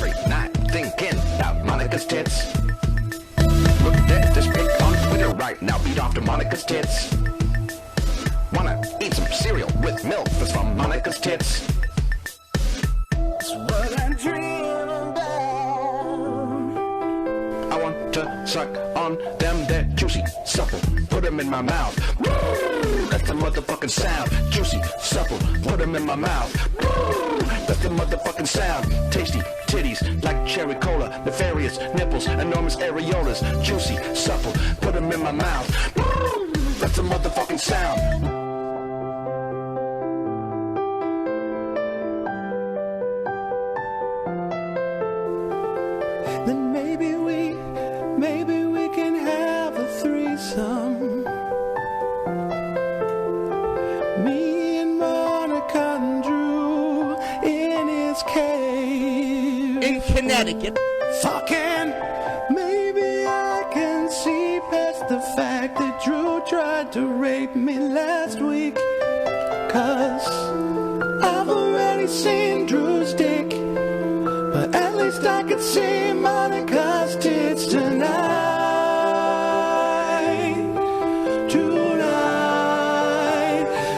every night thinking about Monica's tits. Look at this pic on Twitter right now, beat off to Monica's tits. Wanna eat some cereal with milk that's from Monica's tits. That's what I dream about. I want to suck on them, they're juicy, supple, put them in my mouth. Woo! That's the motherfucking sound. Juicy, supple, put them in my mouth. Woo! That's the motherfucking sound. Tasty titties like cherry cola, nefarious nipples, enormous areolas. Juicy, supple, put them in my mouth. Woo! That's the motherfucking sound. Then maybe we can have a threesome. Me and Monica and Drew in his cave in Connecticut. Fucking, maybe I can see past the fact that Drew tried to rape me last week. 'Cause I've already seen Drew's dick, but at least I could see Monica's tits tonight. Tonight,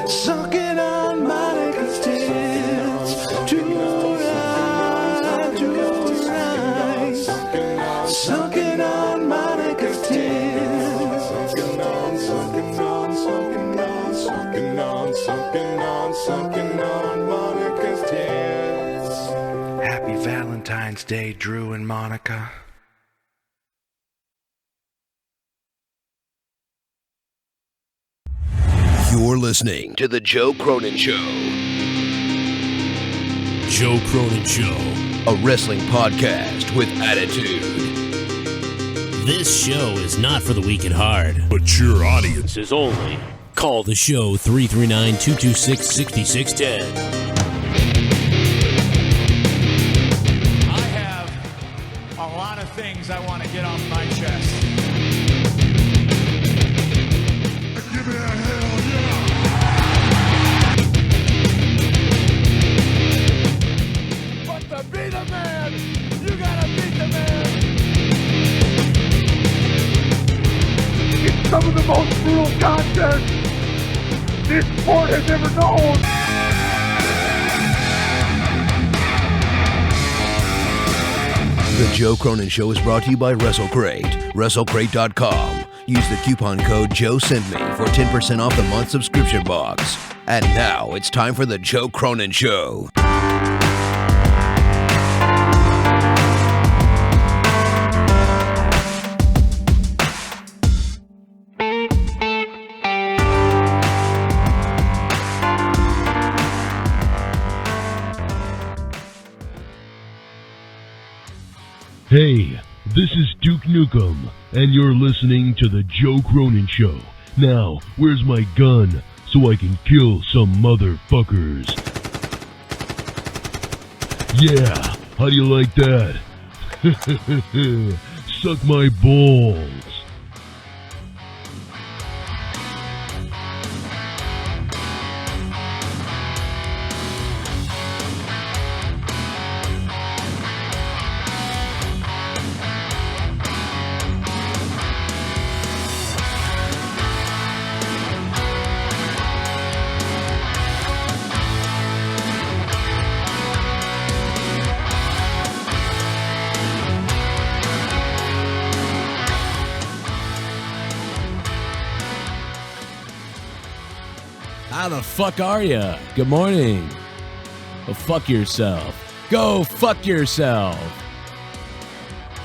sucking on Monica's tits. Tonight, tonight, sucking on Monica's tits. Sucking on, sucking on, sucking on, sucking on, sucking on, sucking on Monica's tits. Happy Valentine's Day, Drew and Monica. You're listening to The Joe Cronin Show. Joe Cronin Show. A wrestling podcast with attitude. This show is not for the weak at heart, but your audience is only. Call the show 339-226-6610. I have a lot of things I want to get off my chest. Give me a hell yeah! But to beat a man, you gotta beat the man. It's some of the most brutal contest this sport has ever known. The Joe Cronin Show is brought to you by WrestleCrate. WrestleCrate.com. Use the coupon code JOESENDME for 10% off the month subscription box. And now it's time for The Joe Cronin Show. Hey, this is Duke Nukem, and you're listening to The Joe Cronin Show. Now, where's my gun so I can kill some motherfuckers? Yeah, how do you like that? Suck my balls. How the fuck are ya? Good morning. Go fuck yourself. Go fuck yourself.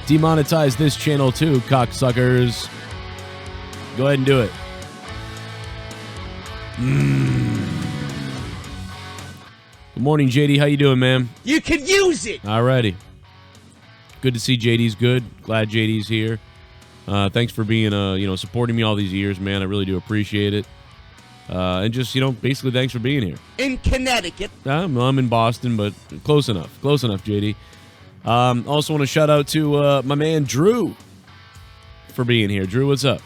Demonetize this channel too, cocksuckers. Go ahead and do it. Good morning, JD. How you doing, man? You can use it. Alrighty. Good to see JD's good. Glad JD's here. Thanks for being, supporting me all these years, man. I really do appreciate it. And just, basically thanks for being here. In Connecticut. I'm in Boston, but close enough. Close enough, JD. Also want to shout out to my man Drew for being here. Drew, what's up?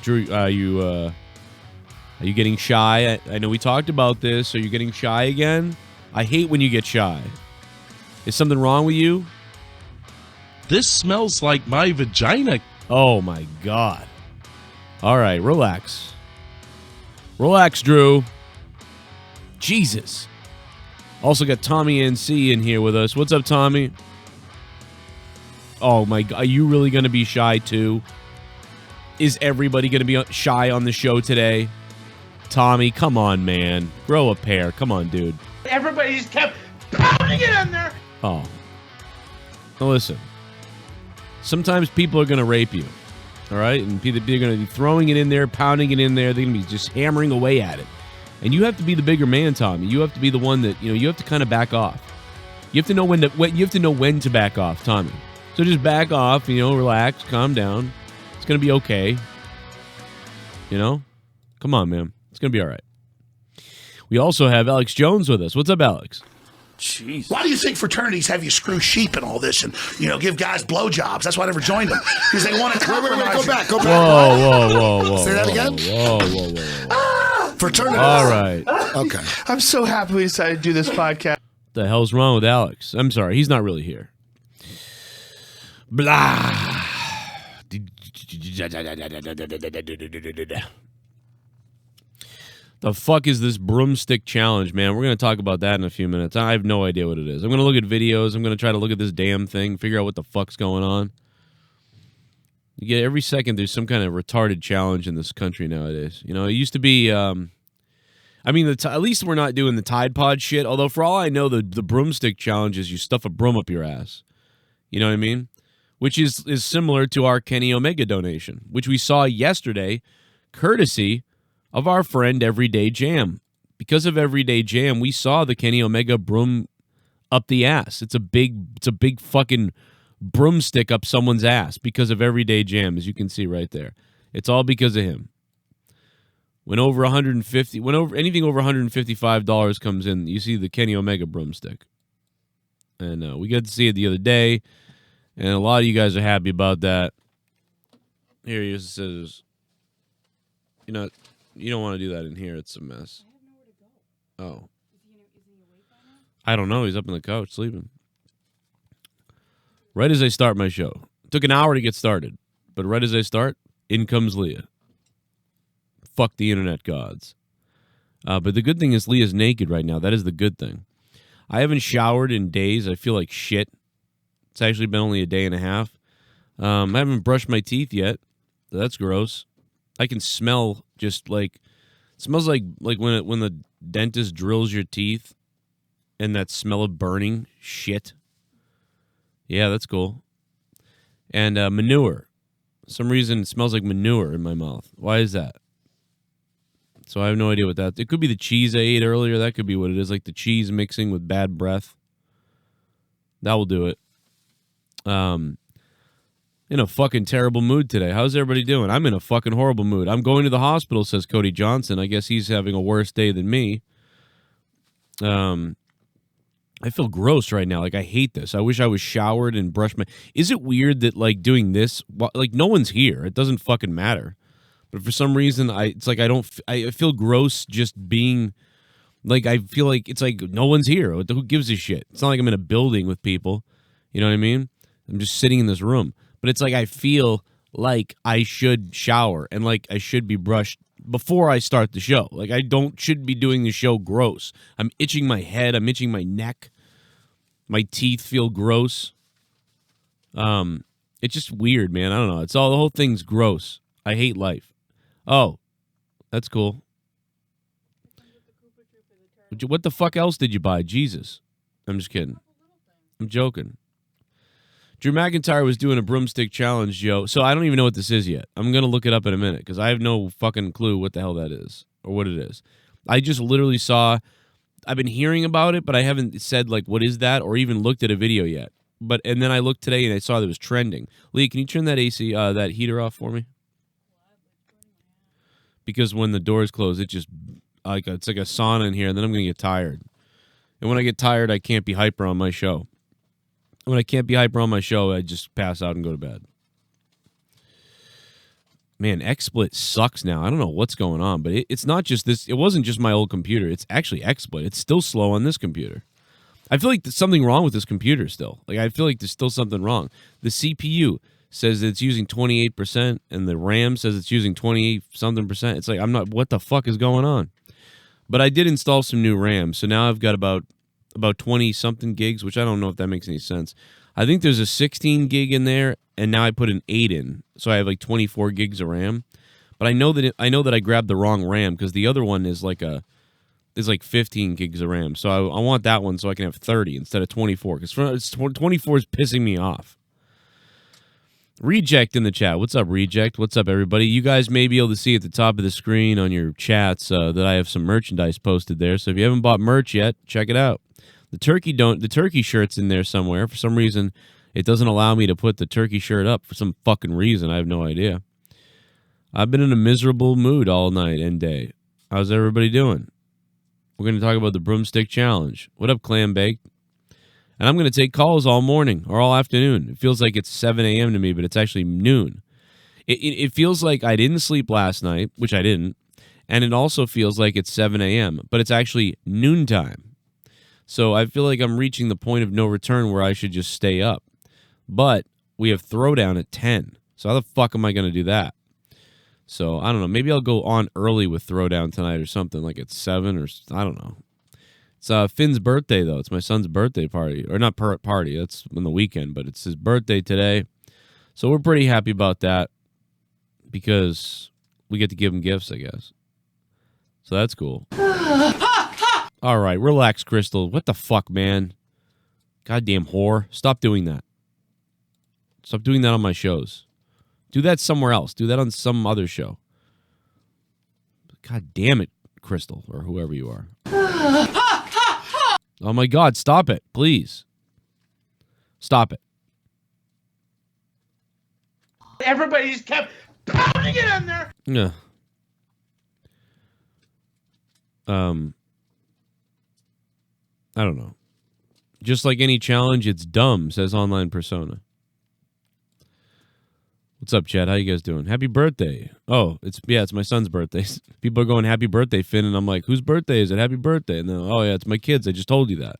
Drew, are you getting shy? I know we talked about this. Are you getting shy again? I hate when you get shy. Is something wrong with you? This smells like my vagina. Oh, my God. All right, relax. Relax, Drew. Jesus. Also got Tommy NC in here with us. What's up, Tommy? Oh, my God. Are you really going to be shy, too? Is everybody going to be shy on the show today? Tommy, come on, man. Grow a pair. Come on, dude. Everybody just kept pounding it in there. Oh. Now, listen. Sometimes people are going to rape you. All right? And they're going to be throwing it in there, pounding it in there. They're going to be just hammering away at it. And you have to be the bigger man, Tommy. You have to be the one that, you have to kind of back off. You have to know when to back off, Tommy. So just back off, relax, calm down. It's going to be okay. Come on, man. It's going to be all right. We also have Alex Jones with us. What's up, Alex? Jeez. Why do you think fraternities have you screw sheep and all this and, give guys blowjobs? That's why I never joined them. Because they want to compromise. Wait, go back. Whoa. Say that again? Whoa. Fraternities. All right. Okay. I'm so happy we decided to do this podcast. What the hell's wrong with Alex? I'm sorry. He's not really here. Blah. The fuck is this broomstick challenge, man? We're going to talk about that in a few minutes. I have no idea what it is. I'm going to look at videos. I'm going to try to look at this damn thing, figure out what the fuck's going on. You get every second there's some kind of retarded challenge in this country nowadays. It used to be, at least we're not doing the Tide Pod shit. Although for all I know, the broomstick challenge is you stuff a broom up your ass. You know what I mean? Which is similar to our Kenny Omega donation, which we saw yesterday, courtesy of our friend Everyday Jam. Because of Everyday Jam, we saw the Kenny Omega broom up the ass. It's a big fucking broomstick up someone's ass because of Everyday Jam, as you can see right there. It's all because of him. When anything over $155 comes in, you see the Kenny Omega broomstick. And we got to see it the other day, and a lot of you guys are happy about that. Here he says, you don't want to do that in here. It's a mess. I have nowhere to go. Oh. Is he awake by now? I don't know. He's up on the couch sleeping. Right as I start my show. It took an hour to get started. But right as I start, in comes Leah. Fuck the internet gods. But the good thing is Leah's naked right now. That is the good thing. I haven't showered in days. I feel like shit. It's actually been only a day and a half. I haven't brushed my teeth yet. That's gross. I can smell just like, it smells like when the dentist drills your teeth and that smell of burning shit. Yeah, that's cool. And manure. For some reason it smells like manure in my mouth. Why is that? So I have no idea what that, it could be the cheese I ate earlier. That could be what it is, like the cheese mixing with bad breath. That will do it. In a fucking terrible mood today. How's everybody doing? I'm in a fucking horrible mood. I'm going to the hospital, says Cody Johnson. I guess he's having a worse day than me. I feel gross right now. Like, I hate this. I wish I was showered and brushed my... Is it weird that, like, doing this... Like, no one's here. It doesn't fucking matter. But for some reason, I feel gross just being... Like, I feel like it's like no one's here. Who gives a shit? It's not like I'm in a building with people. You know what I mean? I'm just sitting in this room. But it's like I feel like I should shower and like I should be brushed before I start the show. Like I shouldn't be doing the show gross. I'm itching my head. I'm itching my neck. My teeth feel gross. It's just weird, man. I don't know. The whole thing's gross. I hate life. Oh, that's cool. What the fuck else did you buy? Jesus. I'm just kidding. I'm joking. Drew McIntyre was doing a broomstick challenge, Joe. So I don't even know what this is yet. I'm going to look it up in a minute because I have no fucking clue what the hell that is or what it is. I just literally saw, I've been hearing about it, but I haven't said like, what is that? Or even looked at a video yet. And then I looked today and I saw that it was trending. Lee, can you turn that AC, that heater off for me? Because when the doors close, it's like a sauna in here and then I'm going to get tired. And when I get tired, I can't be hyper on my show. When I can't be hyper on my show, I just pass out and go to bed. Man, XSplit sucks now. I don't know what's going on, but it's not just this. It wasn't just my old computer. It's actually XSplit. It's still slow on this computer. I feel like there's something wrong with this computer still. Like, I feel like there's still something wrong. The CPU says it's using 28%, and the RAM says it's using 20-something%. It's like, what the fuck is going on? But I did install some new RAM, so now I've got about 20-something gigs, which I don't know if that makes any sense. I think there's a 16 gig in there, and now I put an 8 in, so I have like 24 gigs of RAM. But I know that I grabbed the wrong RAM because the other one is like 15 gigs of RAM. So I want that one so I can have 30 instead of 24 because 24 is pissing me off. Reject in the chat. What's up, Reject? What's up, everybody? You guys may be able to see at the top of the screen on your chats that I have some merchandise posted there. So if you haven't bought merch yet, check it out. The turkey shirt's in there somewhere. For some reason, it doesn't allow me to put the turkey shirt up for some fucking reason. I have no idea. I've been in a miserable mood all night and day. How's everybody doing? We're going to talk about the Broomstick Challenge. What up, Clam Baked? And I'm going to take calls all morning or all afternoon. It feels like it's 7 a.m. to me, but it's actually noon. It feels like I didn't sleep last night, which I didn't. And it also feels like it's 7 a.m., but it's actually noontime. So I feel like I'm reaching the point of no return where I should just stay up. But we have Throwdown at 10. So how the fuck am I going to do that? So I don't know. Maybe I'll go on early with Throwdown tonight or something, like at 7 or I don't know. It's Finn's birthday, though. It's my son's birthday party. Or not party. That's on the weekend, but it's his birthday today. So we're pretty happy about that because we get to give him gifts, I guess. So that's cool. All right, relax, Crystal. What the fuck, man? Goddamn whore. Stop doing that. Stop doing that on my shows. Do that somewhere else. Do that on some other show. God damn it, Crystal, or whoever you are. Oh my God, stop it, please. Stop it. Everybody just kept pounding it in there. Yeah. I don't know. Just like any challenge, it's dumb, says Online Persona. What's up, Chad? How you guys doing? Happy birthday. Oh, it's my son's birthday. People are going, happy birthday, Finn, and I'm like, whose birthday is it? Happy birthday. And then, oh yeah, it's my kid's. I just told you that.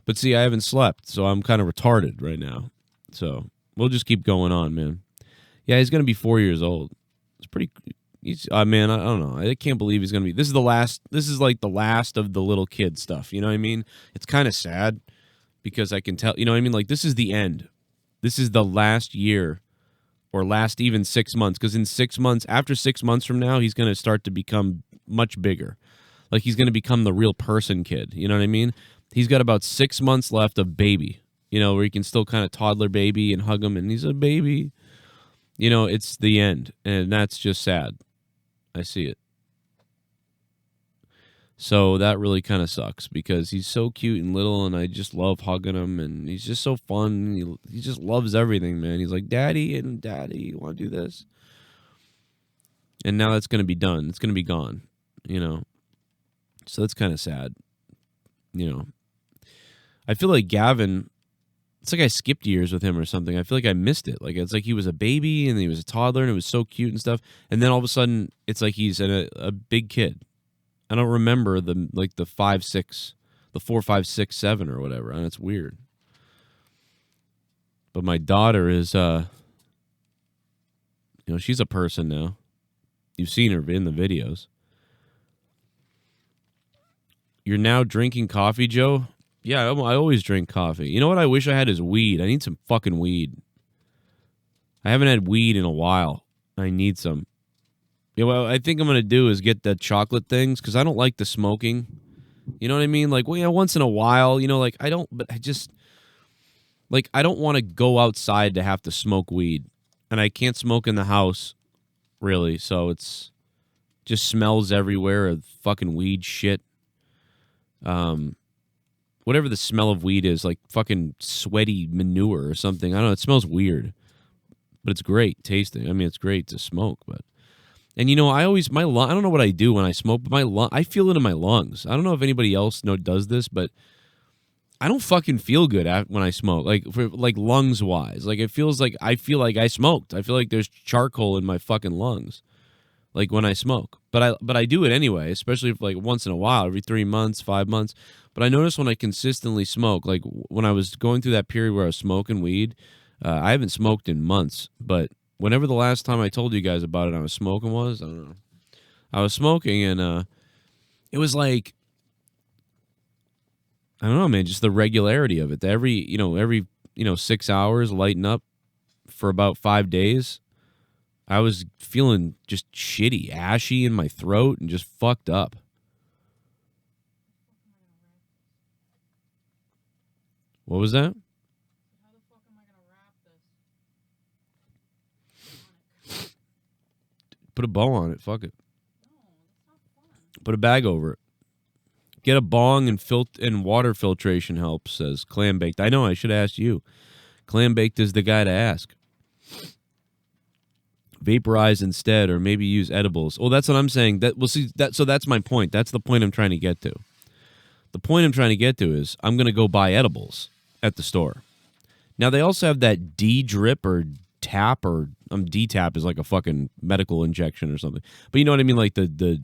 But see, I haven't slept, so I'm kind of retarded right now. So we'll just keep going on, man. Yeah, he's going to be 4 years old. It's pretty... man, I don't know. I can't believe he's going to be... This is like the last of the little kid stuff. You know what I mean? It's kind of sad because I can tell... You know what I mean? Like, this is the end. This is the last year or last even 6 months. Because in 6 months, after 6 months from now, he's going to start to become much bigger. Like, he's going to become the real person kid. You know what I mean? He's got about 6 months left of baby. You know, where he can still kind of toddler baby and hug him. And he's a baby. You know, it's the end. And that's just sad. I see it. So that really kind of sucks because he's so cute and little, and I just love hugging him, and he's just so fun. He just loves everything, man. He's like, Daddy, you want to do this? And now that's going to be done. It's going to be gone, you know. So that's kind of sad, you know. I feel like Gavin, it's like I skipped years with him or something. I feel like I missed it. Like, it's like he was a baby, and he was a toddler, and it was so cute and stuff. And then all of a sudden, it's like he's a big kid. I don't remember the 5, 6, the 4, 5, 6, 7 or whatever. And it's weird. But my daughter is, you know, she's a person now. You've seen her in the videos. You're now drinking coffee, Joe? Yeah, I always drink coffee. You know what I wish I had is weed. I need some fucking weed. I haven't had weed in a while. I need some. Yeah, what I think I'm going to do is get the chocolate things because I don't like the smoking. You know what I mean? Like, well, yeah, once in a while, you know, like, I don't want to go outside to have to smoke weed. And I can't smoke in the house, really. So it's just smells everywhere of fucking weed shit. Whatever the smell of weed is, like fucking sweaty manure or something. I don't know. It smells weird, but it's great tasting. I mean, it's great to smoke, but. And, you know, I don't know what I do when I smoke, but I feel it in my lungs. I don't know if anybody else does this, but I don't fucking feel good when I smoke, like lungs-wise. Like, it feels like I feel like I smoked. I feel like there's charcoal in my fucking lungs, like when I smoke. But I do it anyway, especially if, like, once in a while, every 3 months, 5 months. But I noticed when I consistently smoke, like when I was going through that period where I was smoking weed, I haven't smoked in months. But whenever the last time I told you guys about it, I was smoking was, I don't know. I was smoking and it was like, I don't know, man, just the regularity of it. Every 6 hours lighting up for about 5 days. I was feeling just shitty, ashy in my throat and just fucked up. What was that? How the fuck am I going to wrap this? Put a bow on it. Fuck it. Put a bag over it. Get a bong and water filtration helps, says Clam Baked. I know, I should ask you. Clam Baked is the guy to ask. Vaporize instead, or maybe use edibles. Well, that's what I'm saying. So that's my point. That's the point I'm trying to get to. The point I'm trying to get to is I'm going to go buy edibles at the store. Now, they also have that D-drip or tap, or D-tap is like a fucking medical injection or something. But you know what I mean? Like the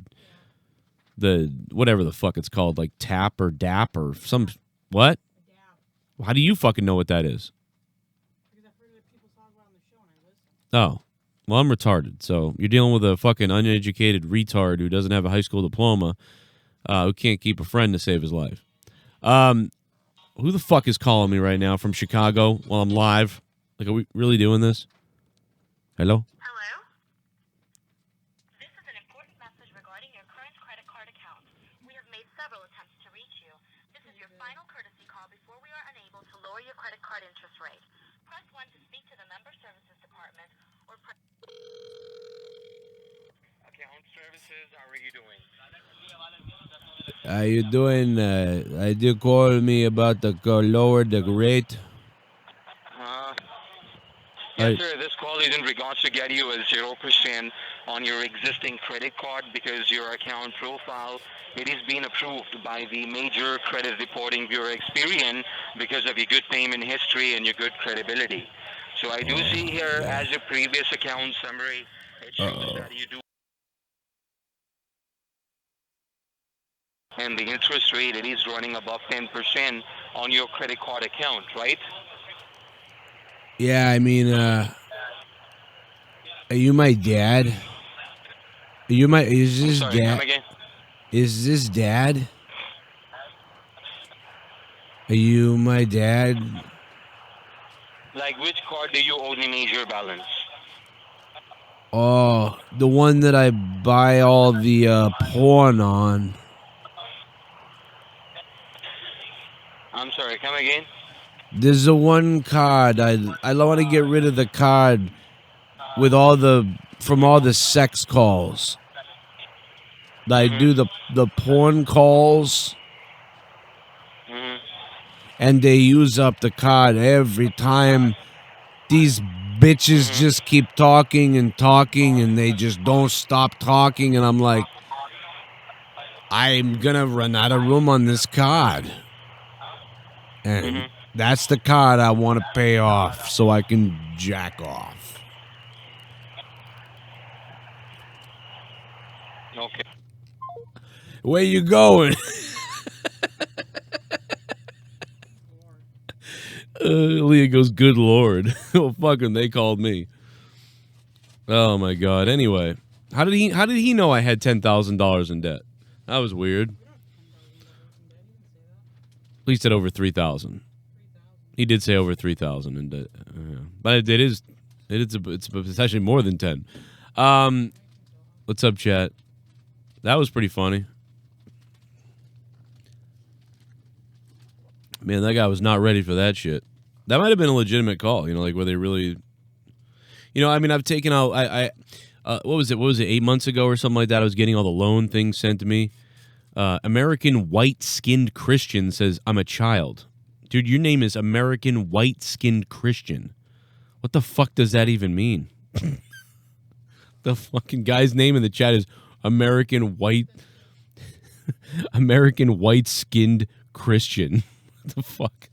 whatever the fuck it's called, like tap or dap or some, what? How do you fucking know what that is? Because I've heard people talk about on the show and I listen. Oh, well, I'm retarded. So you're dealing with a fucking uneducated retard who doesn't have a high school diploma, who can't keep a friend to save his life. Who the fuck is calling me right now from Chicago while I'm live? Like, are we really doing this? Hello? Hello? This is an important message regarding your current credit card account. We have made several attempts to reach you. This is your final courtesy call before we are unable to lower your credit card interest rate. Press 1 to speak to the Member Services Department or press... Account services, how are you doing? How you doing? I did call me about the lower the rate. Yes, sir. This call is in regards to get you a 0% on your existing credit card because your account profile, it is being approved by the major credit reporting bureau Experian because of your good payment history and your good credibility. So I do see here as your previous account summary, it shows that you do. And the interest rate, it is running above 10% on your credit card account, right? Yeah, I mean, are you my dad? Is this Sorry, dad? come again? Is this dad? Are you my dad? Like, which card do you owe the major balance? Oh, the one that I buy all the porn on. I'm sorry, come again? There's a one card. I want to get rid of the card with all the sex calls. I do the porn calls, and they use up the card every time. These bitches just keep talking and talking, and they just don't stop talking. And I'm like, I'm gonna run out of room on this card, and that's the card I want to pay off so I can jack off. Okay. Where you going? Leah goes, good Lord. Well, fuck him. They called me. Oh, my God. Anyway, how did he know I had $10,000 in debt? That was weird. At least at over 3,000. He did say over 3,000 in debt. But it's essentially more than 10. What's up, chat? That was pretty funny. Man, that guy was not ready for that shit. That might have been a legitimate call, like where they really, I mean, I've taken out, what was it, 8 months ago or something like that? I was getting all the loan things sent to me. American White-Skinned Christian says, I'm a child. Dude, your name is American White-Skinned Christian. What the fuck does that even mean? The fucking guy's name in the chat is American White-Skinned Christian. What the fuck?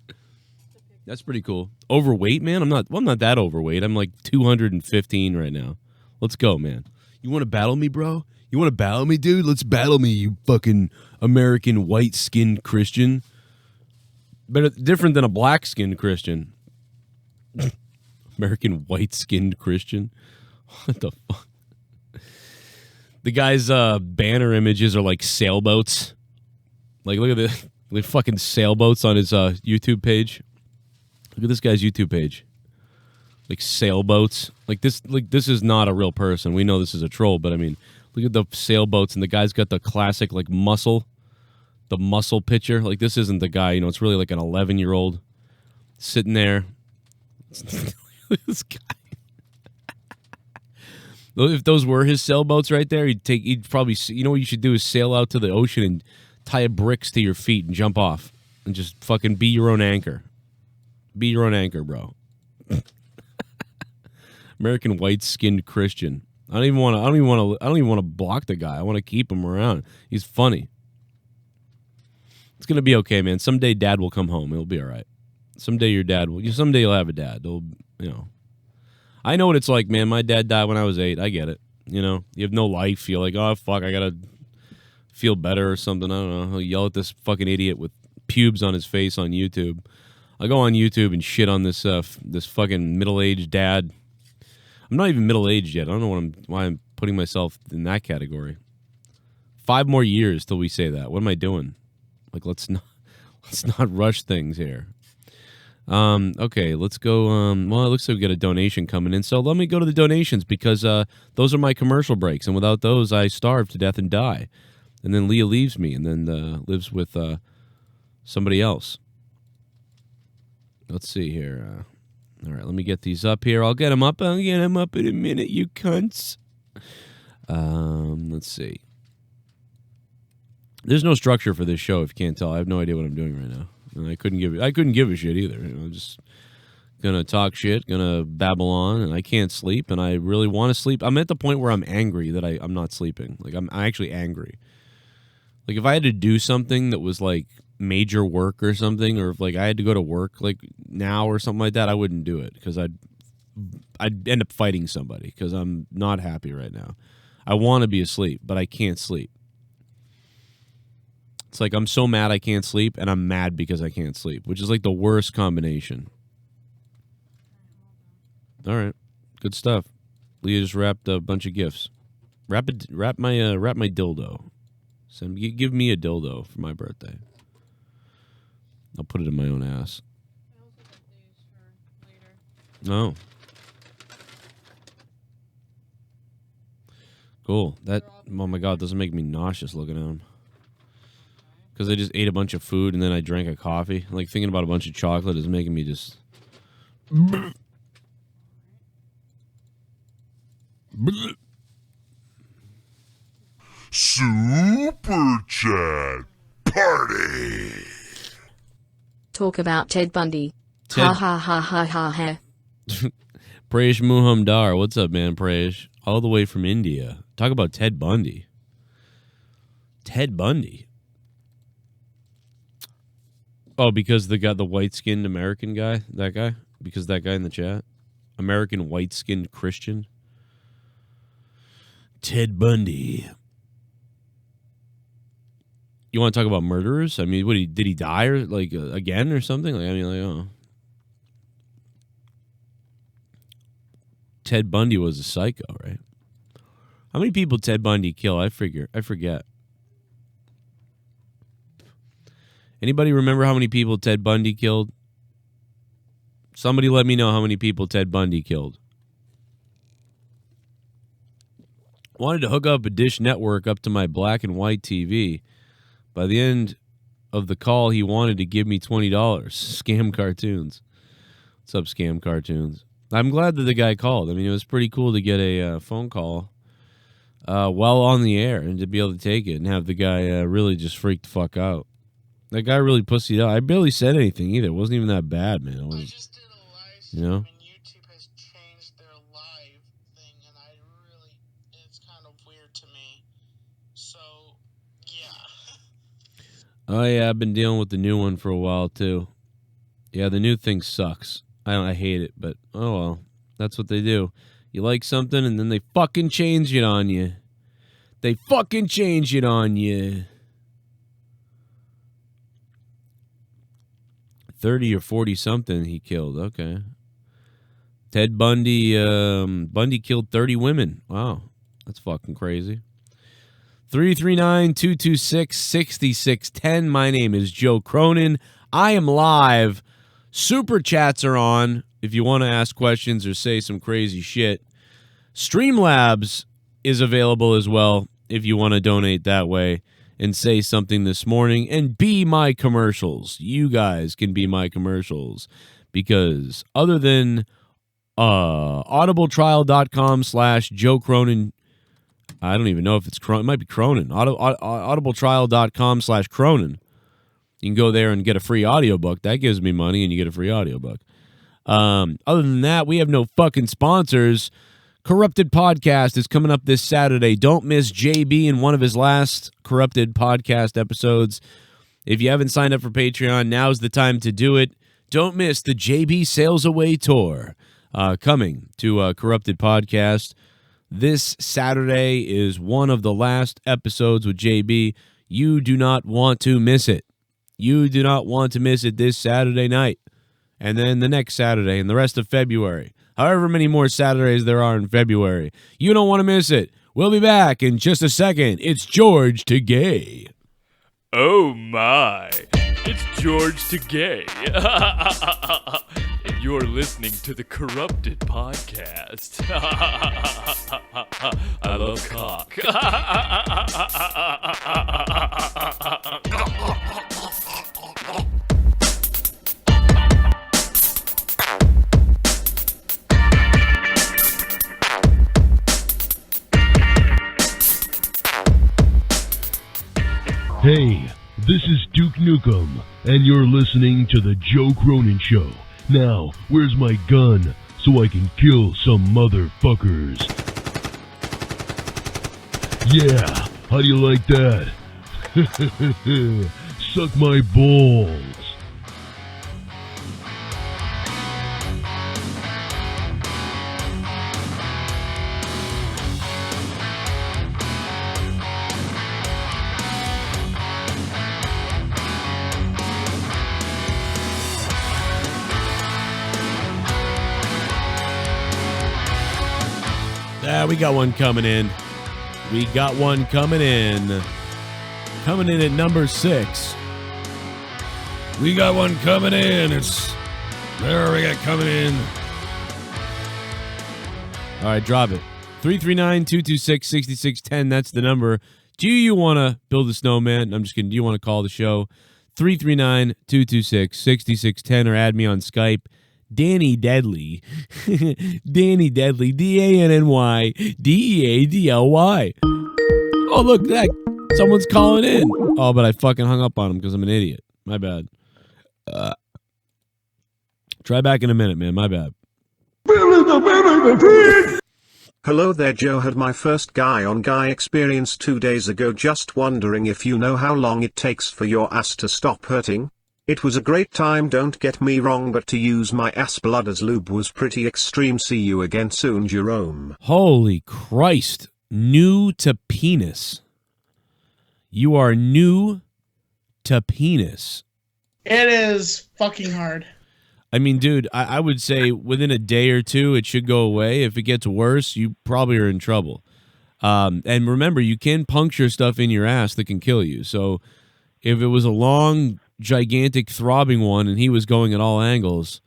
That's pretty cool. Overweight, man? I'm not that overweight. I'm like 215 right now. Let's go, man. You want to battle me, bro? You want to battle me, dude? Let's battle me, you fucking American white-skinned Christian. But different than a black-skinned Christian. American white-skinned Christian. What the fuck? The guy's banner images are like sailboats. Like, look at the fucking sailboats on his YouTube page. Look at this guy's YouTube page. Like sailboats. Like this is not a real person. We know this is a troll, but I mean, look at the sailboats, and the guy's got the classic like muscle picture. Like, this isn't the guy, it's really like an 11-year-old sitting there. This guy. If those were his sailboats right there, he'd probably, what you should do is sail out to the ocean and tie bricks to your feet and jump off and just fucking be your own anchor. Be your own anchor, bro. American white-skinned Christian. I don't even want to block the guy. I want to keep him around. He's funny. It's gonna be okay, man. Someday Dad will come home. It'll be all right. Someday you'll have a dad. I know what it's like, man. My dad died when I was 8. I get it. You have no life. You're like, oh fuck, I gotta feel better or something. I don't know. I'll yell at this fucking idiot with pubes on his face on YouTube. I go on YouTube and shit on this fucking middle-aged dad. I'm not even middle-aged yet. I don't know why I'm putting myself in that category. 5 more years till we say that. What am I doing? Like, let's not rush things here. Okay, let's go. Well, it looks like we got a donation coming in. So let me go to the donations because those are my commercial breaks. And without those, I starve to death and die. And then Leah leaves me and then lives with somebody else. Let's see here. All right, let me get these up here. I'll get them up. I'll get them up in a minute, you cunts. Let's see. There's no structure for this show, if you can't tell. I have no idea what I'm doing right now. And I couldn't give a shit either. I'm just gonna talk shit, gonna babble on, and I can't sleep, and I really want to sleep. I'm at the point where I'm angry that I'm not sleeping. Like, I'm actually angry. Like, if I had to do something that was like major work or something, or if like I had to go to work like now or something like that, I wouldn't do it because I'd end up fighting somebody because I'm not happy right now. I want to be asleep, but I can't sleep. It's like I'm so mad I can't sleep, and I'm mad because I can't sleep, which is like the worst combination. All right, good stuff. Leah just wrapped a bunch of gifts. Wrap my dildo. Give me a dildo for my birthday. I'll put it in my own ass. No. Cool. That, oh my God, doesn't make me nauseous looking at them. Because I just ate a bunch of food and then I drank a coffee. Like, thinking about a bunch of chocolate is making me just... Super Chat Party. Talk about Ted Bundy. Ted- Ha ha ha ha ha ha. Prayesh Muhamdar. What's up, man, Prayesh? All the way from India. Talk about Ted Bundy. Ted Bundy. Oh, because the white-skinned American guy? That guy? Because that guy in the chat? American white-skinned Christian? Ted Bundy. You want to talk about murderers? I mean, did he die or like again or something? Like, I mean, like, oh. Ted Bundy was a psycho, right? How many people Ted Bundy kill? I forget. Anybody remember how many people Ted Bundy killed? Somebody let me know how many people Ted Bundy killed. Wanted to hook up a Dish Network up to my black and white TV. By the end of the call, he wanted to give me $20. Scam Cartoons. What's up, Scam Cartoons? I'm glad that the guy called. I mean, it was pretty cool to get a phone call while on the air and to be able to take it and have the guy really just freak the fuck out. That guy really pussied out. I barely said anything either. It wasn't even that bad, man. It was, I just did a live stream, and YouTube has changed their live thing, and it's kind of weird to me. So, yeah. Oh, yeah, I've been dealing with the new one for a while, too. Yeah, the new thing sucks. I hate it, but oh well. That's what they do. You like something, and then they fucking change it on you. They fucking change it on you. 30 or 40 something he killed. Okay. Ted Bundy, Bundy killed 30 women. Wow. That's fucking crazy. 339-226-6610. My name is Joe Cronin. I am live. Super chats are on if you want to ask questions or say some crazy shit. Streamlabs is available as well if you want to donate that way and say something this morning and be my commercials. You guys can be my commercials because other than audibletrial.com/Joe Cronin, I don't even know if it's Cronin. It might be Cronin. Audibletrial.com/Cronin. You can go there and get a free audiobook. That gives me money, and you get a free audiobook. Other than that, we have no fucking sponsors. Corrupted Podcast is coming up this Saturday. Don't miss JB in one of his last Corrupted Podcast episodes. If you haven't signed up for Patreon, now's the time to do it. Don't miss the JB Sails Away Tour coming to Corrupted Podcast. This Saturday is one of the last episodes with JB. You do not want to miss it. You do not want to miss it this Saturday night. And then the next Saturday and the rest of February. However many more Saturdays there are in February. You don't want to miss it. We'll be back in just a second. It's George to Gay. Oh my, it's George Tagay. And you're listening to the Corrupted Podcast. I love cock. Hey, this is Duke Nukem, and you're listening to The Joe Cronin Show. Now, where's my gun so I can kill some motherfuckers? Yeah, how do you like that? Suck my balls. We got one coming in. We got one coming in. Coming in at number 6. We got one coming in. There we got coming in. All right, drop it. 339-226-6610. That's the number. Do you want to build a snowman? I'm just kidding. Do you want to call the show? 339-226-6610 or add me on Skype. Danny Deadly. Danny Deadly. DANNY-DEADLY. Oh, look, that. Someone's calling in. Oh, but I fucking hung up on him because I'm an idiot. My bad. Try back in a minute, man. My bad. Hello there, Joe. Had my first guy-on-guy experience 2 days ago. Just wondering if you know how long it takes for your ass to stop hurting? It was a great time, don't get me wrong, but to use my ass blood as lube was pretty extreme. See you again soon, Jerome. Holy Christ. New to penis. You are new to penis. It is fucking hard. I mean, dude, I would say within a day or two, it should go away. If it gets worse, you probably are in trouble. And remember, you can puncture stuff in your ass that can kill you. So if it was a long, gigantic, throbbing one and he was going at all angles,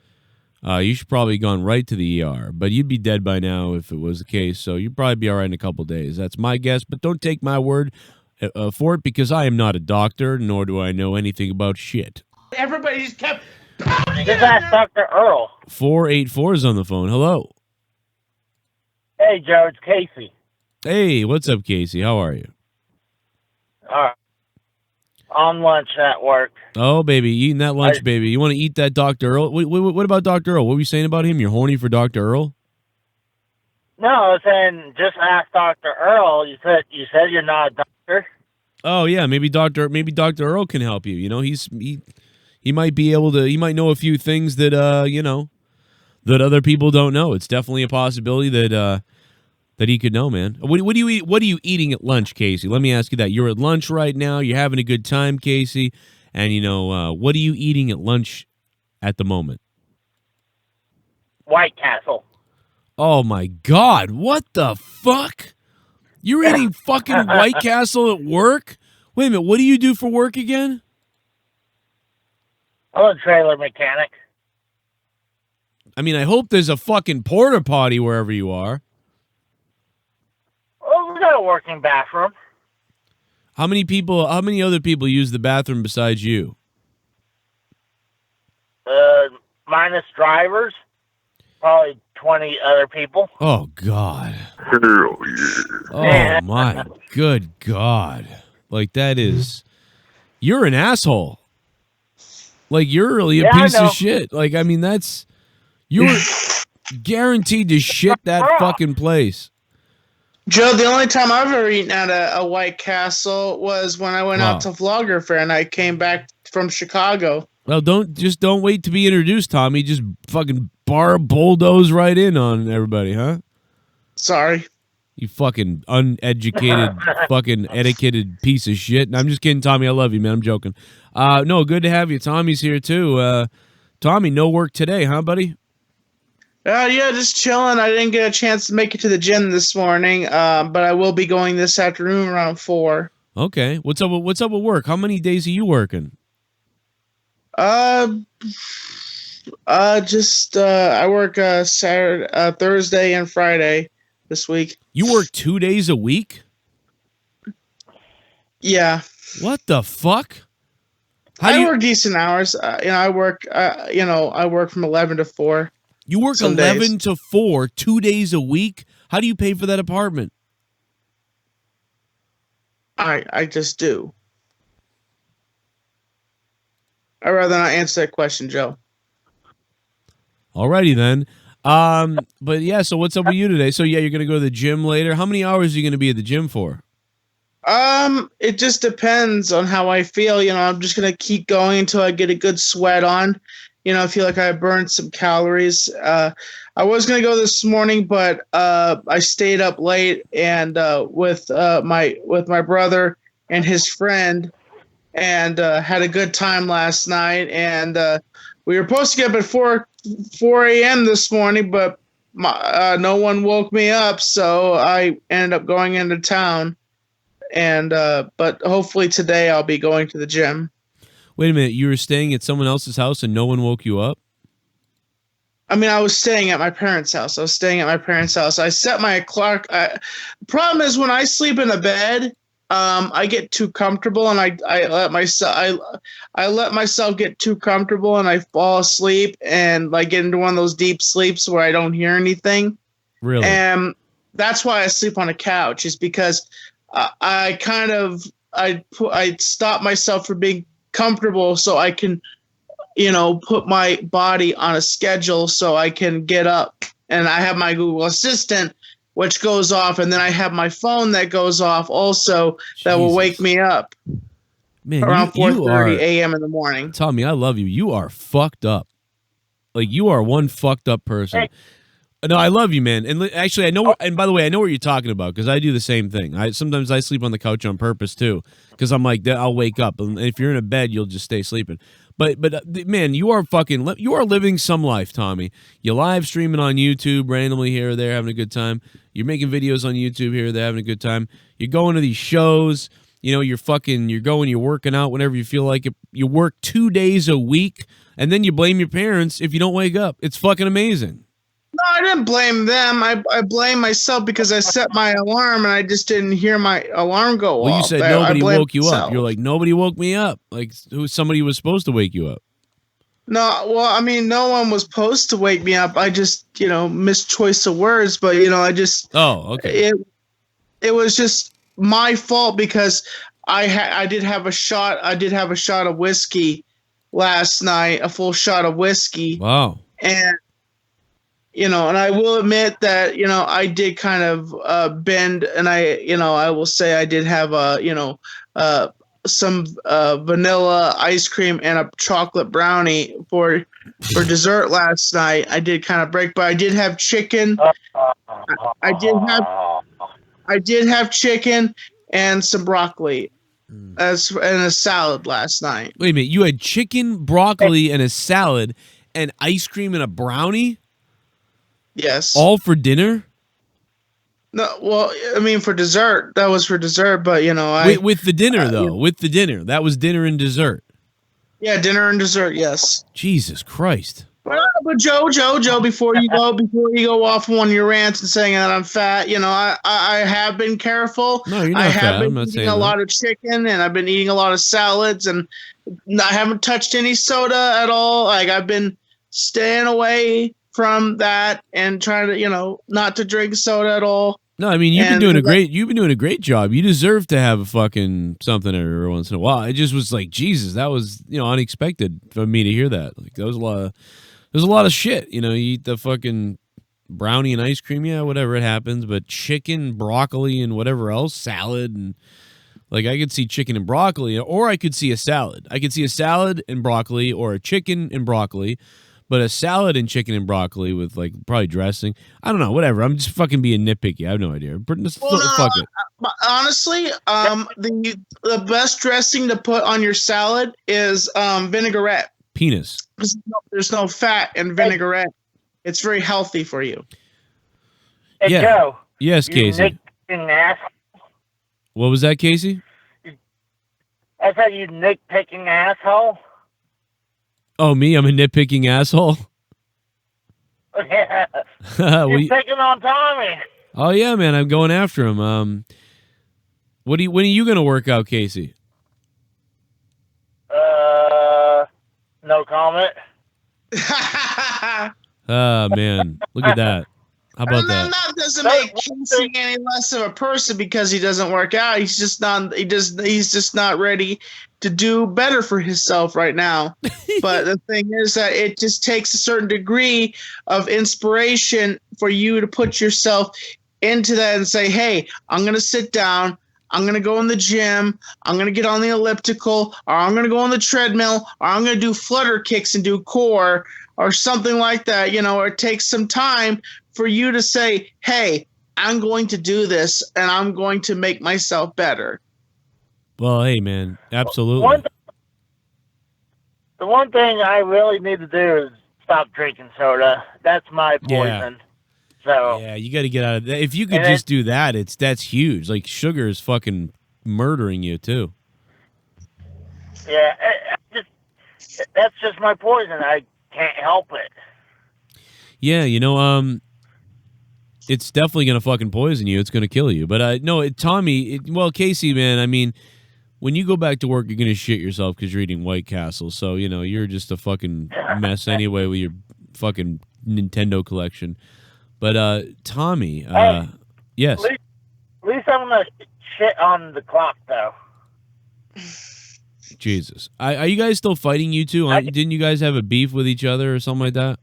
you should probably gone right to the ER. But you'd be dead by now if it was the case. So you'd probably be all right in a couple days. That's my guess. But don't take my word for it because I am not a doctor, nor do I know anything about shit. Everybody just kept... Just ask Dr. Earl. 484 is on the phone. Hello. Hey, Joe, it's Casey. Hey, what's up, Casey? How are you? All right. On lunch at work. Oh, baby, eating that lunch, baby. You want to eat that Dr. Earl? What about Dr. Earl? What were you saying about him? You're horny for Dr. Earl? No, I was saying just ask Dr. Earl. You said you're not a doctor. Oh yeah, maybe Dr. Earl can help you. You know, he might be able to. He might know a few things that that other people don't know. It's definitely a possibility that he could know, man. What do you eat? What are you eating at lunch, Casey? Let me ask you that. You're at lunch right now. You're having a good time, Casey. And what are you eating at lunch at the moment? White Castle. Oh my God! What the fuck? You're eating fucking White Castle at work? Wait a minute. What do you do for work again? I'm a trailer mechanic. I mean, I hope there's a fucking porta potty wherever you are. Oh, we got a working bathroom. How many other people use the bathroom besides you? Minus drivers, probably 20 other people. Oh, God. Hell yeah. Oh, my good God. Like, that is... You're an asshole. Like, you're really a piece of shit. Like, I mean, that's... You're guaranteed to shit that fucking place. Joe, the only time I've ever eaten at a White Castle was when I went out to Vlogger Fair and I came back from Chicago. Well, don't wait to be introduced, Tommy. Just fucking bulldoze right in on everybody, huh? Sorry. You fucking uneducated, fucking etiquetted piece of shit. And I'm just kidding, Tommy. I love you, man. I'm joking. No, good to have you. Tommy's here, too. Tommy, no work today, huh, buddy? Yeah, just chilling. I didn't get a chance to make it to the gym this morning, but I will be going this afternoon around 4. Okay. What's up with work? How many days are you working? I work Saturday, Thursday, and Friday this week. You work 2 days a week? Yeah. What the fuck? I work decent hours. I work from 11 to 4. You work 11 to 4, 2 days a week? How do you pay for that apartment? I just do. I'd rather not answer that question, Joe. Alrighty then. But yeah, so what's up with you today? So yeah, you're gonna go to the gym later. How many hours are you gonna be at the gym for? It just depends on how I feel. I'm just gonna keep going until I get a good sweat on. I feel like I burned some calories. I was gonna go this morning, but I stayed up late and with my brother and his friend, and had a good time last night. And we were supposed to get up at 4 a.m. this morning, but no one woke me up, so I ended up going into town. And but hopefully today I'll be going to the gym. Wait a minute, you were staying at someone else's house and no one woke you up? I mean, I was staying at my parents' house. I set my clock. The problem is when I sleep in a bed, I get too comfortable, and I let myself get too comfortable, and I fall asleep and like get into one of those deep sleeps where I don't hear anything. Really? And that's why I sleep on a couch, is because I stop myself from being comfortable so I can, put my body on a schedule so I can get up. And I have my Google Assistant, which goes off, and then I have my phone that goes off also. That will wake me up. Man, around 4:30 a.m. in the morning. Tommy, I love you. You are fucked up. Like, you are one fucked up person. Hey. No, I love you, man. And actually, I know. And by the way, I know what you're talking about because I do the same thing. Sometimes I sleep on the couch on purpose too, because I'm like, I'll wake up, and if you're in a bed, you'll just stay sleeping. But man, you are living some life, Tommy. You're live streaming on YouTube randomly here or there, having a good time. You're making videos on YouTube here or there, having a good time. You're going to these shows. You're working out whenever you feel like it. You work 2 days a week, and then you blame your parents if you don't wake up. It's fucking amazing. No, I didn't blame them. I blame myself because I set my alarm and I just didn't hear my alarm go off. Well, you said nobody woke you up. You're like, nobody woke me up. Like, somebody was supposed to wake you up. No, well, I mean, no one was supposed to wake me up. I just, missed choice of words, but I just. Oh, okay. It was just my fault because I did have a shot. I did have a shot of whiskey last night, a full shot of whiskey. Wow. And. And I will admit that, I did kind of bend, and I will say I did have some vanilla ice cream and a chocolate brownie for dessert last night. I did kind of break, but I did have chicken. I did have chicken and some broccoli. and a salad last night. Wait a minute. You had chicken, broccoli, and a salad, and ice cream and a brownie? Yes. All for dinner? No, well, I mean, for dessert. That was for dessert, but, you know, With the dinner, though. With the dinner. That was dinner and dessert. Yeah, dinner and dessert, yes. Jesus Christ. But Joe, before you go off on one of your rants and saying that I'm fat, you know, I have been careful. No, you're not I fat. have I'm been not eating saying a that. lot of chicken, and I've been eating a lot of salads, and I haven't touched any soda at all. Like, I've been staying away from that and trying to, you know, not to drink soda at all. No, I mean you've been doing a great job. You deserve to have a fucking something every once in a while. It just was like, Jesus, that was, you know, unexpected for me to hear that. Like there's a lot of shit. You know, you eat the fucking brownie and ice cream, yeah, whatever, it happens. But chicken, broccoli, and whatever else, salad, and like I could see chicken and broccoli, or I could see a salad. I could see a salad and broccoli, or a chicken and broccoli. But a salad and chicken and broccoli with like probably dressing. I don't know, whatever. I'm just fucking being nitpicky. I have no idea. Fuck it. Honestly, the best dressing to put on your salad is vinaigrette. Penis. There's no fat in vinaigrette. It's very healthy for you. Hey, Yeah. Joe. Yes, you Casey. nitpicking ass. What was that, Casey? I said you nitpicking asshole. Oh, me? I'm a nitpicking asshole? Yeah. What You're do you- picking on Tommy. Oh, yeah, man. I'm going after him. When are you going to work out, Casey? No comment. Ah, man. Look at that. How about that? That doesn't make Casey any less of a person because he doesn't work out. He's just not. He's just not ready to do better for himself right now. But the thing is that it just takes a certain degree of inspiration for you to put yourself into that and say, "Hey, I'm gonna sit down. I'm going to go in the gym. I'm going to get on the elliptical, or I'm going to go on the treadmill, or I'm going to do flutter kicks and do core or something like that, you know, or it takes some time for you to say, hey, I'm going to do this and I'm going to make myself better. Well, hey, man. Absolutely. The one thing I really need to do is stop drinking soda. That's my poison. So yeah, you got to get out of that. If you could And just do that, that's huge. Like sugar is fucking murdering you too. yeah, that's just my poison. I can't help it. Yeah, you know, it's definitely gonna fucking poison you. It's gonna kill you. But no, Casey, man. I mean, when you go back to work, you're gonna shit yourself because you're eating White Castle. So you know you're just a fucking mess anyway with your fucking Nintendo collection. But Tommy, yes. At least I'm gonna shit on the clock, though. Jesus, are you guys still fighting? You two? Didn't you guys have a beef with each other or something like that?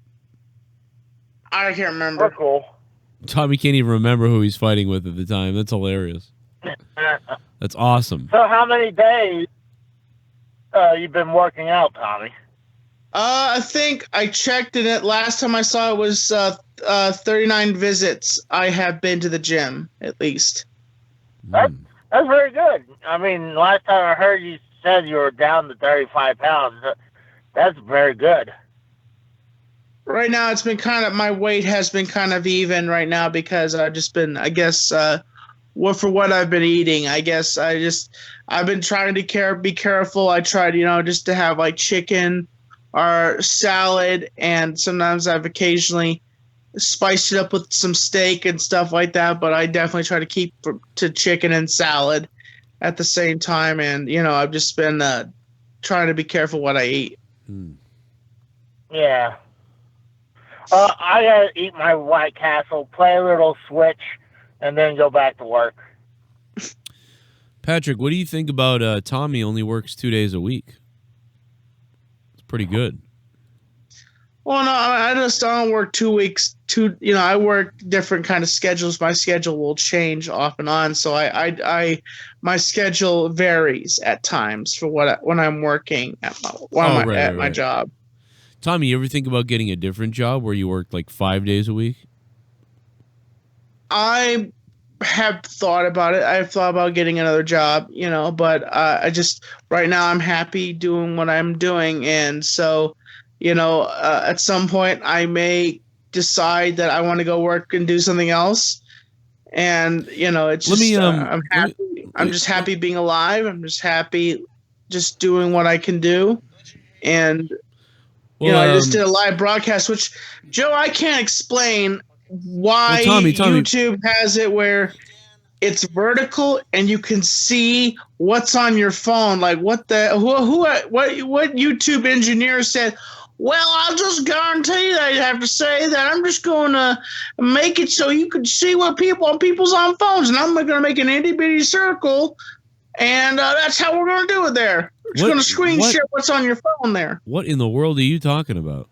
I can't remember. We're cool. Tommy can't even remember who he's fighting with at the time. That's hilarious. That's awesome. So how many days you've been working out, Tommy? I think I checked in it. Last time I saw it was 39 visits I have been to the gym, at least. That's very good. I mean, last time I heard you said you were down to 35 pounds. That's very good. Right now, it's been kind of, my weight has been kind of even right now because I've just been, I guess, for what I've been eating, I guess I've been trying to be careful. I tried, just to have like chicken or salad, and sometimes I've occasionally spiced it up with some steak and stuff like that, but I definitely try to keep to chicken and salad at the same time, and I've just been trying to be careful what I eat. Yeah. I gotta eat my White Castle, play a little Switch, and then go back to work. Patrick, what do you think about Tommy only works 2 days a week? It's pretty good. Well, no, I don't work 2 weeks. I work different kind of schedules. My schedule will change off and on, so my schedule varies at times for when I'm working at my job. Tommy, you ever think about getting a different job where you work like 5 days a week? I have thought about it. I've thought about getting another job, you know, but I just right now I'm happy doing what I'm doing, and so, you know, at some point I may decide that I want to go work and do something else, and you know, it's just I'm happy. I'm just happy being alive. I'm just happy, just doing what I can do, and you know, I just did a live broadcast, which Joe, I can't explain why YouTube has it where it's vertical and you can see what's on your phone. Like what YouTube engineer said, well, I'll just guarantee that you have to say that I'm just going to make it so you can see what people's on phones, and I'm going to make an itty bitty circle, and that's how we're going to do it there. We're just going to screen share what's on your phone there. What in the world are you talking about?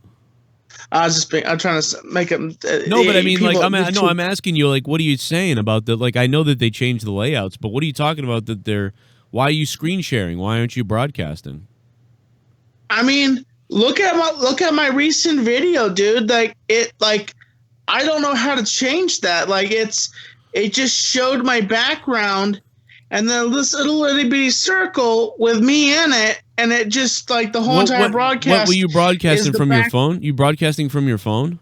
I'm trying to make it. No, but I mean, like, I'm asking you, like, what are you saying about the? Like, I know that they changed the layouts, but what are you talking about? That they're? Why are you screen sharing? Why aren't you broadcasting? I mean, look at my recent video, dude. Like I don't know how to change that. Like it just showed my background, and then this little itty bitty circle with me in it. And it just like the whole entire broadcast. What were you broadcasting from your phone? You broadcasting from your phone?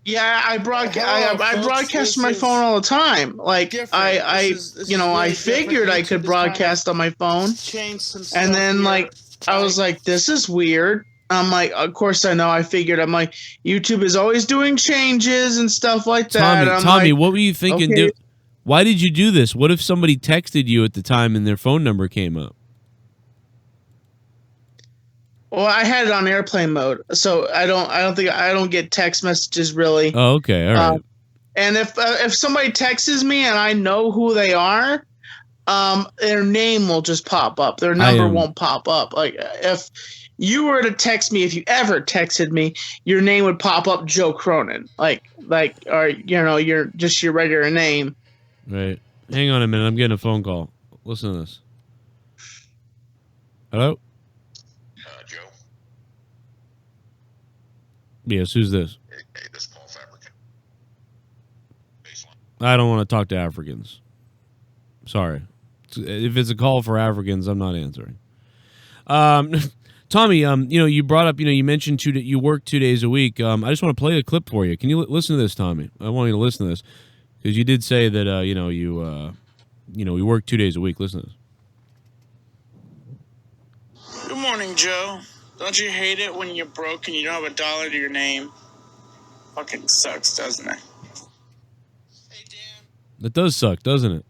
Yeah, I broadcast from my phone all the time. Like I figured I could broadcast on my phone, and then like I was like, this is weird. I'm like, of course I know. I figured. I'm like, YouTube is always doing changes and stuff like that. Tommy, what were you thinking? Okay. Why did you do this? What if somebody texted you at the time and their phone number came up? Well, I had it on airplane mode, so I don't get text messages really. Oh, okay, all right. And if somebody texts me and I know who they are, their name will just pop up. Their number won't pop up. Like if you were to text me, if you ever texted me, your name would pop up, Joe Cronin. Or you know, your regular name. Right. Hang on a minute. I'm getting a phone call. Listen to this. Hello. Yes, who's this? Hey, this Paul's African. I don't want to talk to Africans. Sorry. If it's a call for Africans, I'm not answering. Tommy, you know, you brought up, you know, you mentioned you work 2 days a week. I just want to play a clip for you. Can you listen to this, Tommy? I want you to listen to this because you did say that, you know, you work 2 days a week. Listen to this. Good morning, Joe. Don't you hate it when you're broke and you don't have $1 to your name? Fucking sucks, doesn't it? It does suck, doesn't it?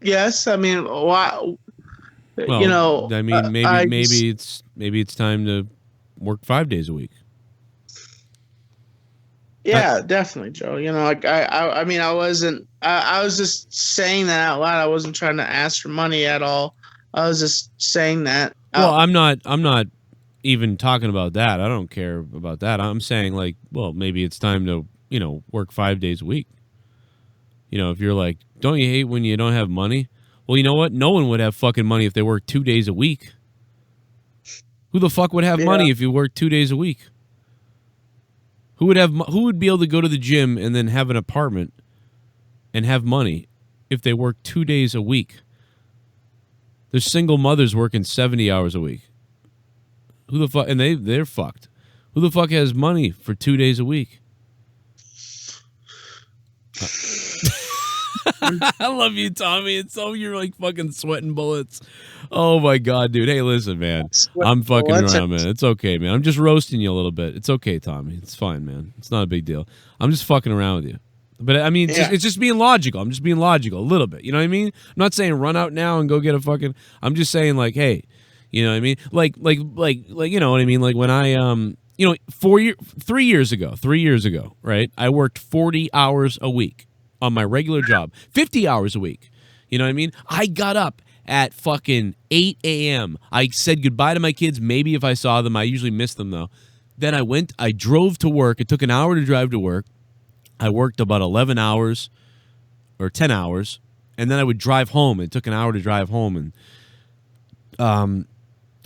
Yes, I mean, why? Well, you know, I mean, maybe it's time to work 5 days a week. Yeah, definitely, Joe. You know, like I mean, I was just saying that out loud. I wasn't trying to ask for money at all. I was just saying that. Well, I'm not even talking about that. I don't care about that. I'm saying like, well, maybe it's time to, you know, work 5 days a week. You know, if you're like, don't you hate when you don't have money? Well, you know what? No one would have fucking money if they worked 2 days a week. Who the fuck would have money if you worked 2 days a week? Who would be able to go to the gym and then have an apartment and have money if they work 2 days a week? There's single mothers working 70 hours a week. Who the fuck? And they're fucked. Who the fuck has money for 2 days a week? I love you, Tommy. It's so you're like fucking sweating bullets. Oh my god, dude. Hey, listen, man. I'm fucking around, man. It's okay, man. I'm just roasting you a little bit. It's okay, Tommy. It's fine, man. It's not a big deal. I'm just fucking around with you. But I mean, it's just being logical. I'm just being logical a little bit. You know what I mean? I'm not saying run out now and go get a fucking. I'm just saying like, hey, you know what I mean? Like, you know what I mean? Like when I you know, 3 years ago, right? I worked 40 hours a week on my regular job, 50 hours a week. You know what I mean? I got up at fucking 8 a.m. I said goodbye to my kids. Maybe if I saw them, I usually miss them though. Then I drove to work. It took an hour to drive to work. I worked about 11 hours or 10 hours. And then I would drive home. It took an hour to drive home. And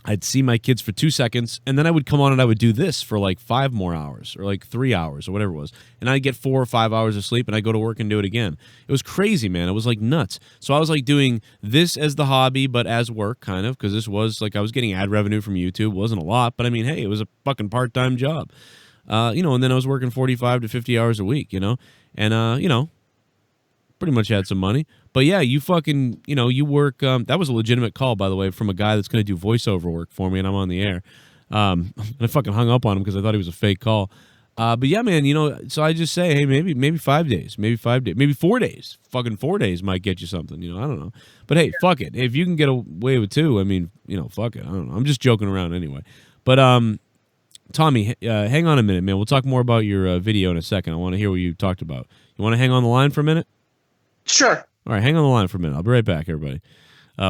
I'd see my kids for 2 seconds, and then I would come on and I would do this for like 5 more hours or like 3 hours or whatever it was. And I'd get 4 or 5 hours of sleep, and I'd go to work and do it again. It was crazy, man. It was like nuts. So I was like doing this as the hobby, but as work, kind of, because this was like I was getting ad revenue from YouTube. It wasn't a lot, but I mean, hey, it was a fucking part-time job. And then I was working 45 to 50 hours a week, and, pretty much had some money. But yeah, you fucking, you work. That was a legitimate call, by the way, from a guy that's going to do voiceover work for me, and I'm on the air. And I fucking hung up on him because I thought he was a fake call. But yeah, man, so I just say, hey, maybe 5 days, maybe 4 days. Fucking 4 days might get you something, I don't know. But hey, fuck it. If you can get away with 2, I mean, fuck it. I don't know. I'm just joking around anyway. But Tommy, hang on a minute, man. We'll talk more about your video in a second. I want to hear what you talked about. You want to hang on the line for a minute? Sure. All right, hang on the line for a minute. I'll be right back, everybody.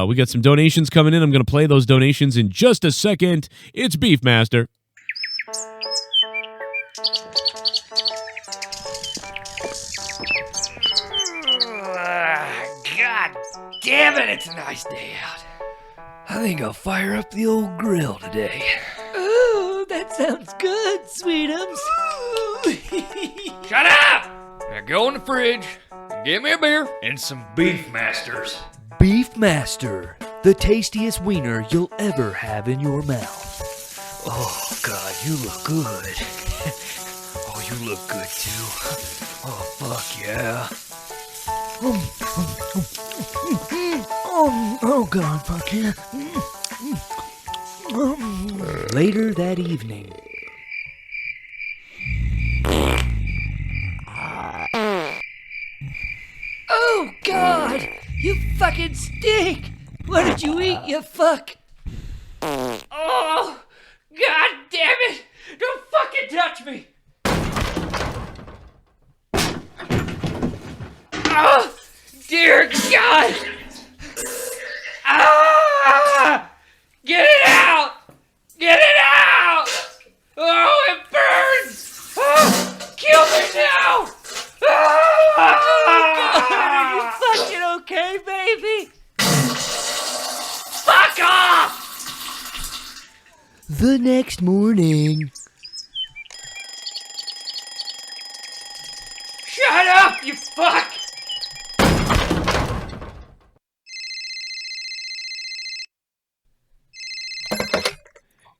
We got some donations coming in. I'm going to play those donations in just a second. It's Beefmaster. God damn it, it's a nice day out. I think I'll fire up the old grill today. Ooh, that sounds good, Sweetums. Shut up! Now go in the fridge and get me a beer and some Beefmasters. Beefmaster, the tastiest wiener you'll ever have in your mouth. Oh, God, you look good. Oh, you look good, too. Oh, fuck yeah. Oh, God, fuck yeah. Later that evening. Oh, God! You fucking stink! What did you eat, you fuck? Oh! God damn it! Don't fucking touch me! Oh! Dear God! Ah! Get it out! Get it out! Oh, it burns! Oh, kill me now! Ah! God, are you fucking okay, baby? Fuck off! The next morning. Shut up, you fuck!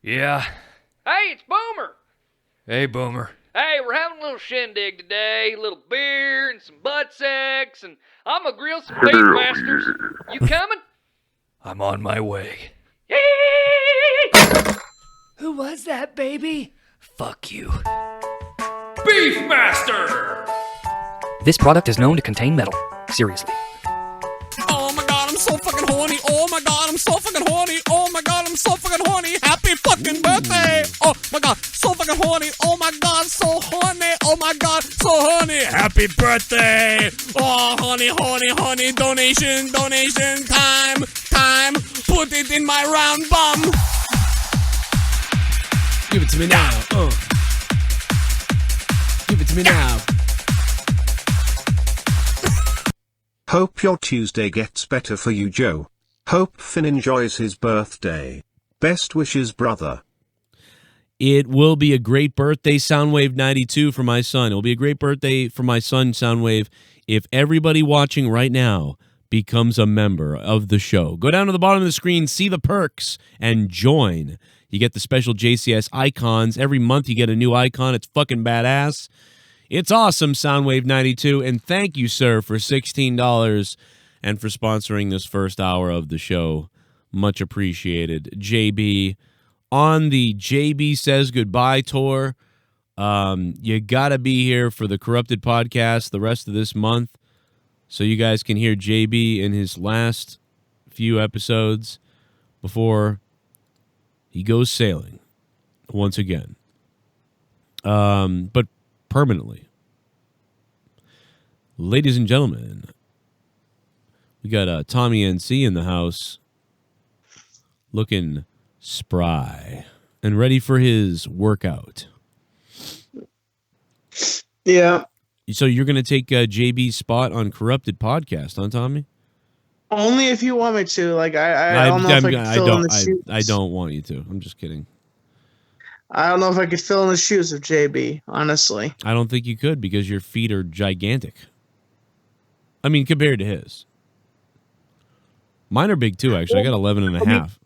Yeah. Hey, it's Boomer. Hey, Boomer. Hey, we're having a little shindig today. A little beer and some butt sex, and I'm gonna grill some Beefmasters. You coming? I'm on my way. Who was that, baby? Fuck you. Beefmaster! This product is known to contain metal. Seriously. Oh my god, I'm so fucking horny. Oh my god, I'm so fucking horny. Oh my god, I'm so fucking horny. Happy fucking birthday. Oh my god, so fucking horny. Oh my god, so horny. Oh my god, so horny. Happy birthday. Oh, honey, honey, honey. Donation, donation. Time, time. Put it in my round bum. Give it to me now. Give it to me now. Hope your Tuesday gets better for you, Joe. Hope Finn enjoys his birthday. Best wishes, brother. It will be a great birthday, Soundwave 92, for my son. It will be a great birthday for my son, Soundwave, if everybody watching right now becomes a member of the show. Go down to the bottom of the screen, see the perks, and join. You get the special JCS icons. Every month you get a new icon. It's fucking badass. It's awesome, Soundwave 92, and thank you, sir, for $16 and for sponsoring this first hour of the show. Much appreciated. JB, on the JB Says Goodbye tour, you got to be here for the Corrupted podcast the rest of this month so you guys can hear JB in his last few episodes before he goes sailing once again. But permanently. Ladies and gentlemen, we got Tommy NC in the house looking spry and ready for his workout. Yeah. So you're going to take JB's spot on Corrupted Podcast, huh, Tommy? Only if you want me to. Like I don't know if I can fill in the shoes. I don't want you to. I'm just kidding. I don't know if I could fill in the shoes of JB, honestly. I don't think you could because your feet are gigantic. I mean, compared to his. Mine are big too, actually. I got 11 and a half.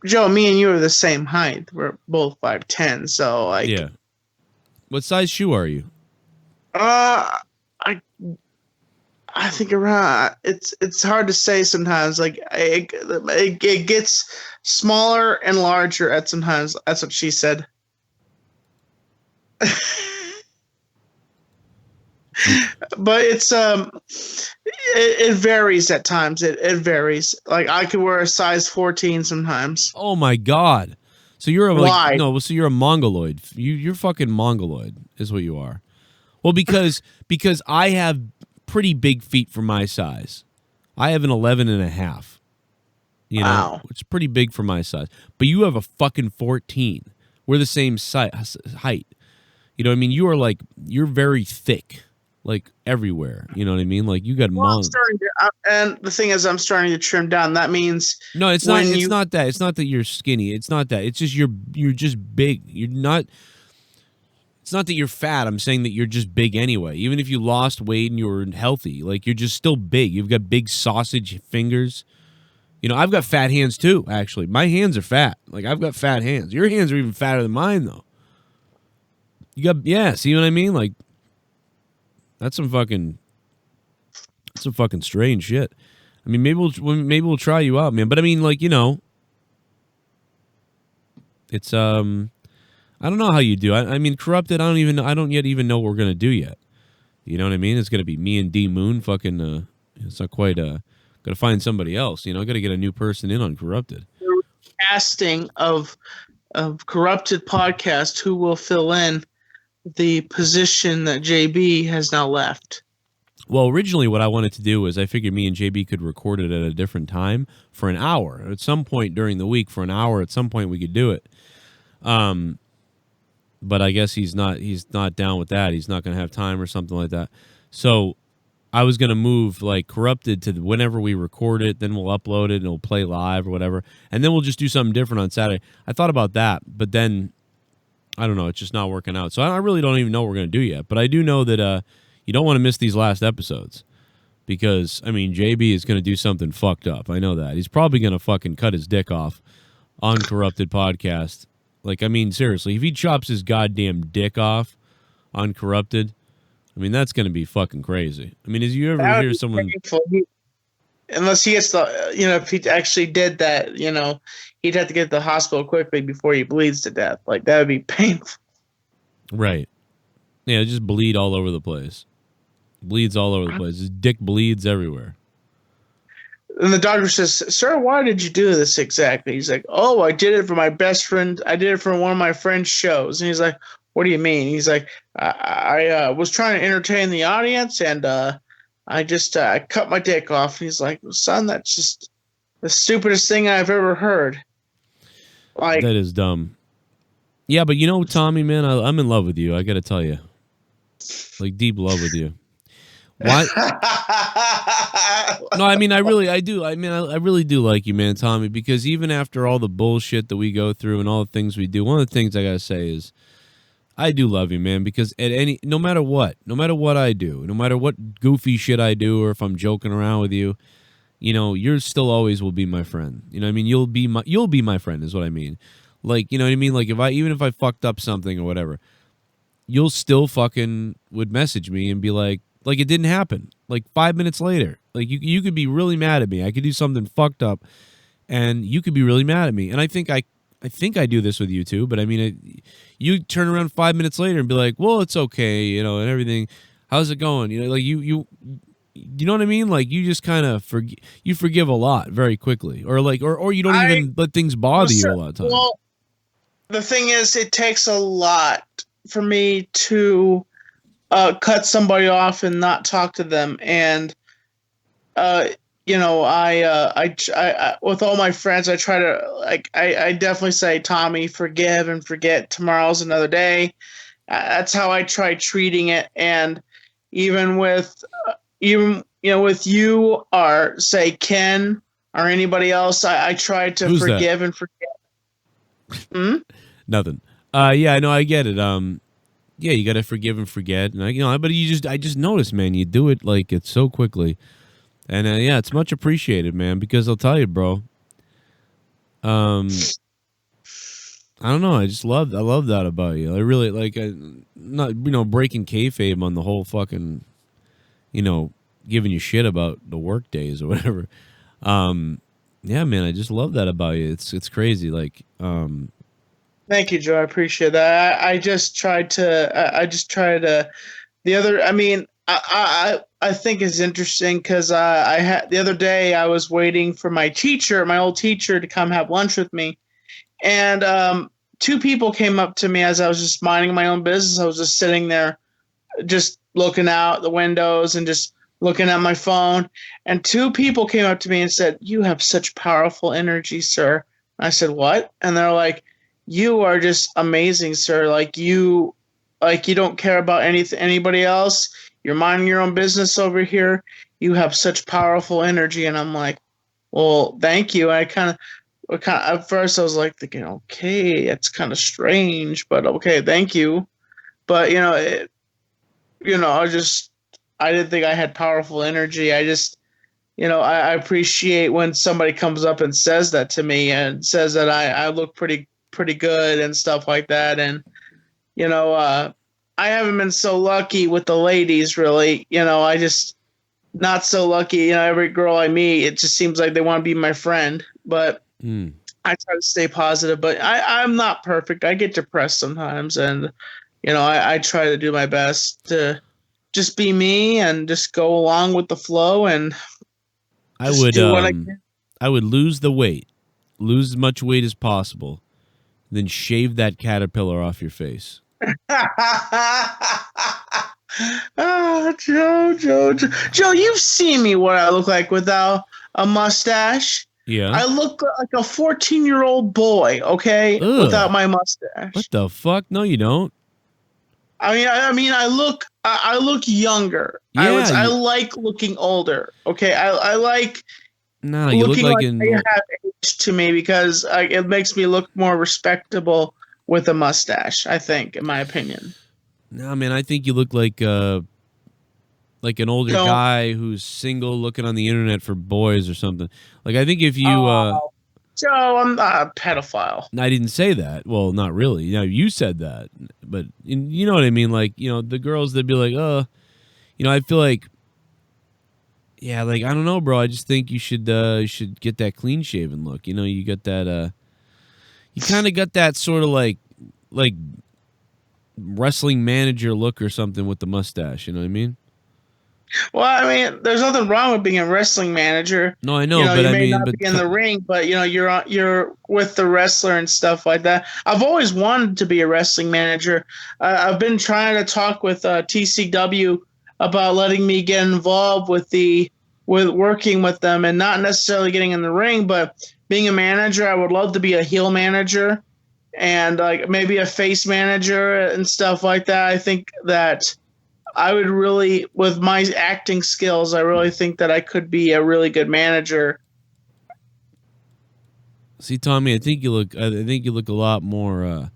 Joe, me and you are the same height. We're both 5'10", so like. Yeah. What size shoe are you? I think around. It's hard to say sometimes. Like it gets smaller and larger at sometimes. That's what she said. But it's it varies at times. It varies. Like I could wear a size 14 sometimes. Oh my god! So you're so you're a mongoloid. You're fucking mongoloid is what you are. Well, because I have pretty big feet for my size. I have an 11 and a half. You know, wow. It's pretty big for my size. But you have a fucking 14. We're the same height. You know what I mean? You're very thick. Like everywhere, you know what I mean? Like you got and the thing is, I'm starting to trim down. That means no, it's not. It's not that. It's not that you're skinny. It's not that. It's just you're just big. You're not. It's not that you're fat. I'm saying that you're just big anyway. Even if you lost weight and you were healthy, like you're just still big. You've got big sausage fingers. You know, I've got fat hands too. Actually, my hands are fat. Like I've got fat hands. Your hands are even fatter than mine, though. You got see what I mean? Like. That's some fucking strange shit. I mean, maybe we'll try you out, man. But I mean, like, you know, it's I don't know how you do. I mean, Corrupted. I don't yet even know what we're gonna do yet. You know what I mean? It's gonna be me and DMOON. Fucking, it's not quite. Gotta find somebody else. You know, gotta get a new person in on Corrupted. Casting of Corrupted podcast. Who will fill in the position that JB has now left? Well, originally what I wanted to do was I figured me and JB could record it at a different time for an hour. At some point during the week for an hour, at some point we could do it. But I guess he's not down with that. He's not going to have time or something like that. So I was going to move like Corrupted to whenever we record it, then we'll upload it and it'll play live or whatever. And then we'll just do something different on Saturday. I thought about that, but then I don't know. It's just not working out. So I really don't even know what we're going to do yet. But I do know that you don't want to miss these last episodes because, I mean, JB is going to do something fucked up. I know that. He's probably going to fucking cut his dick off on Corrupted Podcast. Like, I mean, seriously, if he chops his goddamn dick off on Corrupted, I mean, that's going to be fucking crazy. I mean, as you ever hear someone... Unless he gets if he actually did that, he'd have to get to the hospital quickly before he bleeds to death. Like, that would be painful. Right. Yeah, just bleed all over the place. Bleeds all over the place. His dick bleeds everywhere. And the doctor says, "Sir, why did you do this exactly?" He's like, "Oh, I did it for my best friend. I did it for one of my friend's shows." And he's like, "What do you mean?" He's like, I was trying to entertain the audience, and I just cut my dick off." And he's like, "Son, that's just the stupidest thing I've ever heard." Like, that is dumb. Yeah, but you know, Tommy, man, I'm in love with you. I got to tell you, like, deep love with you. Why? No, I mean, I really do. I mean, I really do like you, man, Tommy, because even after all the bullshit that we go through and all the things we do, one of the things I got to say is I do love you, man, because no matter what I do, no matter what goofy shit I do, or if I'm joking around with you, you're still always will be my friend. You know what I mean? You'll be my friend is what I mean. Like, you know what I mean? Like, even if I fucked up something or whatever, you'll still fucking would message me and be like it didn't happen. Like 5 minutes later, like you could be really mad at me. I could do something fucked up and you could be really mad at me. And I think I do this with you too, but I mean, you turn around 5 minutes later and be like, well, it's okay, and everything. How's it going? Like you know what I mean? Like you just kind of forgive a lot very quickly, or you don't even let things bother you a lot of times. Well, the thing is, it takes a lot for me to cut somebody off and not talk to them. And, I with all my friends, I try to, I definitely say, Tommy, forgive and forget. Tomorrow's another day. That's how I try treating it. And even with you or say Ken or anybody else, I try to Who's forgive that? and forget. Nothing. Yeah, no, I get it. Yeah, you got to forgive and forget, and but I just noticed, man, you do it like it's so quickly, and yeah, it's much appreciated, man. Because I'll tell you, bro. I don't know. I love that about you. I really like. Not breaking kayfabe on the whole fucking, giving you shit about the work days or whatever. Yeah, man, I just love that about you. It's crazy. Like, Thank you, Joe. I appreciate that. I just tried to. The other, I mean, I think it's interesting because I had the other day I was waiting for my old teacher, to come have lunch with me, and two people came up to me as I was just minding my own business. I was just sitting there, just looking out the windows and just looking at my phone, and two people came up to me and said, "You have such powerful energy, sir." I said, "What?" And they're like, "You are just amazing, sir. Like you don't care about anybody else. You're minding your own business over here. You have such powerful energy." And I'm like, "Well, thank you." I kind of at first I was like thinking, okay, that's kind of strange, but okay, thank you. But I didn't think I had powerful energy. I just, I appreciate when somebody comes up and says that to me and says that I look pretty good and stuff like that. And, I haven't been so lucky with the ladies, really. I just not so lucky. Every girl I meet, it just seems like they want to be my friend. But I try to stay positive. But I'm not perfect. I get depressed sometimes. And, I try to do my best to just be me and just go along with the flow. And I would lose the weight, lose as much weight as possible, then shave that caterpillar off your face. Joe, you've seen me what I look like without a mustache. Yeah. I look like a 14-year-old boy, okay? Ugh. Without my mustache. What the fuck? No, you don't. I mean, I look younger. Yeah, I like looking older. Okay, I like No, you look looking like they have age to me because it makes me look more respectable with a mustache, I think, in my opinion. No, man, I think you look like an older guy who's single looking on the internet for boys or something. Like, I think if you... Joe, I'm not a pedophile. I didn't say that. Well, not really. You said that. But you know what I mean? Like, the girls that be like, I feel like... Yeah, like, I don't know, bro. I just think you should get that clean-shaven look. You got that... You kind of got that sort of like wrestling manager look or something with the mustache. You know what I mean? Well, I mean, there's nothing wrong with being a wrestling manager. No, I know, you but may not be in the ring, but you're with the wrestler and stuff like that. I've always wanted to be a wrestling manager. I've been trying to talk with TCW about letting me get involved with working with them and not necessarily getting in the ring, but being a manager. I would love to be a heel manager and like maybe a face manager and stuff like that. I think that I would really, with my acting skills, I really think that I could be a really good manager. See, Tommy, I think you look a lot more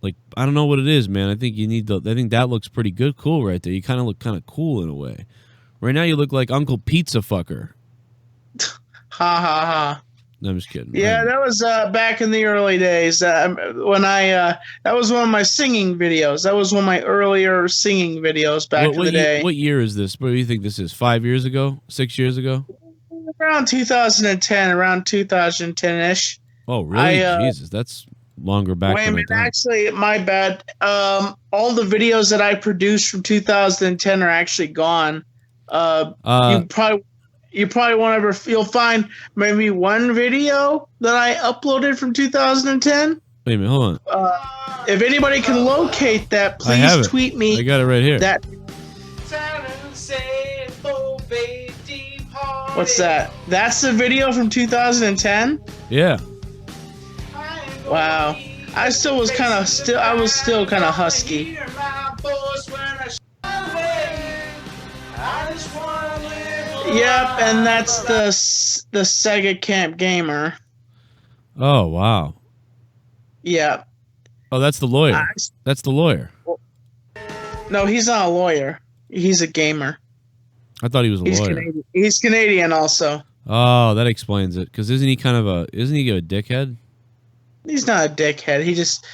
like, I don't know what it is, man. I think I think that looks pretty good, cool right there. You kind of look kind of cool in a way. Right now you look like Uncle Pizza Fucker. Ha ha ha. No, I'm just kidding. Yeah, that was back in the early days when that was one of my singing videos. That was one of my earlier singing videos back in the day. What year is this? What do you think this is? 5 years ago? 6 years ago? Around 2010, around 2010-ish. Oh, really? Jesus, that's longer back Wait a than minute, I thought. actually, my bad. All the videos that I produced from 2010 are actually gone. You probably won't you'll find maybe one video that I uploaded from 2010. Wait a minute, hold on. If anybody can locate that, please tweet me. I got it right here. What's that? That's the video from 2010? Yeah. Wow. I was still kind of husky. Yep, and that's the Sega Camp Gamer. Oh, wow. Yeah. Oh, that's the lawyer. That's the lawyer. No, he's not a lawyer. He's a gamer. I thought he was a lawyer. Canadian. He's Canadian also. Oh, that explains it. Because isn't he a dickhead? He's not a dickhead. He just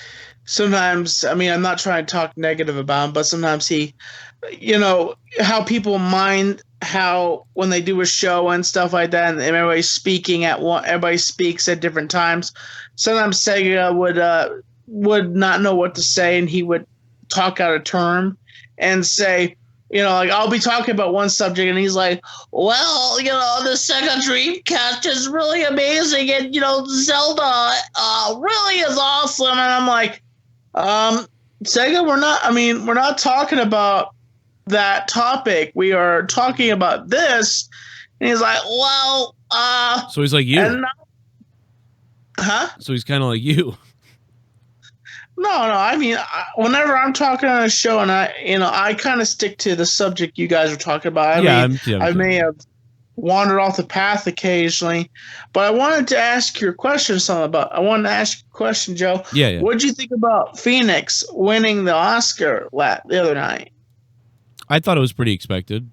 sometimes, I mean, I'm not trying to talk negative about him, but sometimes he, how people mind how when they do a show and stuff like that, and everybody speaks at different times. Sometimes Sega would not know what to say, and he would talk out of term and say, like I'll be talking about one subject, and he's like, "Well, the Sega Dreamcast is really amazing, and Zelda really is awesome." And I'm like, Sega, we're not talking about that topic. We are talking about this. And he's like, "Well, so he's like you." Huh? So he's kind of like you. No. I mean, whenever I'm talking on a show, and I kind of stick to the subject you guys are talking about. I may have wandered off the path occasionally, but I wanted to ask your question, I wanted to ask you a question, Joe. Yeah. What did you think about Phoenix winning the Oscar the other night? I thought it was pretty expected.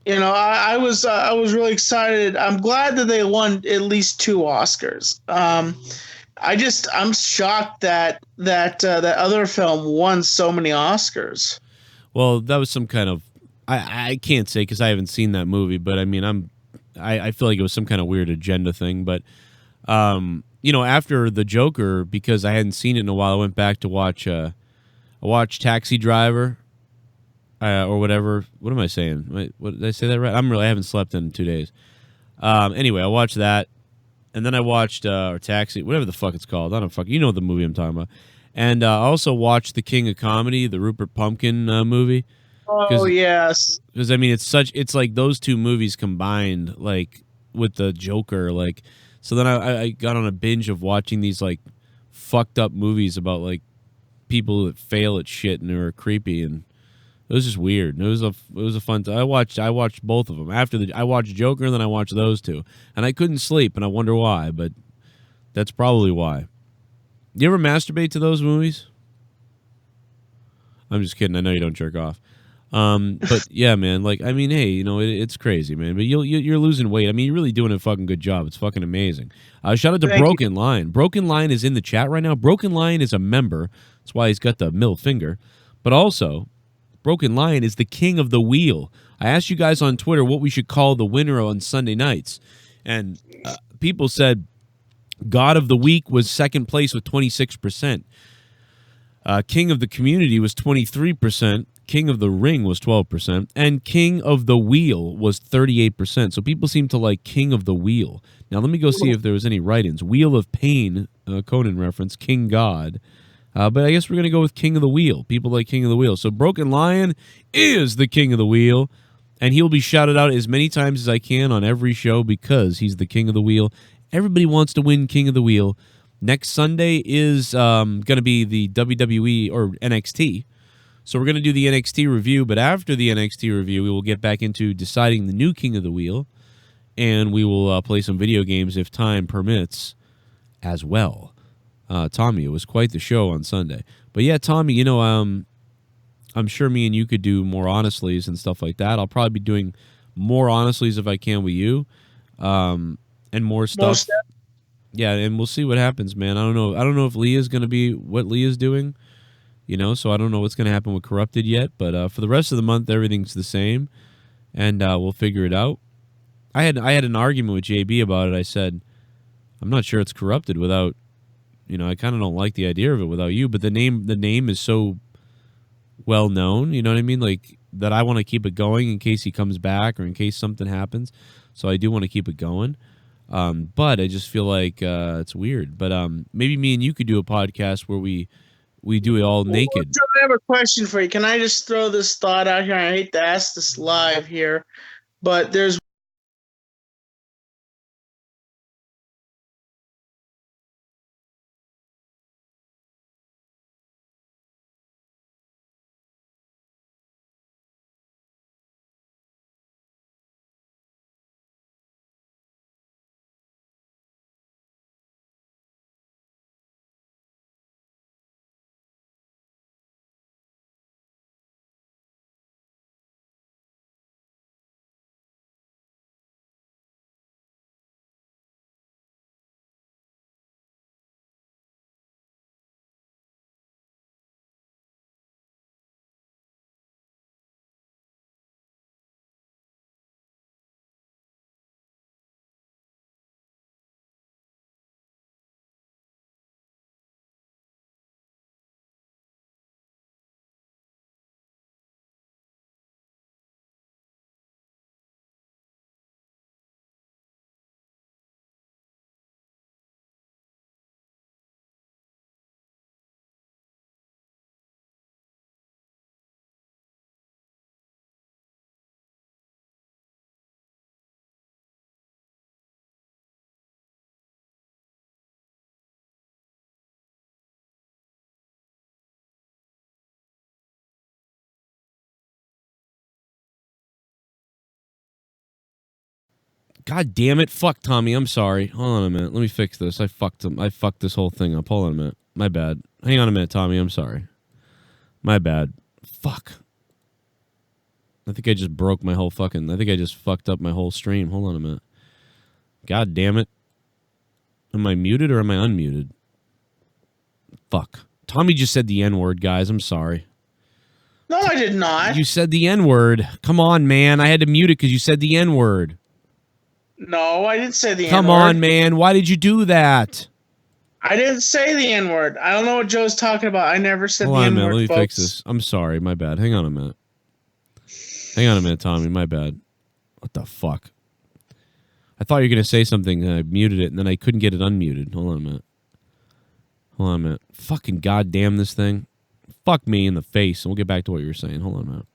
I was really excited. I'm glad that they won at least 2 Oscars. I'm shocked that other film won so many Oscars. Well, that was some kind of I can't say because I haven't seen that movie, but I mean I feel like it was some kind of weird agenda thing. But after the Joker, because I hadn't seen it in a while, I went back to watch I watched Taxi Driver or whatever. What am I saying? What did I say that right? I haven't slept in 2 days. Anyway, I watched that. And then I watched or Taxi, whatever the fuck it's called. I don't fuck. You know the movie I'm talking about. And I also watched The King of Comedy, the Rupert Pumpkin movie. Oh yes. Because I mean, it's like those 2 movies combined, like with the Joker, like. So then I got on a binge of watching these like fucked up movies about like people that fail at shit and are creepy, and it was just weird. It was a fun time. I watched both of them. I watched Joker, and then I watched those 2, and I couldn't sleep, and I wonder why, but that's probably why. You ever masturbate to those movies? I'm just kidding. I know you don't jerk off. But yeah, man. Like, I mean, hey, it's crazy, man. But you're losing weight. I mean, you're really doing a fucking good job. It's fucking amazing. Shout out to Broken Line. Broken Line is in the chat right now. Broken Line is a member. That's why he's got the middle finger. But also, Broken Line is the king of the wheel. I asked you guys on Twitter what we should call the winner on Sunday nights, and people said God of the Week was second place with 26%. King of the Community was 23%. King of the Ring was 12%. And King of the Wheel was 38%. So people seem to like King of the Wheel. Now let me go see if there was any write-ins. Wheel of Pain, Conan reference, King God. But I guess we're going to go with King of the Wheel. People like King of the Wheel. So Broken Lion is the King of the Wheel, and he'll be shouted out as many times as I can on every show because he's the King of the Wheel. Everybody wants to win King of the Wheel. Next Sunday is going to be the WWE or NXT. So we're going to do the NXT review, but after the NXT review, we will get back into deciding the new King of the Wheel, and we will play some video games if time permits as well. Tommy, it was quite the show on Sunday. But yeah, Tommy, I'm sure me and you could do more honestlies and stuff like that. I'll probably be doing more honestlies if I can with you, and more stuff. Yeah, and we'll see what happens, man. I don't know if Leah's going to be what Leah's doing, so I don't know what's going to happen with Corrupted yet. But for the rest of the month, everything's the same, and we'll figure it out. I had an argument with JB about it. I said, I'm not sure it's Corrupted without. I kind of don't like the idea of it without you, but the name is so well known, you know what I mean? Like that I want to keep it going in case he comes back or in case something happens. So I do want to keep it going. But I just feel like it's weird. But maybe me and you could do a podcast where we do it all naked. I have a question for you. Can I just throw this thought out here? I hate to ask this live here, but there's God damn it. Fuck, Tommy. I'm sorry. Hold on a minute. Let me fix this. I fucked this whole thing up. Hold on a minute. My bad. Hang on a minute, Tommy. I'm sorry. My bad. Fuck. I think I just broke my whole fucking... I think I just fucked up my whole stream. Hold on a minute. God damn it. Am I muted or am I unmuted? Fuck. Tommy just said the N-word, guys. I'm sorry. No, I did not. You said the N-word. Come on, man. I had to mute it because you said the N-word. No, I didn't say the N-word. Come on, man. Why did you do that? I didn't say the N-word. I don't know what Joe's talking about. I never said the N-word, Let me folks. fix this. I'm sorry. My bad. Hang on a minute. Hang on a minute, Tommy. My bad. What the fuck? I thought you were going to say something, and I muted it, and then I couldn't get it unmuted. Hold on a minute. Hold on a minute. Fucking goddamn this thing. Fuck me in the face, and we'll get back to what you were saying. Hold on a minute.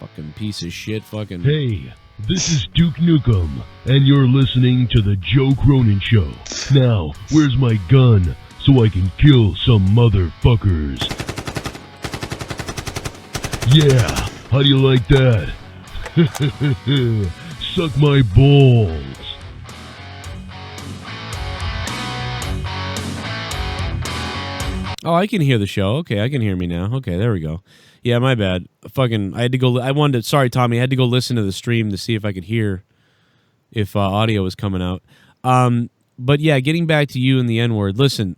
Fucking piece of shit. Fucking... Hey, this is Duke Nukem, and you're listening to The Joe Cronin Show. Now, where's my gun so I can kill some motherfuckers? Yeah, how do you like that? Suck my balls. Oh, I can hear the show. Okay, I can hear me now. Okay, there we go. Yeah, my bad. Fucking, I had to go. I wanted to. Sorry, Tommy. I had to go listen to the stream to see if I could hear if audio was coming out. But yeah, getting back to you and the N-word. Listen,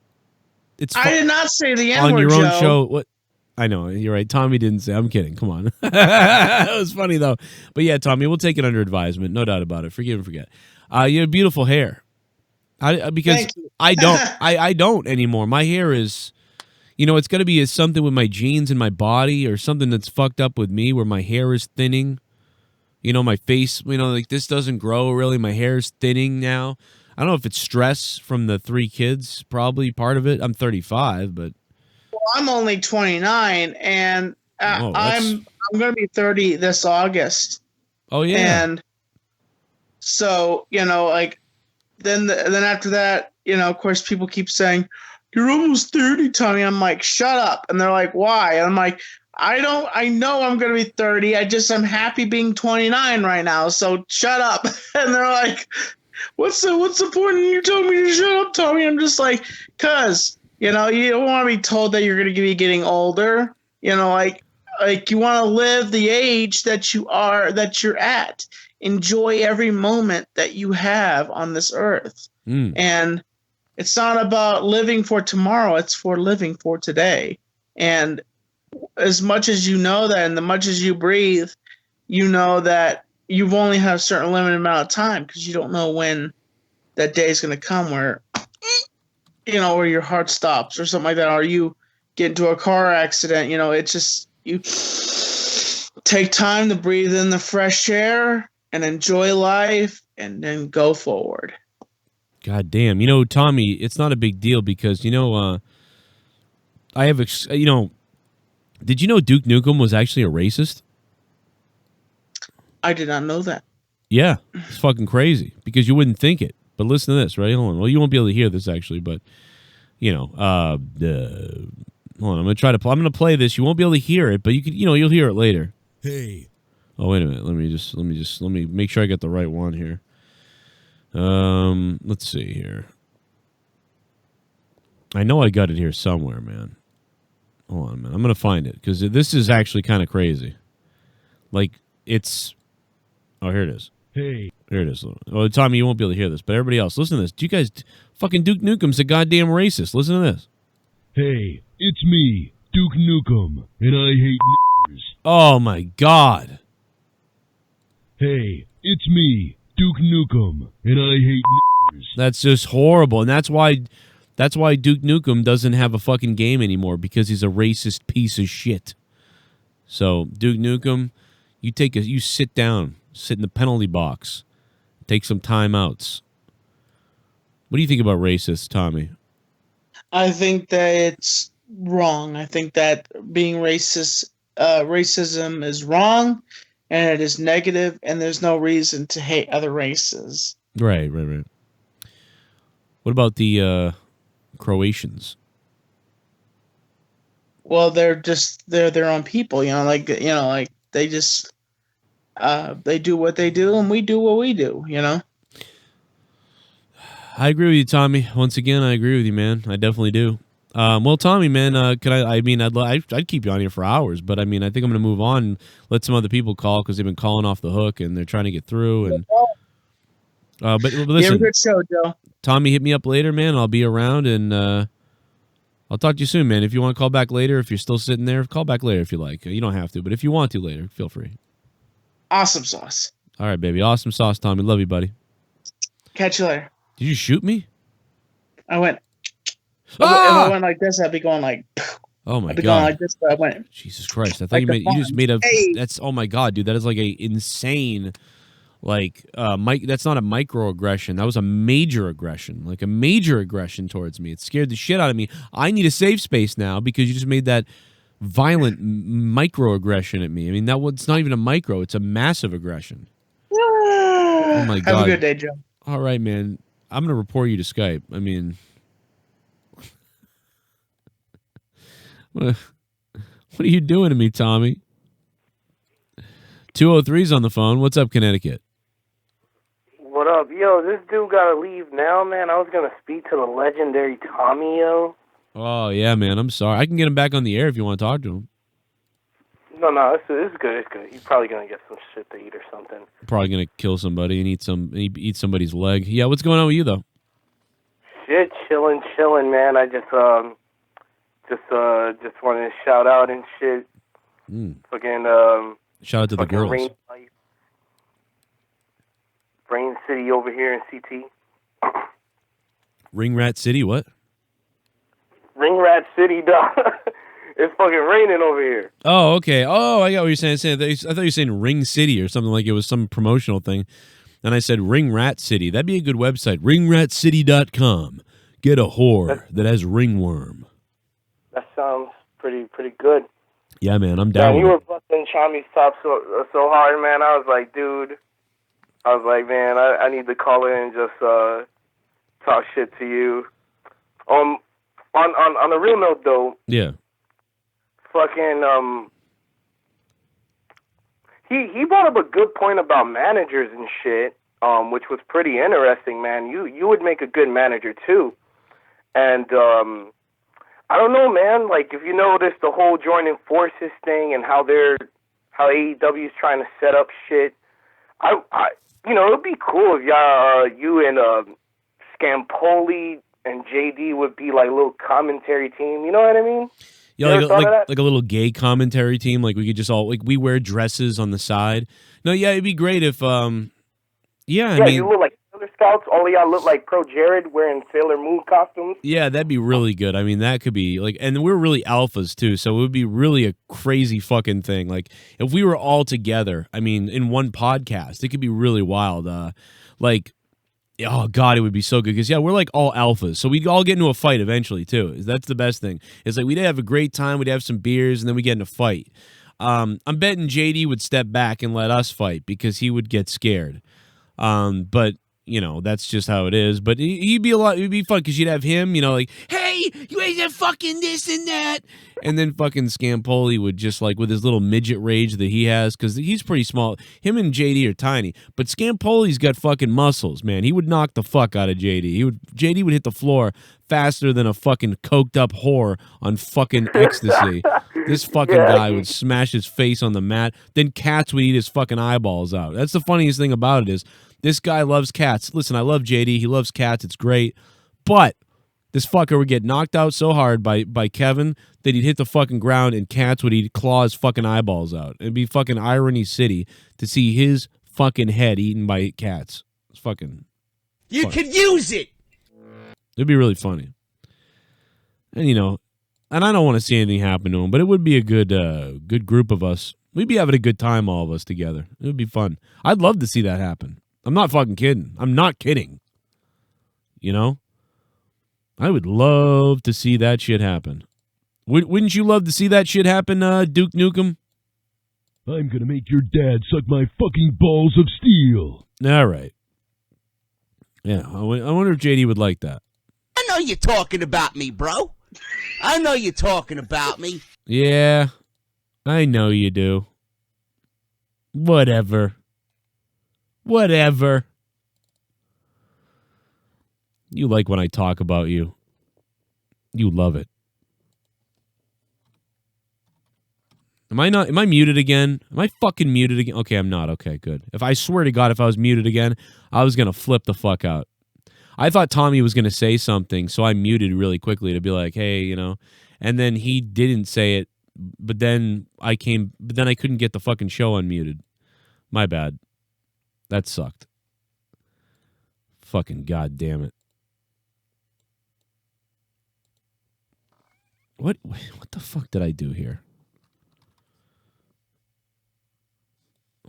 it's. I did not say the N-word, on your own Joe. show. What? I know you're right. Tommy didn't say. I'm kidding. Come on. That was funny though. But yeah, Tommy, we'll take it under advisement. No doubt about it. Forgive and forget. You have beautiful hair. Because I don't. I don't anymore. My hair is. You know, it's got to be something with my genes and my body or something that's fucked up with me where my hair is thinning. You know, my face, you know, like this doesn't grow really. My hair is thinning now. I don't know if it's stress from the 3 kids, probably part of it. I'm 35, but. Well, I'm only 29 and I'm going to be 30 this August. Oh, yeah. And so, you know, like then after that, you know, of course, people keep saying, "You're almost 30, Tommy." I'm like, shut up. And they're like, why? And I'm like, I know I'm going to be 30. I'm happy being 29 right now. So shut up. And they're like, what's the point? You told me to shut up, Tommy. I'm just like, cause, you know, you don't want to be told that you're going to be getting older. You know, like you want to live the age that you're at. Enjoy every moment that you have on this earth. And it's not about living for tomorrow. It's for living for today. And as much as you know that and the much as you breathe, you know that you've only have a certain limited amount of time because you don't know when that day is going to come where, you know, where your heart stops or something like that, or you get into a car accident. You know, it's just you take time to breathe in the fresh air and enjoy life and then go forward. God damn. You know, Tommy, it's not a big deal because, you know, I have, you know, did you know Duke Nukem was actually a racist? I did not know that. Yeah, it's fucking crazy because you wouldn't think it. But listen to this, right? Hold on. Well, you won't be able to hear this actually, but, you know, hold on. I'm going to play this. You won't be able to hear it, but you could, you know, you'll hear it later. Hey. Oh, wait a minute. Let me make sure I get the right one here. Let's see here. I know I got it here somewhere, man. Hold on a minute. I'm going to find it because this is actually kind of crazy. Like, it's... Oh, here it is. Hey. Here it is. Oh, Tommy, you won't be able to hear this, but everybody else, listen to this. Do you guys... Fucking Duke Nukem's a goddamn racist. Listen to this. Hey, it's me, Duke Nukem, and I hate niggers. Oh, my God. Hey, it's me, Duke Nukem, and I hate niggers. That's just horrible, and that's why Duke Nukem doesn't have a fucking game anymore, because he's a racist piece of shit. So, Duke Nukem, you sit down, sit in the penalty box, take some timeouts. What do you think about racists, Tommy? I think that it's wrong. I think that being racist, racism is wrong, and it is negative, and there's no reason to hate other races. Right. What about the Croatians? Well, they're their own people, like they just They do what they do, and we do what we do. You know. I agree with you, Tommy. Once again, I agree with you, man. I definitely do. Well, Tommy, man, could I mean, I'd keep you on here for hours, but I mean, I think I'm going to move on and let some other people call because they've been calling off the hook and they're trying to get through. And but listen, you have a good show, Joe. Tommy, hit me up later, man. I'll be around, and I'll talk to you soon, man. If you want to call back later, if you're still sitting there, call back later if you like. You don't have to, but if you want to later, feel free. Awesome sauce. All right, baby. Awesome sauce, Tommy. Love you, buddy. Catch you later. Did you shoot me? I went. If I went like this, I'd be going like. Oh my I'd be god! going like this, but I went. Jesus Christ! I thought you just made a. That's oh my god, dude. That is like a insane, like that's not a microaggression. That was a major aggression, like a major aggression towards me. It scared the shit out of me. I need a safe space now because you just made that violent microaggression at me. I mean, it's not even a micro; it's a massive aggression. Oh my god! Have a good day, Joe. All right, man. I'm gonna report you to Skype. I mean, what are you doing to me, Tommy? 203's on the phone. What's up, Connecticut? What up? Yo, this dude gotta leave now, man. I was gonna speak to the legendary Tommy, yo. Oh, yeah, man. I'm sorry. I can get him back on the air if you want to talk to him. No, it's good. It's good. He's probably gonna get some shit to eat or something. Probably gonna kill somebody and eat somebody's leg. Yeah, what's going on with you though? Shit, chilling, man. I just wanted to shout out and shit. Fucking shout out to the girls. Rain City over here in CT. Ring Rat City, what? Ring Rat City, dog. It's fucking raining over here. Oh, okay. Oh, I got what you're saying. I thought you were saying Ring City or something like it was some promotional thing. And I said Ring Rat City. That'd be a good website. RingRatCity.com. Get a whore that has ringworm. That sounds pretty good. Yeah, man, I'm down. Man, you were busting Tommy's top so hard, man. I was like, dude. I was like, man, I need to call in and just talk shit to you. On a real note, though. Yeah. Fucking he brought up a good point about managers and shit, which was pretty interesting, man. You would make a good manager too. And I don't know, man, like if you notice the whole joining forces thing and how AEW is trying to set up shit, I it'd be cool if you and Scampoli and JD would be like a little commentary team, you know what I mean? Yeah, like a little gay commentary team. Like we could just all we wear dresses on the side. No, yeah, it'd be great if I mean, you look like Sailor Scouts. All of y'all look like Pro Jared wearing Sailor Moon costumes. Yeah, that'd be really good. I mean, that could be like, and we're really alphas too, so it would be really a crazy fucking thing. Like if we were all together, I mean, in one podcast, it could be really wild. Oh, God, it would be so good. Because, yeah, we're like all alphas. So we'd all get into a fight eventually, too. That's the best thing. It's like we'd have a great time. We'd have some beers, and then we get in a fight. I'm betting JD would step back and let us fight because he would get scared. But, that's just how it is. But it'd be fun because you'd have him, like, hey, you ain't fucking this and that. And then fucking Scampoli would just, like, with his little midget rage that he has, because he's pretty small. Him and JD are tiny. But Scampoli's got fucking muscles, man. He would knock the fuck out of JD. JD would hit the floor faster than a fucking coked up whore on fucking ecstasy. This fucking guy would smash his face on the mat. Then cats would eat his fucking eyeballs out. That's the funniest thing about it is this guy loves cats. Listen, I love JD. He loves cats. It's great. But this fucker would get knocked out so hard by Kevin that he'd hit the fucking ground and cats would claw his fucking eyeballs out. It'd be fucking Irony City to see his fucking head eaten by cats. It's fucking... You could use it! It'd be really funny. And, and I don't want to see anything happen to him, but it would be a good group of us. We'd be having a good time, all of us together. It would be fun. I'd love to see that happen. I'm not fucking kidding. I'm not kidding. I would love to see that shit happen. Wouldn't you love to see that shit happen, Duke Nukem? I'm gonna make your dad suck my fucking balls of steel. All right. Yeah, I wonder if JD would like that. I know you're talking about me, bro. I know you're talking about me. Yeah, I know you do. Whatever. You like when I talk about you. You love it. Am I muted again? Am I fucking muted again? Okay, I'm not. Okay, good. I swear to God, if I was muted again, I was going to flip the fuck out. I thought Tommy was going to say something, so I muted really quickly to be like, hey, you know. And then he didn't say it, but then I couldn't get the fucking show unmuted. My bad. That sucked. Fucking goddamn it. What the fuck did I do here?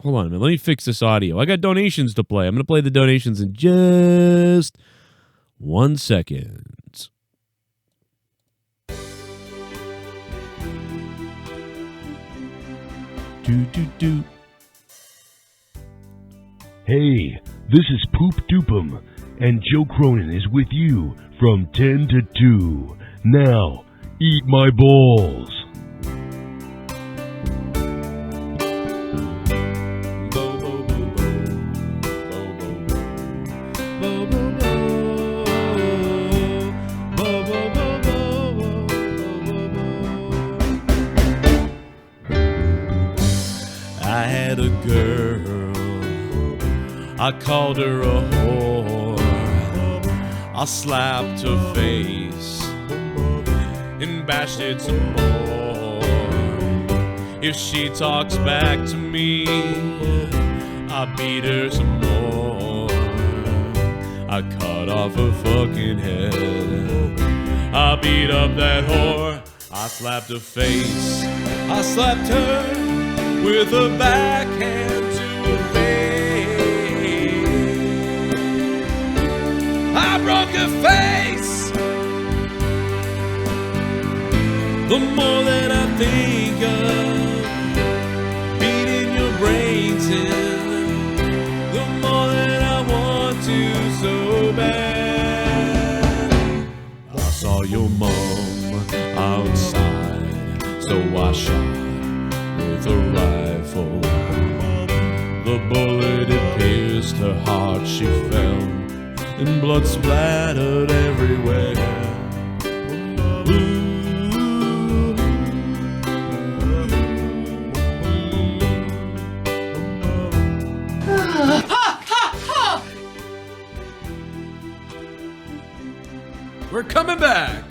Hold on a minute. Let me fix this audio. I got donations to play. I'm going to play the donations in just 1 second. Do. Hey, this is Poop Doopum, and Joe Cronin is with you from 10 to 2. Now, eat my balls. I had a girl, I called her a whore, I slapped her face and bashed it some more. If she talks back to me, I beat her some more. I cut off her fucking head, I beat up that whore, I slapped her face, I slapped her with a backhand to her face. I broke her face. The more that I think of beating your brains in, the more that I want to so bad. I saw your mom outside, so I shot with a rifle. The bullet it pierced her heart, she fell, and blood splattered everywhere. We're coming back.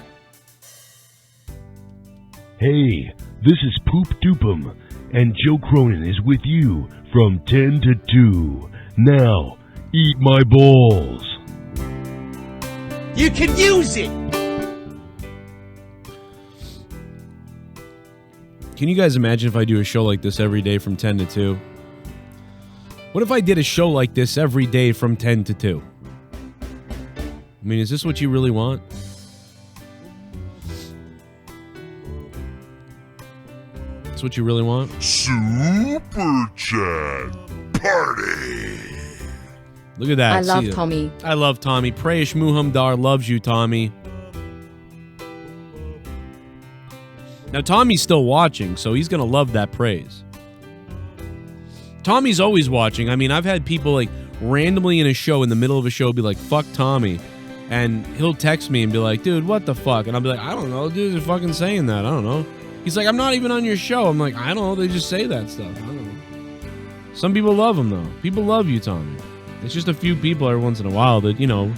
Hey, this is Poop Doopum, and Joe Cronin is with you from 10 to 2. Now, eat my balls. You can use it. Can you guys imagine if I do a show like this every day from 10 to 2? What if I did a show like this every day from 10 to 2? I mean, is this what you really want? That's what you really want? Super Chat Party. Look at that. I love See Tommy. I love Tommy. Prayesh Muhamdar loves you, Tommy. Now, Tommy's still watching, so he's going to love that praise. Tommy's always watching. I mean, I've had people, like, randomly in a show, in the middle of a show, be like, fuck Tommy. And he'll text me and be like, dude, what the fuck? And I'll be like, I don't know, dude, they're fucking saying that. I don't know. He's like, I'm not even on your show. I'm like, I don't know. They just say that stuff. I don't know. Some people love him, though. People love you, Tommy. It's just a few people every once in a while that, you know.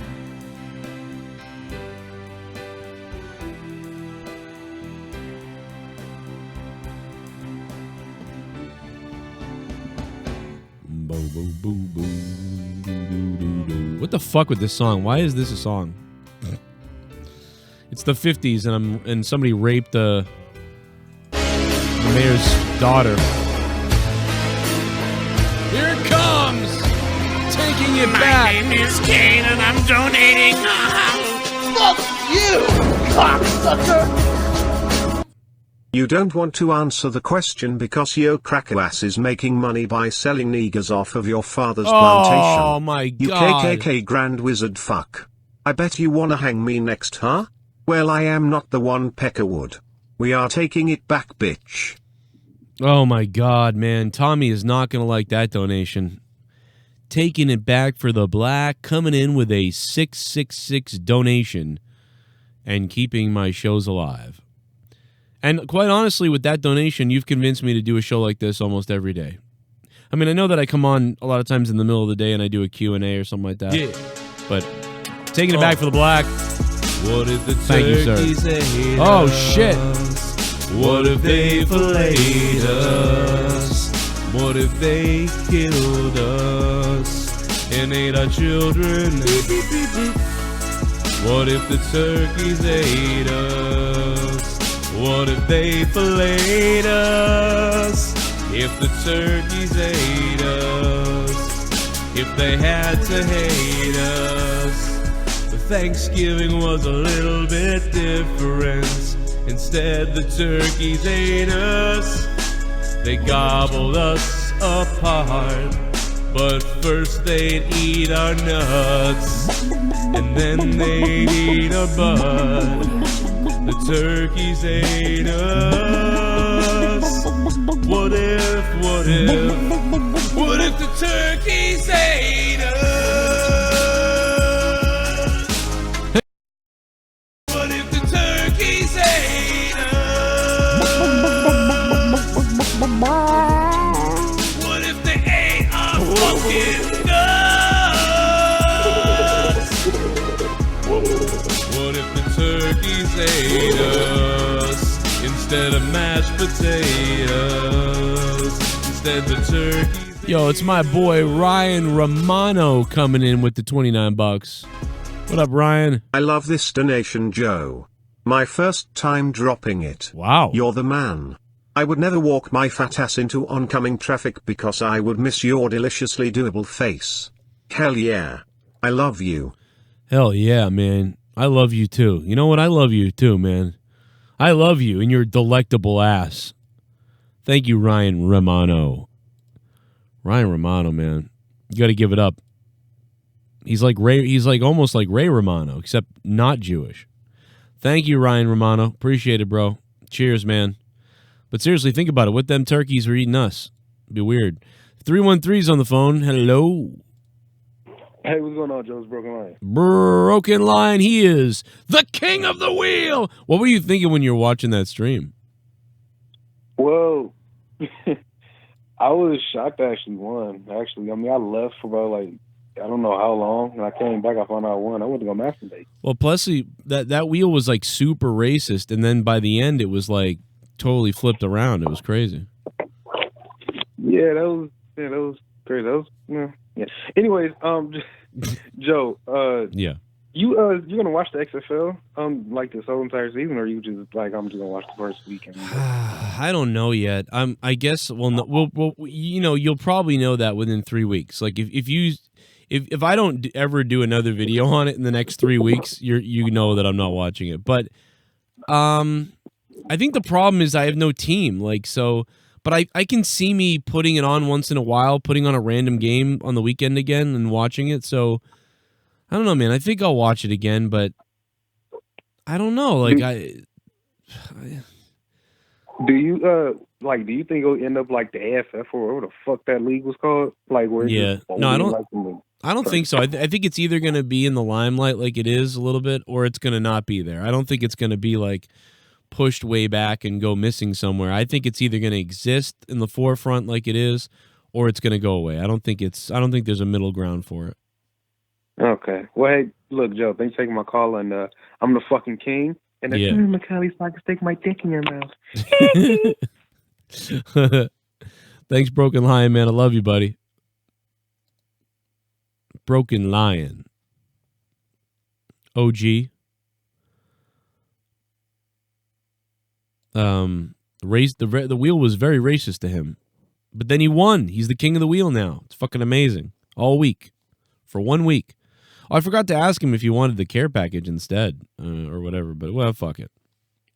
What the fuck with this song? Why is this a song? It's the 50s, and somebody raped the mayor's daughter. Here it comes! Taking it back! My name is Kane and I'm donating. Fuck you, cocksucker! You don't want to answer the question because Yo Crackass is making money by selling niggers off of your father's plantation. Oh my You God. KKK Grand Wizard fuck. I bet you wanna hang me next, huh? Well, I am not the one, Peckerwood. We are taking it back, bitch. Oh my God, man. Tommy is not going to like that donation. Taking it back for the black, coming in with a 666 donation and keeping my shows alive. And quite honestly, with that donation, you've convinced me to do a show like this almost every day. I mean, I know that I come on a lot of times in the middle of the day and I do a Q&A or something like that. Yeah. But taking it back for the black. What if the Thank you, turkeys sir. ate Oh, us? shit. What if they filleted us? What if they killed us and ate our children? What if the turkeys ate us? What if they filleted us? If the turkeys ate us, if they had to hate us, but Thanksgiving was a little bit different. Instead, the turkeys ate us. They gobbled us apart, but first they'd eat our nuts, and then they'd eat our butt. The turkeys ate us. What if the turkeys ate us? What if the turkeys ate us? What if they ate our fucking nuts? What if the turkeys ate us instead of mashed potatoes? Instead the turkeys. Yo, it's my boy Ryan Romano coming in with the $29. What up, Ryan? I love this donation, Joe. My first time dropping it. Wow. You're the man. I would never walk my fat ass into oncoming traffic because I would miss your deliciously doable face. Hell yeah. I love you. Hell yeah, man. I love you too. You know what? I love you too, man. I love you and your delectable ass. Thank you, Ryan Romano. Ryan Romano, man. You got to give it up. He's like almost like Ray Romano, except not Jewish. Thank you, Ryan Romano. Appreciate it, bro. Cheers, man. But seriously, think about it. What them turkeys were eating us? It'd be weird. 313's on the phone. Hello. Hey, what's going on, Joe's Broken Line? Broken Line. He is the king of the wheel. What were you thinking when you were watching that stream? Well, I was shocked I actually won. Actually, I mean, I left for about I don't know how long, and I came back. I found out I won. I went to go masturbate. Well, plus that wheel was like super racist, and then by the end, it was like totally flipped around. It was crazy. Yeah, that was crazy. That was yeah. Anyways, Joe, yeah, you're gonna watch the XFL like this whole entire season, or you just like I'm just gonna watch the first weekend? I don't know yet. I guess we'll you'll probably know that within 3 weeks. Like if I don't ever do another video on it in the next 3 weeks, you know that I'm not watching it. But I think the problem is I have no team. But I can see me putting it on once in a while, putting on a random game on the weekend again and watching it. So I don't know, man. I think I'll watch it again, but I don't know. Do you do you think it'll end up like the AFF or whatever the fuck that league was called? Like where? Yeah. No, I don't think so. I think it's either going to be in the limelight like it is a little bit, or it's going to not be there. I don't think it's going to be like pushed way back and go missing somewhere. I think it's either going to exist in the forefront like it is, or it's going to go away. I don't think there's a middle ground for it. Okay. Well, hey, look, Joe, thanks for taking my call, and I'm the fucking king. And Yeah. Mcneil, so I can stick my dick in your mouth. Thanks, Broken Lion, man. I love you, buddy. Broken Lion. OG. The wheel was very racist to him, but then he won. He's the king of the wheel now. It's fucking amazing. All week, for 1 week. Oh, I forgot to ask him if he wanted the care package instead, or whatever. But well, fuck it.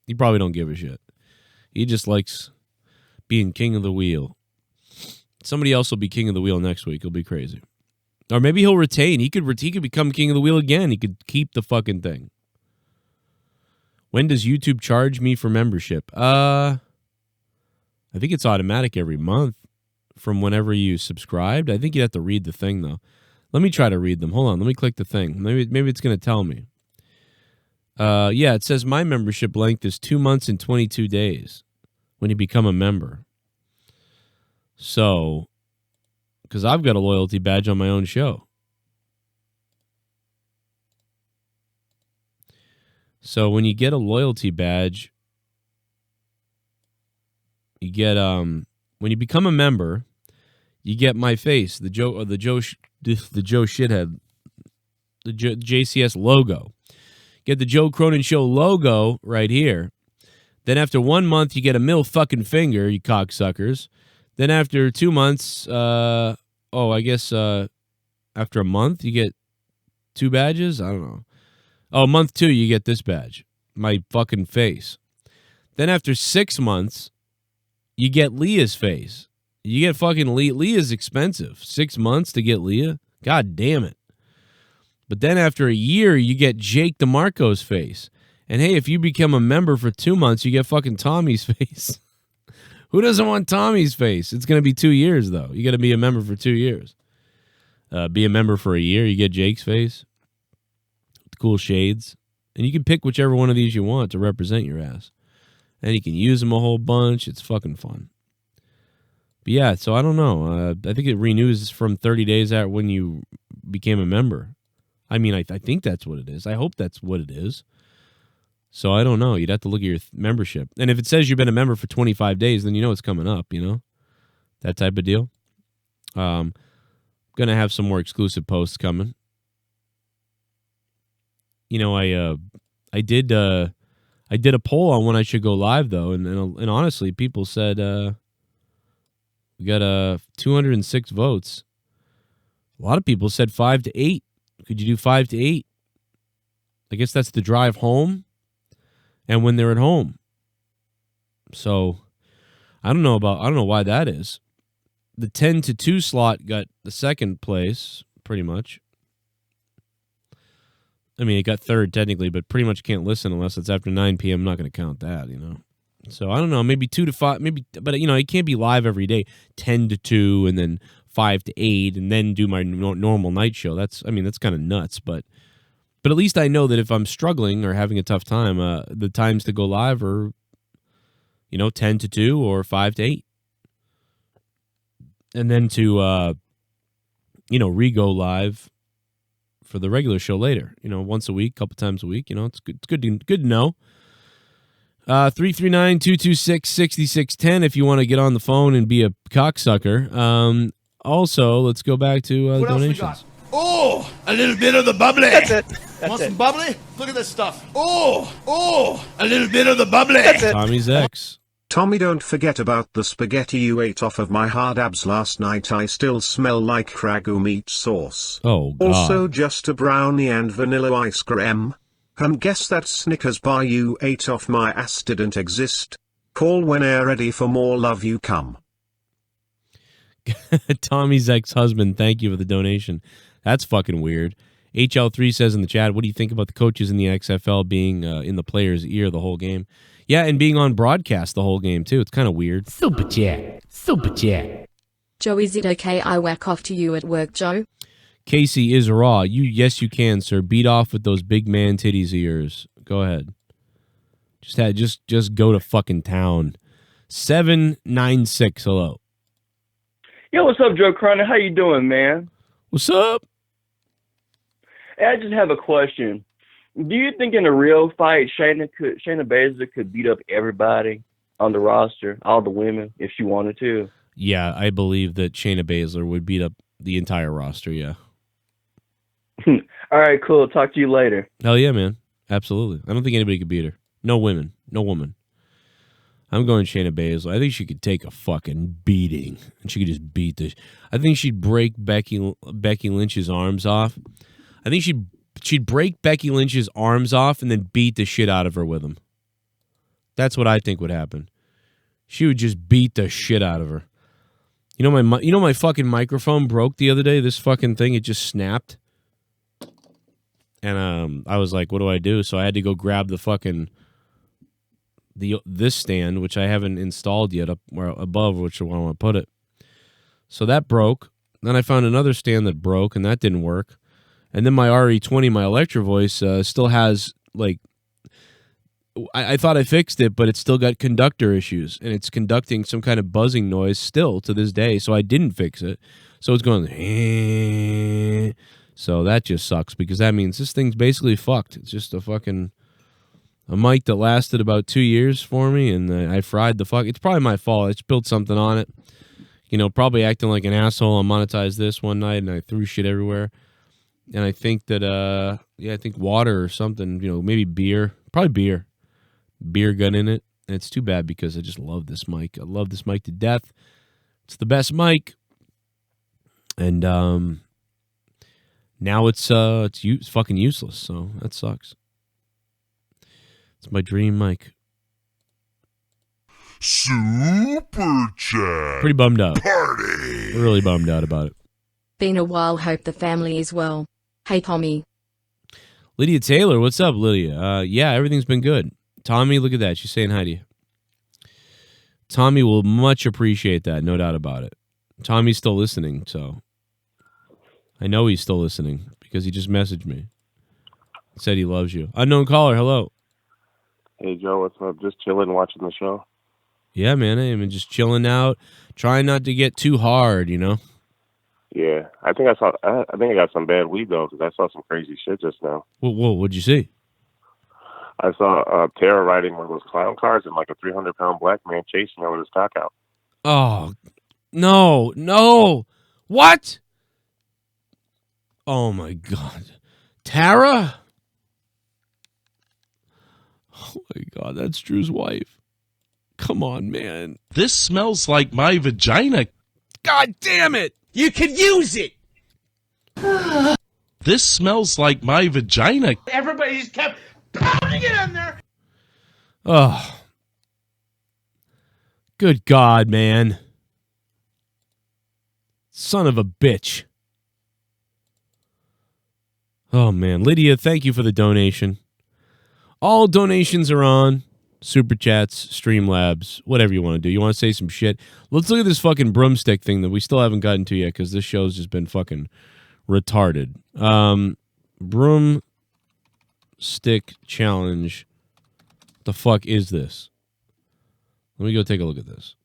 He probably don't give a shit. He just likes being king of the wheel. Somebody else will be king of the wheel next week. It'll be crazy. Or maybe he'll retain. He could become king of the wheel again. He could keep the fucking thing. When does YouTube charge me for membership? I I think it's automatic every month from whenever you subscribed. I think you have to read the thing, though. Let me try to read them. Hold on. Let me click the thing. Maybe it's going to tell me. Yeah, it says my membership length is 2 months and 22 days when you become a member. So, because I've got a loyalty badge on my own show. So when you get a loyalty badge, you get when you become a member, you get my face, the Joe shithead, the JCS logo. Get the Joe Cronin Show logo right here. Then after 1 month, you get a middle fucking finger, you cocksuckers. Then after 2 months, after a month, you get 2 badges? I don't know. Oh, month 2, you get this badge. My fucking face. Then after 6 months, you get Leah's face. You get fucking Leah. Leah's expensive. 6 months to get Leah? God damn it. But then after a year, you get Jake DeMarco's face. And hey, if you become a member for 2 months, you get fucking Tommy's face. Who doesn't want Tommy's face? It's going to be 2 years, though. You got to be a member for 2 years. Be a member for a year, you get Jake's face. With cool shades. And you can pick whichever one of these you want to represent your ass. And you can use them a whole bunch. It's fucking fun. But yeah, so I don't know. I think it renews from 30 days out when you became a member. I mean, I think that's what it is. I hope that's what it is. So I don't know. You'd have to look at your membership. And if it says you've been a member for 25 days, then you know it's coming up, you know? That type of deal. Going to have some more exclusive posts coming. You know, I did a poll on when I should go live, though, and honestly, people said we got 206 votes. A lot of people said 5 to 8. Could you do 5 to 8? I guess that's the drive home and when they're at home. So I don't know why that is. The 10 to 2 slot got the second place, pretty much. I mean, it got third technically, but pretty much can't listen unless it's after 9 p.m. I'm not going to count that, you know. So I don't know, maybe 2 to 5, maybe, but you know, it can't be live every day. 10 to 2 and then 5 to 8 and then do my normal night show. That's kind of nuts, but at least I know that if I'm struggling or having a tough time, the times to go live are, you know, 10 to 2 or 5 to 8. And then to, re-go live for the regular show later, you know, once a week, couple times a week, you know, it's good to know. 339-226-6610 if you want to get on the phone and be a cocksucker. Also, let's go back to the donations. Oh, a little bit of the bubbly. That's it. Want some bubbly? Look at this stuff. Oh, a little bit of the bubbly. That's it. Tommy's ex. Tommy, don't forget about the spaghetti you ate off of my hard abs last night. I still smell like ragu meat sauce. Oh, God. Also, just a brownie and vanilla ice cream. Guess that Snickers bar you ate off my ass didn't exist. Call when you're ready for more love you come. Tommy's ex-husband, thank you for the donation. That's fucking weird. HL3 says in the chat, what do you think about the coaches in the XFL being in the player's ear the whole game? Yeah, and being on broadcast the whole game, too. It's kind of weird. Super chat. Joe, is it okay I whack off to you at work, Joe? Casey is raw. Yes, you can, sir. Beat off with those big man titties of yours. Go ahead. Just go to fucking town. 796, hello. Yo, what's up, Joe Cronin? How you doing, man? What's up? Hey, I just have a question. Do you think in a real fight, Shayna Baszler could beat up everybody on the roster, all the women, if she wanted to? Yeah, I believe that Shayna Baszler would beat up the entire roster, yeah. All right, cool. Talk to you later. Hell yeah, man. Absolutely. I don't think anybody could beat her. No women. No woman. I'm going Shayna Baszler. I think she could take a fucking beating. And she could just beat this. I think she'd break Becky Lynch's arms off. I think she'd break Becky Lynch's arms off and then beat the shit out of her with them. That's what I think would happen. She would just beat the shit out of her. You know my fucking microphone broke the other day? This fucking thing, it just snapped. And I was like, what do I do? So I had to go grab the fucking this stand, which I haven't installed yet up where above, which I want to put it. So that broke. Then I found another stand that broke, and that didn't work. And then my RE20, my Electro Voice, still has, like, I thought I fixed it, but it's still got conductor issues, and it's conducting some kind of buzzing noise still to this day, so I didn't fix it. So it's going, so that just sucks, because that means this thing's basically fucked. It's just a mic that lasted about 2 years for me, and I fried the fuck. It's probably my fault. I spilled something on it. You know, probably acting like an asshole on Monetize This one night, and I threw shit everywhere. And I think that, I think water or something, you know, maybe beer. Probably beer. Beer got in it. And it's too bad because I just love this mic. I love this mic to death. It's the best mic. And now it's fucking useless, so that sucks. It's my dream mic. Super chat. Pretty bummed out. Party. Really bummed out about it. Been a while, hope the family is well. Hey, Tommy. Lydia Taylor, what's up, Lydia? Yeah, everything's been good. Tommy, look at that. She's saying hi to you. Tommy will much appreciate that, no doubt about it. Tommy's still listening, so I know he's still listening because he just messaged me. Said he loves you. Unknown caller, hello. Hey, Joe, what's up? Just chilling, watching the show. Yeah, man, I'm just chilling out, trying not to get too hard, you know? Yeah, I think I got some bad weed, though, because I saw some crazy shit just now. What'd you see? I saw Tarr riding one of those clown cars and like a 300-pound black man chasing her with his cock out. Oh, no. What? Oh, my God. Tara? Oh, my God, that's Drew's wife. Come on, man. This smells like my vagina. God damn it. You can use it. This smells like my vagina. Everybody just kept pounding it in there. Oh. Good God, man. Son of a bitch. Oh, man. Lydia, thank you for the donation. All donations are on Super Chats, Streamlabs, whatever you want to do. You want to say some shit? Let's look at this fucking broomstick thing that we still haven't gotten to yet because this show's just been fucking retarded. Broomstick challenge. The fuck is this? Let me go take a look at this.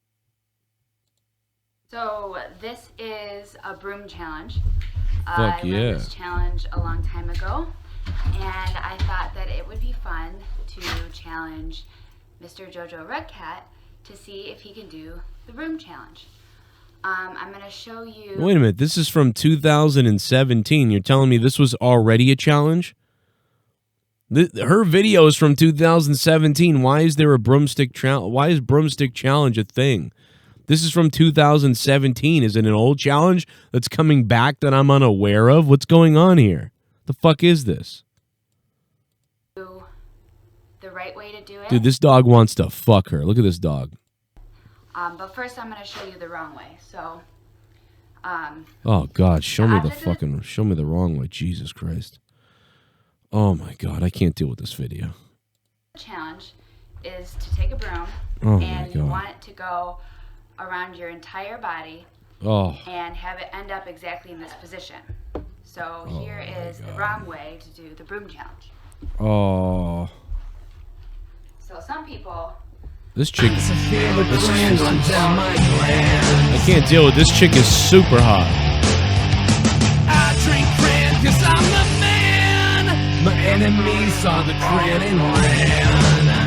So this is a broom challenge. Fuck I learned this challenge a long time ago, and I thought that it would be fun to challenge Mr. Jojo Redcat to see if he can do the broom challenge. I'm going to show you... Wait a minute, this is from 2017. You're telling me this was already a challenge? Her video is from 2017. Why is there a broomstick challenge? Why is broomstick challenge a thing? This is from 2017. Is it an old challenge that's coming back that I'm unaware of? What's going on here? The fuck is this? The right way to do it. Dude, this dog wants to fuck her. Look at this dog. But first I'm going to show you the wrong way. So, oh God, show me the wrong way. Jesus Christ. Oh my God, I can't deal with this video. The challenge is to take a broom and you want it to go around your entire body and have it end up exactly in this position. So here is the wrong way to do the broom challenge. Oh. So some people... This chick... I can't deal with this chick is super hot. I drink cran 'cause I'm the man. My enemies saw the cran and ran.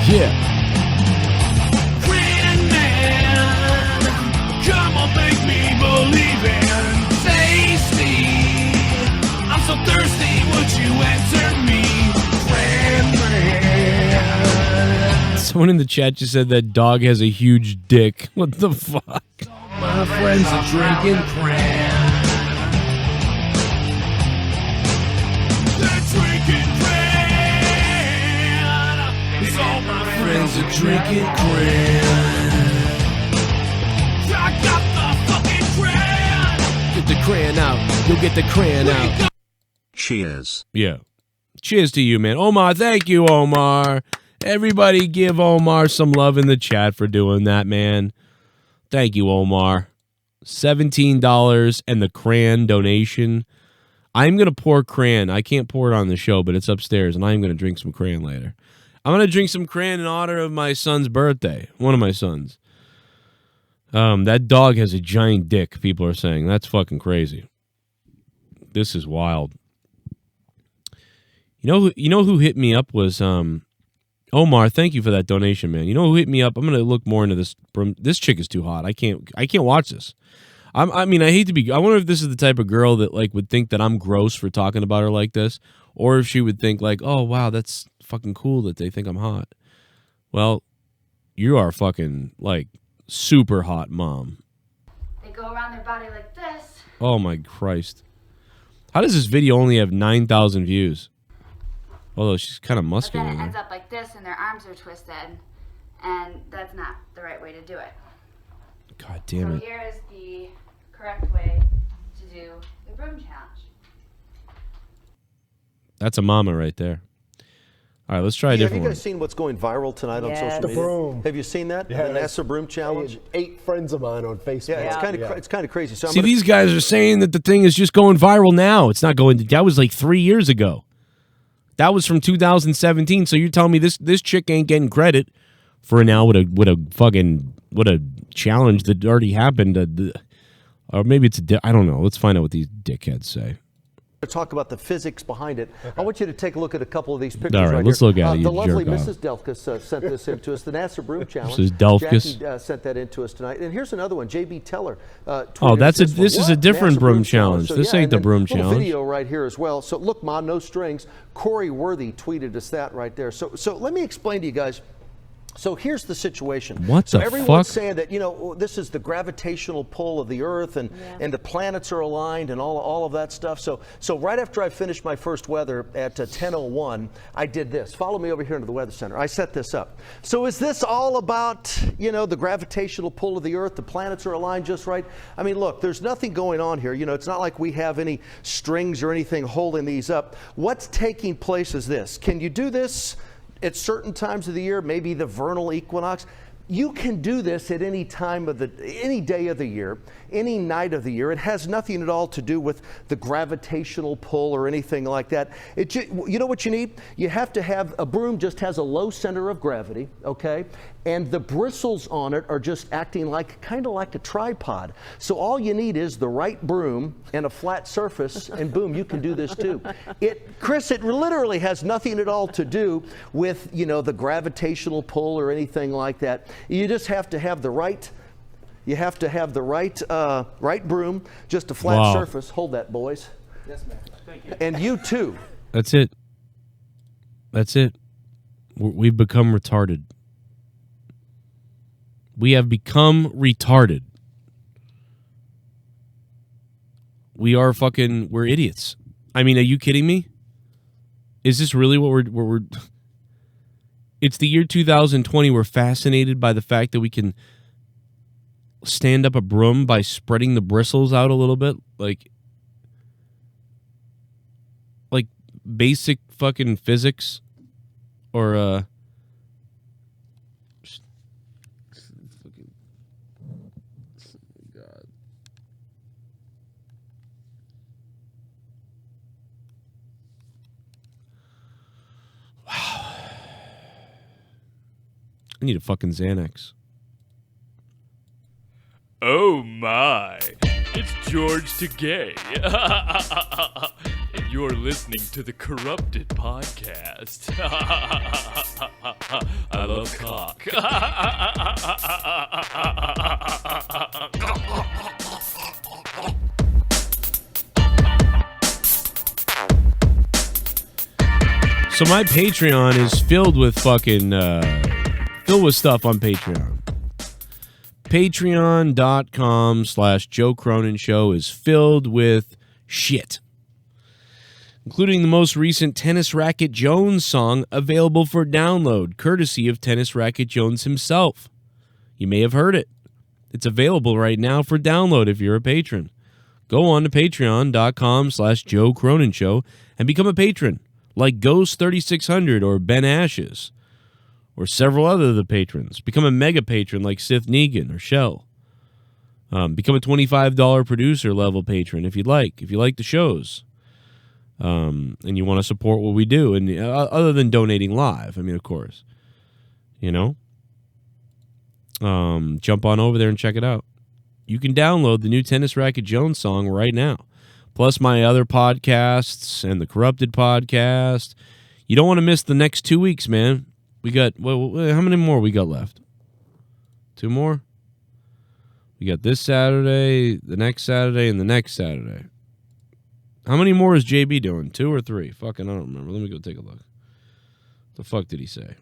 Yeah. Cran man, come on, make me believe in tasty. I'm so thirsty, would you answer me? Cran man. Someone in the chat just said that dog has a huge dick. What the fuck? My friends are drinking cran. They're drinking cran. It's all my friends are drinking cran. I got the fucking cran. Get the crayon out. You'll get the crayon out. Cheers. Yeah. Cheers to you, man. Omar, thank you, Omar. Everybody give Omar some love in the chat for doing that, man. Thank you, Omar. $17 and the cran donation. I'm going to pour cran. I can't pour it on the show, but it's upstairs, and I'm going to drink some cran later. I'm going to drink some cran in honor of my son's birthday, one of my sons. That dog has a giant dick, people are saying. That's fucking crazy. This is wild. You know who hit me up was Omar. Thank you for that donation, man. You know who hit me up? I'm gonna look more into this. This chick is too hot. I can't watch this. I mean, I hate to be. I wonder if this is the type of girl that like would think that I'm gross for talking about her like this, or if she would think like, oh wow, that's fucking cool that they think I'm hot. Well, you are fucking like super hot, mom. They go around their body like this. Oh my Christ! How does this video only have 9,000 views? Although she's kind of muscular. But then it ends up like this, and their arms are twisted, and that's not the right way to do it. God damn it! So here is the correct way to do the broom challenge. That's a mama right there. All right, let's try a different Have you one. guys seen what's going viral tonight on social The media? broom. Have you seen that? Yeah, the NASA Broom Challenge? 8 friends of mine on Facebook. Yeah, it's kind of crazy. So See, these guys are saying that the thing is just going viral now. It's not going. That was like 3 years ago. That was from 2017. So you're telling me this chick ain't getting credit for now what a challenge that already happened. Or maybe it's I don't know. Let's find out what these dickheads say. To talk about the physics behind it, I want you to take a look at a couple of these pictures. All right, let's here. look at it, you The lovely jerk off. Mrs. Delfkus sent this in to us. The NASA Broom Challenge. Mrs. Delfkus. Jackie sent that in to us tonight. And here's another one. J.B. Teller. Oh, that's tweeted this is a different NASA broom challenge. So, This yeah, ain't and the then broom little challenge. video right here as well. So look, Ma, no strings. Corey Worthy tweeted us that right there. So let me explain to you guys. So here's the situation. What so the everyone's fuck? saying that, you know, this is the gravitational pull of the Earth and the planets are aligned and all of that stuff. So right after I finished my first weather at 10:01, I did this. Follow me over here into the Weather Center. I set this up. So is this all about, you know, the gravitational pull of the Earth? The planets are aligned just right? I mean, look, there's nothing going on here. You know, it's not like we have any strings or anything holding these up. What's taking place is this. Can you do this at certain times of the year, maybe the vernal equinox? You can do this at any time of any day of the year, any night of the year. It has nothing at all to do with the gravitational pull or anything like that. You know what you need? You have to have a broom just has a low center of gravity, okay? And the bristles on it are just acting like kind of like a tripod. So all you need is the right broom and a flat surface, and boom, you can do this too. Chris, it literally has nothing at all to do with, you know, the gravitational pull or anything like that. You just have to have the right. You have to have the right broom, just a flat surface. Hold that, boys. Yes, ma'am. Thank you. And you too. That's it. That's it. We've become retarded. We have become retarded. We're idiots. I mean, are you kidding me? Is this really what we're It's the year 2020. We're fascinated by the fact that we can stand up a broom by spreading the bristles out a little bit, like basic fucking physics, or God. Wow. I need a fucking Xanax. Oh my, it's George Tagay. And you're listening to the Corrupted Podcast. I love cock. So my Patreon is filled with fucking filled with stuff on Patreon. Patreon.com/Joe Cronin Show is filled with shit, including the most recent Tennis Racket Jones song available for download, courtesy of Tennis Racket Jones himself. You may have heard it. It's available right now for download if you're a patron. go on to patreon.com/Joe Cronin Show and become a patron, like Ghost 3600 or Ben Ashes, or several other of the patrons. Become a mega patron like Sith Neegan or Shell. Become a $25 producer level patron if you'd like. If you like the shows, and you want to support what we do, and other than donating live, I mean, of course, you know, jump on over there and check it out. You can download the new Tennis Racket Jones song right now, plus my other podcasts and the Corrupted podcast. You don't want to miss the next 2 weeks, man. We got, well, how many more we got left? 2 more? We got this Saturday, the next Saturday, and the next Saturday. How many more is JB doing? 2 or 3? Fucking, I don't remember. Let me go take a look. The fuck did he say?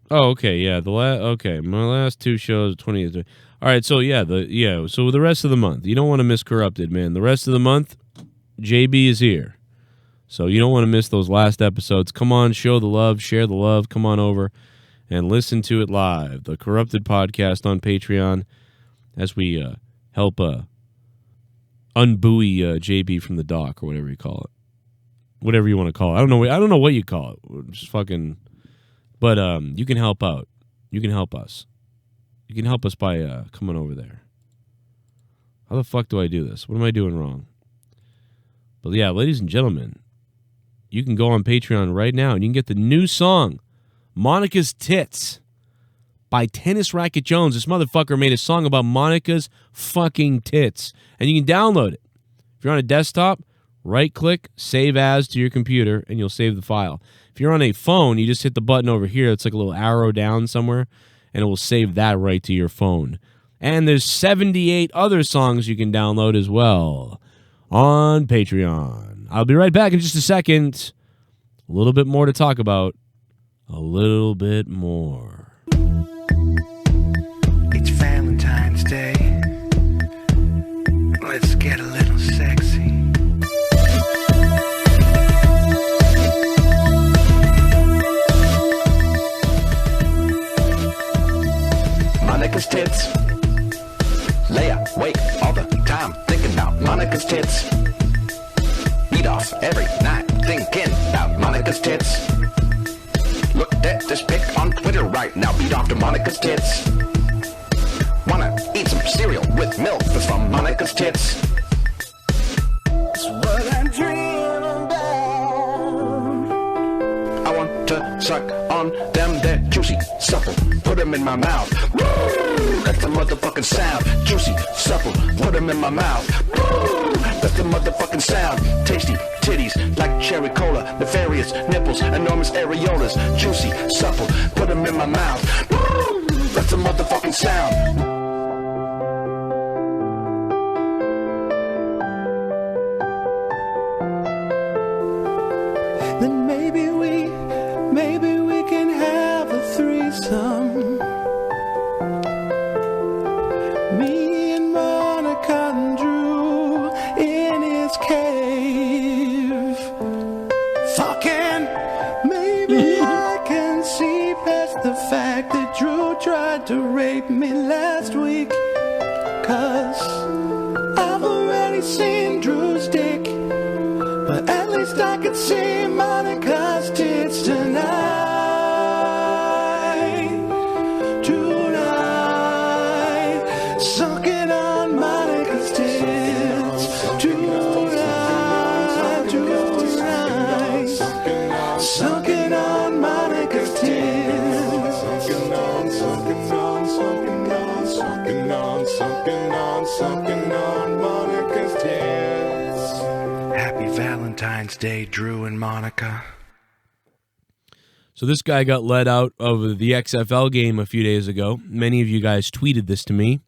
Oh, okay, yeah. My last 2 shows, 20th. All right, so so the rest of the month, you don't want to miss Corrupted, man. The rest of the month, JB is here, so you don't want to miss those last episodes. Come on, show the love, share the love. Come on over and listen to it live. The Corrupted podcast on Patreon, as we help unbuoy JB from the dock, or whatever you call it, whatever you want to call it. I don't know what you call it. Just fucking. But you can help out. You can help us. You can help us by coming over there. How the fuck do I do this? What am I doing wrong? But yeah, ladies and gentlemen, you can go on Patreon right now and you can get the new song, Monica's Tits, by Tennis Racket Jones. This motherfucker made a song about Monica's fucking tits. And you can download it. If you're on a desktop, right-click, save as to your computer, and you'll save the file. If you're on a phone, you just hit the button over here. It's like a little arrow down somewhere, and it will save that right to your phone. And there's 78 other songs you can download as well on Patreon. I'll be right back in just a second. A little bit more to talk about. A little bit more. It's Valentine's Day. Let's get a little sexy. Monica's tits. Lay awake all the time thinking about Monica's tits. Beat off every night thinking about Monica's tits. Look at this pic on Twitter right now. Beat off to Monica's tits. Wanna eat some cereal with milk that's from Monica's tits. It's what I'm dreaming about. I want to suck on them, they're juicy, supple. Put them in my mouth. Woo! That's the motherfucking sound. Juicy, supple. Put them in my mouth. Woo! That's the motherfucking sound. Tasty titties like cherry cola. Nefarious nipples, enormous areolas. Juicy, supple. Put them in my mouth. Woo! That's the motherfucking sound. Then maybe we can have a threesome. Me and Monica and Drew in his cave. Fucking maybe I can see past the fact that Drew tried to rape me last week. 'Cause I've already seen Drew's dick. But at least I could see Monica's tits tonight. Tonight. Sucking on Monica's tits. Tonight. Tonight. Sucking on Monica's tits. Sucking on, sucking on, sucking on, sucking on, sucking on, sucking on Monica's tits. Happy Valentine's Day, Drew and Monica. So this guy got let out of the XFL game a few days ago. Many of you guys tweeted this to me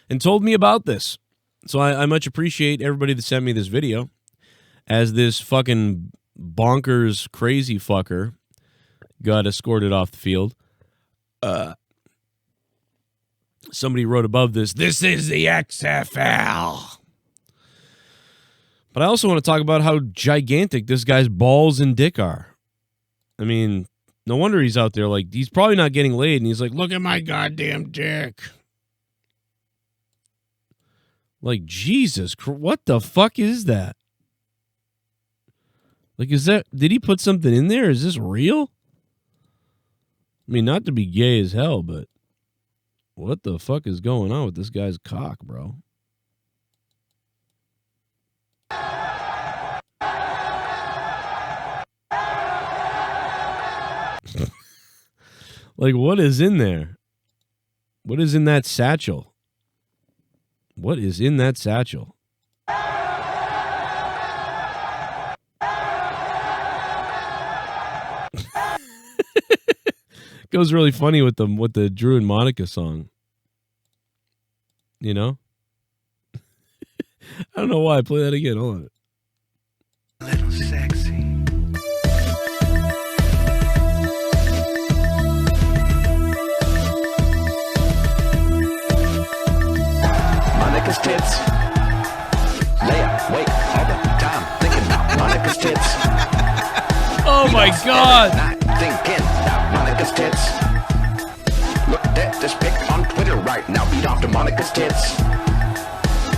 and told me about this. So I much appreciate everybody that sent me this video, as this fucking bonkers crazy fucker got escorted off the field. Somebody wrote above this is the XFL. But I also want to talk about how gigantic this guy's balls and dick are. I mean, no wonder he's out there like, he's probably not getting laid, and he's like, look at my goddamn dick. Like, Jesus, what the fuck is that? Like, did he put something in there? Is this real? I mean, not to be gay as hell, but what the fuck is going on with this guy's cock, bro? Like, what is in there? What is in that satchel? What is in that satchel? Goes really funny with the Drew and Monica song. You know? I don't know why I play that again. Hold on. Little sexy. Monica's tits. Leia, wait, all the time thinking about Monica's tits. Oh my God! Night thinking about Monica's tits. Look at this pic on Twitter right now. Beat off to Monica's tits.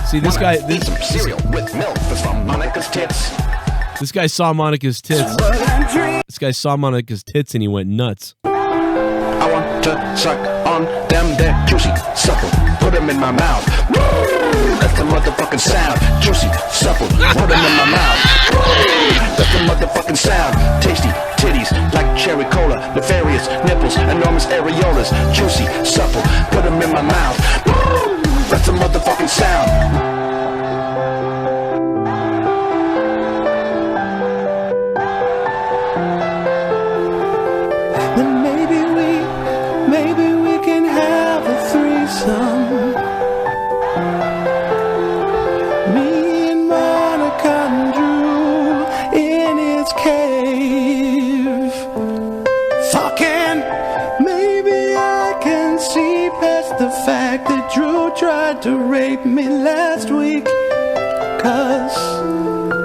See, this guy. Eat some cereal with milk that's from Monica's tits. This guy saw Monica's tits. This guy saw Monica's tits and he went nuts. I want to suck on them, they're juicy, supple. Put them in my mouth. That's the motherfucking sound. Juicy, supple. Put them in my mouth. That's the motherfucking sound. Tasty titties like cherry cola. Nefarious nipples, enormous areolas. Juicy, supple. Put them in my mouth. That's the motherfucking sound. Maybe we can have a threesome. Me and Monica and Drew in his cave. Fucking, maybe I can see past the fact that Drew tried to rape me last week. 'Cause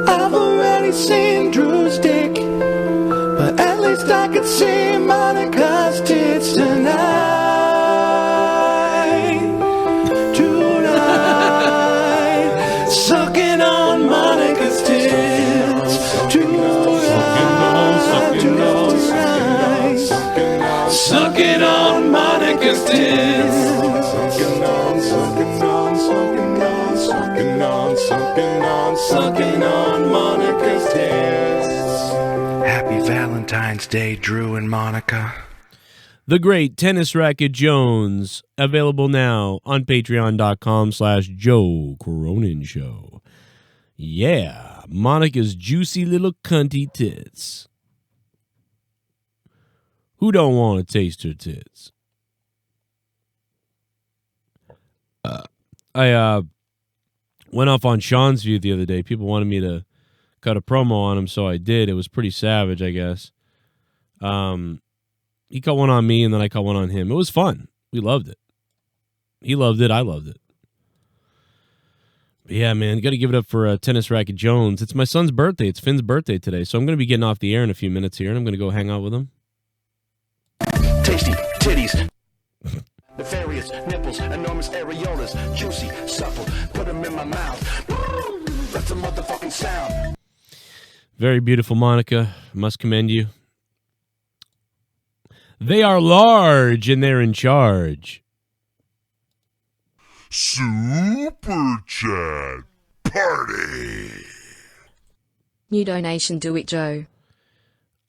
I've already seen Drew's dick. But at least I could see Monica's tits tonight. Tonight. Sucking on Monica's tits. Tonight. Sucking on Monica's tits. Sucking on Monica's tits. Happy Valentine's Day, Drew and Monica. The Great Tennis Racket Jones, available now on patreon.com/Joe Cronin Show. Yeah, Monica's juicy little cunty tits. Who don't want to taste her tits? I went off on Sean's View the other day. People wanted me to cut a promo on him, so I did. It was pretty savage, I guess. He cut one on me, and then I cut one on him. It was fun. We loved it. He loved it. I loved it. But yeah, man, got to give it up for Tennis Racket Jones. It's my son's birthday. It's Finn's birthday today, so I'm going to be getting off the air in a few minutes here, and I'm going to go hang out with him. Tasty titties. Nefarious nipples, enormous areolas. Juicy, supple. Put them in my mouth. That's a motherfucking sound. Very beautiful, Monica. Must commend you. They are large and they're in charge. Super Chat Party. New donation, do it, Joe.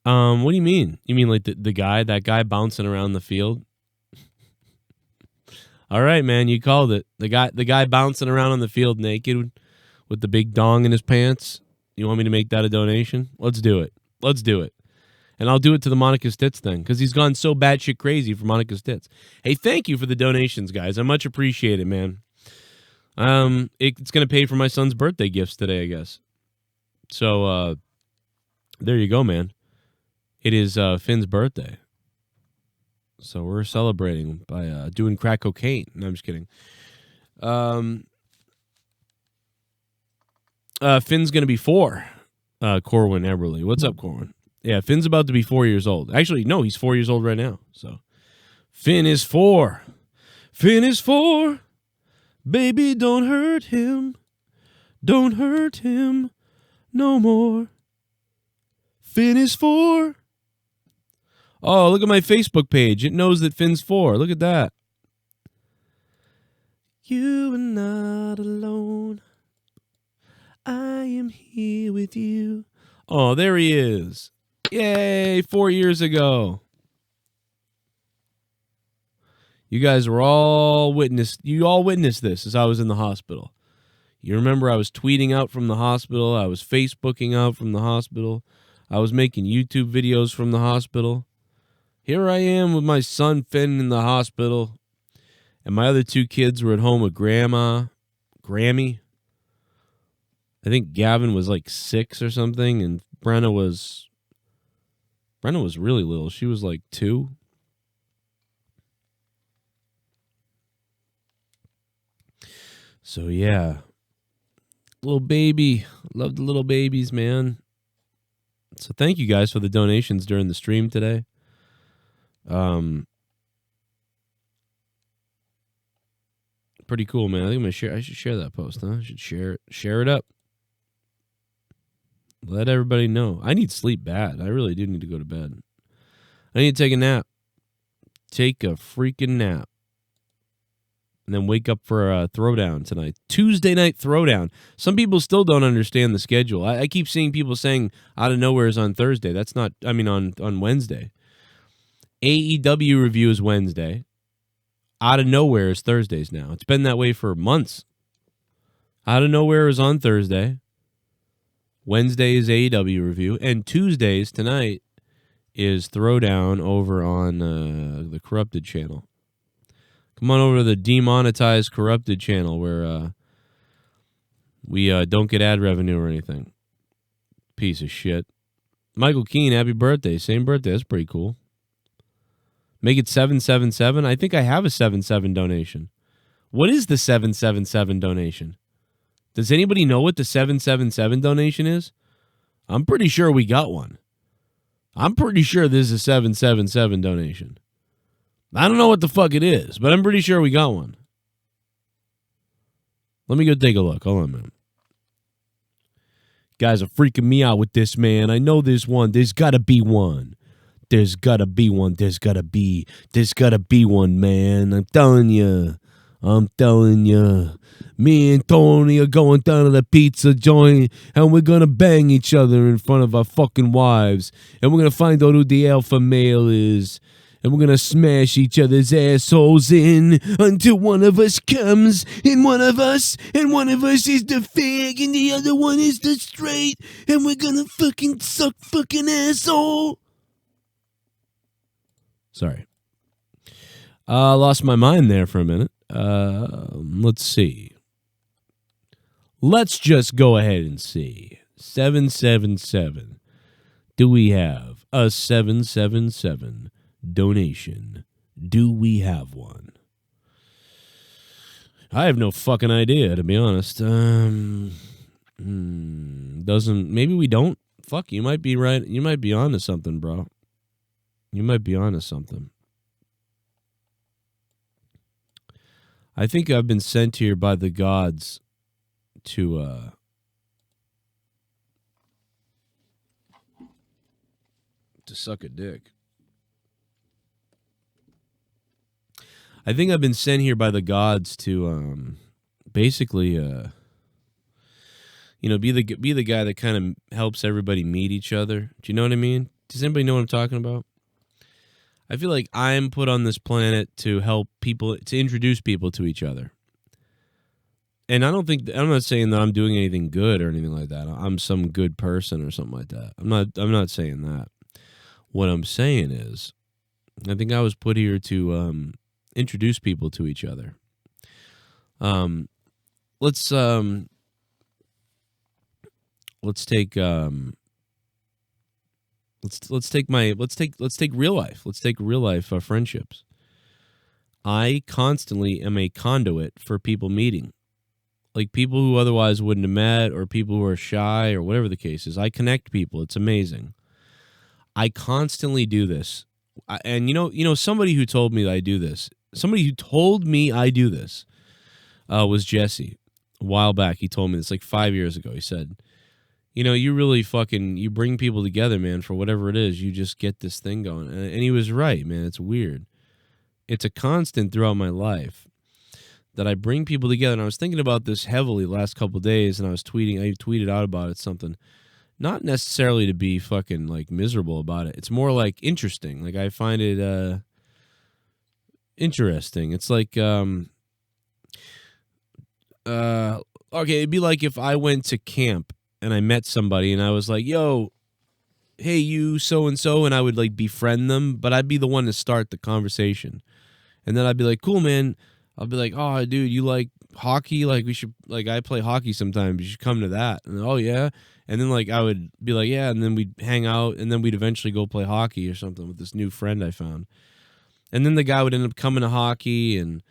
What do you mean? You mean like that guy bouncing around the field? All right, man, you called it. The guy bouncing around on the field naked with the big dong in his pants. You want me to make that a donation? Let's do it. Let's do it. And I'll do it to the Monica's Tits thing, because he's gone so batshit crazy for Monica's Tits. Hey, thank you for the donations, guys. I much appreciate it, man. It's going to pay for my son's birthday gifts today, I guess. So, there you go, man. It is Finn's birthday. So we're celebrating by doing crack cocaine. No, I'm just kidding. Finn's going to be 4. Corwin Eberly. What's up, Corwin? Yeah, Finn's about to be 4 years old. Actually, no, he's 4 years old right now. So, Finn is 4. Finn is 4. Baby, don't hurt him. Don't hurt him no more. Finn is 4. Oh, look at my Facebook page. It knows that Finn's 4. Look at that. You are not alone. I am here with you. Oh, there he is. Yay, 4 years ago. You guys were all witnessed. You all witnessed this as I was in the hospital. You remember I was tweeting out from the hospital. I was Facebooking out from the hospital. I was making YouTube videos from the hospital. Here I am with my son Finn in the hospital. And my other 2 kids were at home with Grammy. I think Gavin was like 6 or something, and Brenna was really little. She was like 2. So yeah, little baby. Love the little babies, man. So thank you guys for the donations during the stream today. Pretty cool, man. I think I should share that post, huh? I should share it up. Let everybody know. I need sleep bad. I really do need to go to bed. I need to take a nap. Take a freaking nap. And then wake up for a throwdown tonight. Tuesday night throwdown. Some people still don't understand the schedule. I keep seeing people saying Out of Nowhere is on Thursday. That's not, on Wednesday. AEW review is Wednesday. Out of Nowhere is Thursdays now. It's been that way for months. Out of Nowhere is on Thursday. Wednesday is AEW review. And Tuesdays tonight is Throwdown over on the Corrupted channel. Come on over to the demonetized Corrupted channel where we don't get ad revenue or anything. Piece of shit. Michael Keane, happy birthday. Same birthday. That's pretty cool. Make it 777. I think I have a 77 donation. What is the 777 donation? Does anybody know what the 777 donation is? I'm pretty sure we got one. I'm pretty sure this is a 777 donation. I don't know what the fuck it is, but I'm pretty sure we got one. Let me go take a look. Hold on, man. Guys are freaking me out with this, man. I know there's one. There's got to be one. There's got to be one. There's got to be one, man. I'm telling you. Me and Tony are going down to the pizza joint, and we're going to bang each other in front of our fucking wives. And we're going to find out who the alpha male is. And we're going to smash each other's assholes in until one of us comes, and one of us is the fag, and the other one is the straight. And we're going to fucking suck fucking asshole. Sorry. Lost my mind there for a minute. Let's see. Let's just go ahead and see. 777. Do we have a 777 donation? Do we have one? I have no fucking idea, to be honest. Maybe we don't. Fuck, you might be right. You might be onto something, bro. You might be onto something. I think I've been sent here by the gods to suck a dick. I think I've been sent here by the gods to basically be the guy that kind of helps everybody meet each other. Do you know what I mean? Does anybody know what I'm talking about? I feel like I'm put on this planet to help people, to introduce people to each other. And I'm not saying that I'm doing anything good or anything like that. I'm some good person or something like that. I'm not saying that. What I'm saying is, I think I was put here to introduce people to each other. Let's take real life. Let's take real life friendships. I constantly am a conduit for people meeting. like people who otherwise wouldn't have met, or people who are shy, or whatever the case is. I connect people. It's amazing. I constantly do this. And somebody who told me that I do this, was Jesse. A while back, he told me this, like 5 years ago. He said, you really you bring people together, man, for whatever it is. You just get this thing going. And he was right, man. It's weird. It's a constant throughout my life that I bring people together. And I was thinking about this heavily the last couple of days, and I tweeted out about it something. Not necessarily to be fucking like miserable about it. It's more like interesting. Like I find it interesting. It's like okay, it'd be like if I went to camp and I met somebody and I was like, yo, hey, you so-and-so, and I would like befriend them, but I'd be the one to start the conversation. And then I'd be like, cool, man. I'll be like, oh, dude, you like hockey? Like we should, like I play hockey sometimes. You should come to that. And oh, yeah. And then like I would be like, yeah, and then we'd hang out, and then we'd eventually go play hockey or something with this new friend I found. And then the guy would end up coming to hockey, and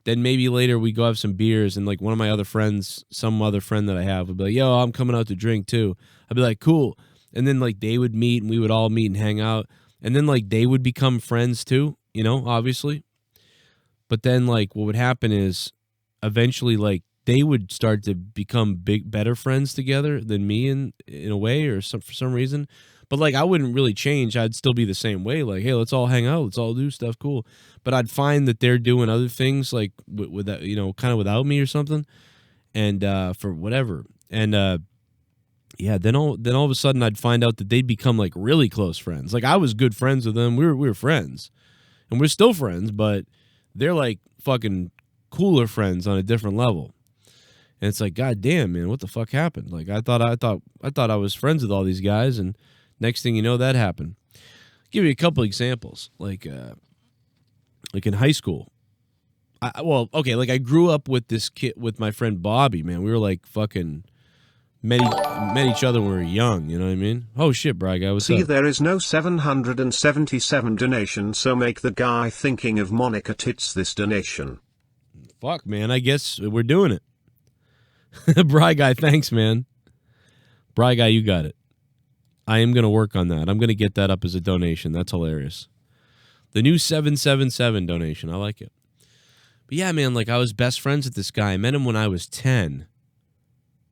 then maybe later we go have some beers, and like one of my other friends, some other friend that I have would be like, yo, I'm coming out to drink too. I'd be like, cool. And then like they would meet, and we would all meet and hang out. And then like they would become friends too, obviously. But then like what would happen is eventually like they would start to become better friends together than me in a way, or for some reason. But like I wouldn't really change. I'd still be the same way. Like, hey, let's all hang out. Let's all do stuff. Cool. But I'd find that they're doing other things like with that, kind of without me or something. And for whatever. And yeah, then all of a sudden I'd find out that they'd become like really close friends. Like I was good friends with them. We were friends. And we're still friends, but they're like fucking cooler friends on a different level. And it's like, God damn, man, what the fuck happened? Like I thought I was friends with all these guys, and next thing you know, that happened. I'll give you a couple examples. Like in high school. I grew up with this kid, with my friend Bobby, man. We were like fucking met each other when we were young, you know what I mean? Oh shit, Bry guy, what's up? There is no 777 donation, so make the guy thinking of Monica Tits this donation. Fuck, man, I guess we're doing it. Bry guy, thanks, man. Bry guy, you got it. I am going to work on that. I'm going to get that up as a donation. That's hilarious. The new 777 donation. I like it. But yeah, man, like I was best friends with this guy. I met him when I was 10.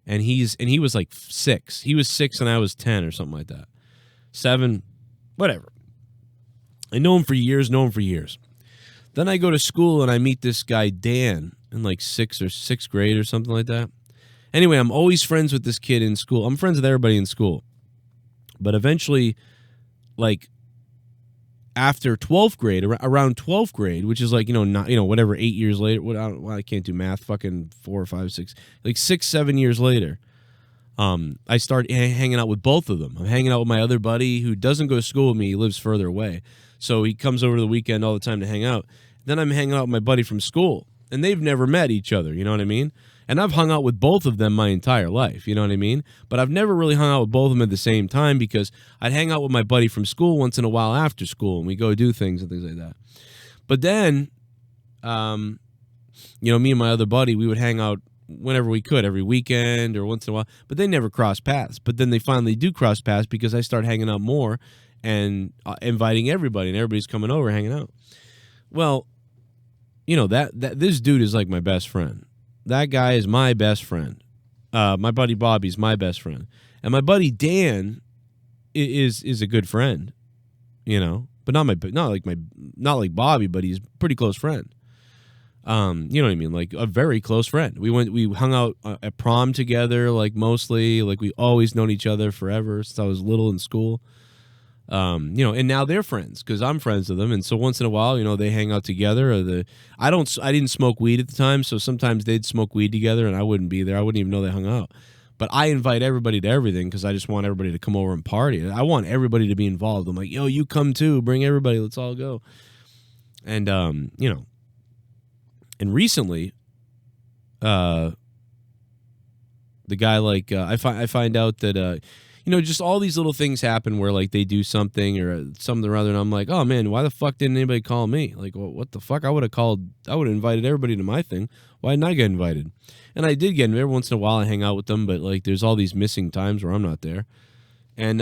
And he was like 6. He was 6 and I was 10 or something like that. 7, whatever. I know him for years. Then I go to school and I meet this guy, Dan, in like 6th grade or something like that. Anyway, I'm always friends with this kid in school. I'm friends with everybody in school. But eventually, like, after 12th grade, around 12th grade, which is like, whatever, 8 years later. I can't do math, fucking 4 or 5, 6. Like 6, 7 years later, I start hanging out with both of them. I'm hanging out with my other buddy who doesn't go to school with me. He lives further away. So he comes over the weekend all the time to hang out. Then I'm hanging out with my buddy from school. And they've never met each other, you know what I mean? And I've hung out with both of them my entire life, you know what I mean? But I've never really hung out with both of them at the same time, because I'd hang out with my buddy from school once in a while after school, and we go do things and things like that. But then, me and my other buddy, we would hang out whenever we could, every weekend or once in a while, but they never crossed paths. But then they finally do cross paths because I start hanging out more and inviting everybody, and everybody's coming over, hanging out. Well, that this dude is like my best friend. That guy is my best friend. My buddy Bobby's my best friend, and my buddy Dan is a good friend, but not like Bobby, but he's a pretty close friend. You know what I mean? Like a very close friend. We hung out at prom together, like mostly, like we always known each other forever since I was little in school. And now they're friends because I'm friends with them, and so once in a while, they hang out together. I didn't smoke weed at the time, so sometimes they'd smoke weed together, and I wouldn't be there. I wouldn't even know they hung out. But I invite everybody to everything because I just want everybody to come over and party. I want everybody to be involved. I'm like, yo, you come too. Bring everybody. Let's all go. And and recently, the guy I find out that. just all these little things happen where like they do something or something or other, and I'm like, oh man, why the fuck didn't anybody call me? Like, well, what the fuck? I would have invited everybody to my thing. Why didn't I get invited? And I did get invited. Every once in a while I hang out with them, but like there's all these missing times where I'm not there. And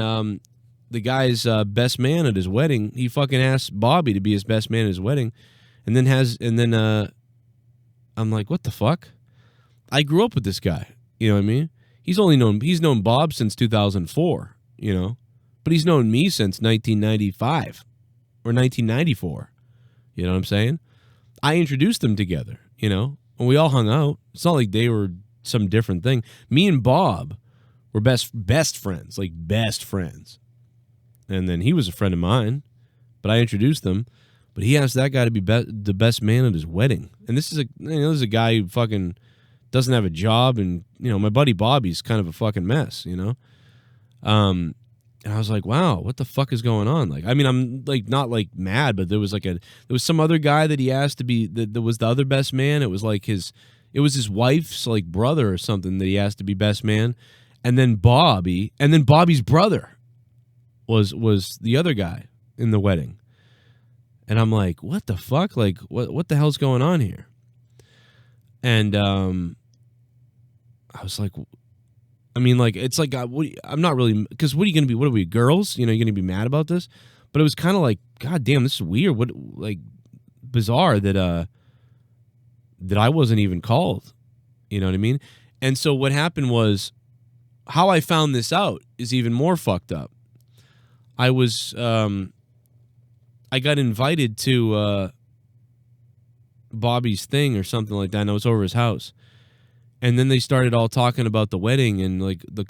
the guy's best man at his wedding, he fucking asked Bobby to be his best man at his wedding, and then I'm like, what the fuck? I grew up with this guy. You know what I mean? He's known Bob since 2004, but he's known me since 1995 or 1994. You know what I'm saying? I introduced them together, and we all hung out. It's not like they were some different thing. Me and Bob were best friends, like best friends. And then he was a friend of mine, but I introduced them. But he asked that guy to be the best man at his wedding. And this is a guy who fucking doesn't have a job, and my buddy Bobby's kind of a fucking mess, And I was like, wow, what the fuck is going on? Like, I mean, I'm like not like mad, but there was some other guy that he asked to be that was the other best man. It was his wife's like brother or something that he asked to be best man, and then Bobby's brother was the other guy in the wedding. And I'm like, what the fuck? Like, what the hell's going on here? And I was like, I mean, like, it's like, I'm not really, because what are you going to be? What are we, girls? You're going to be mad about this? But it was kind of like, God damn, this is weird. What, like, bizarre that I wasn't even called. You know what I mean? And so what happened was, how I found this out is even more fucked up. I got invited to Bobby's thing or something like that, and I was over his house. And then they started all talking about the wedding and like the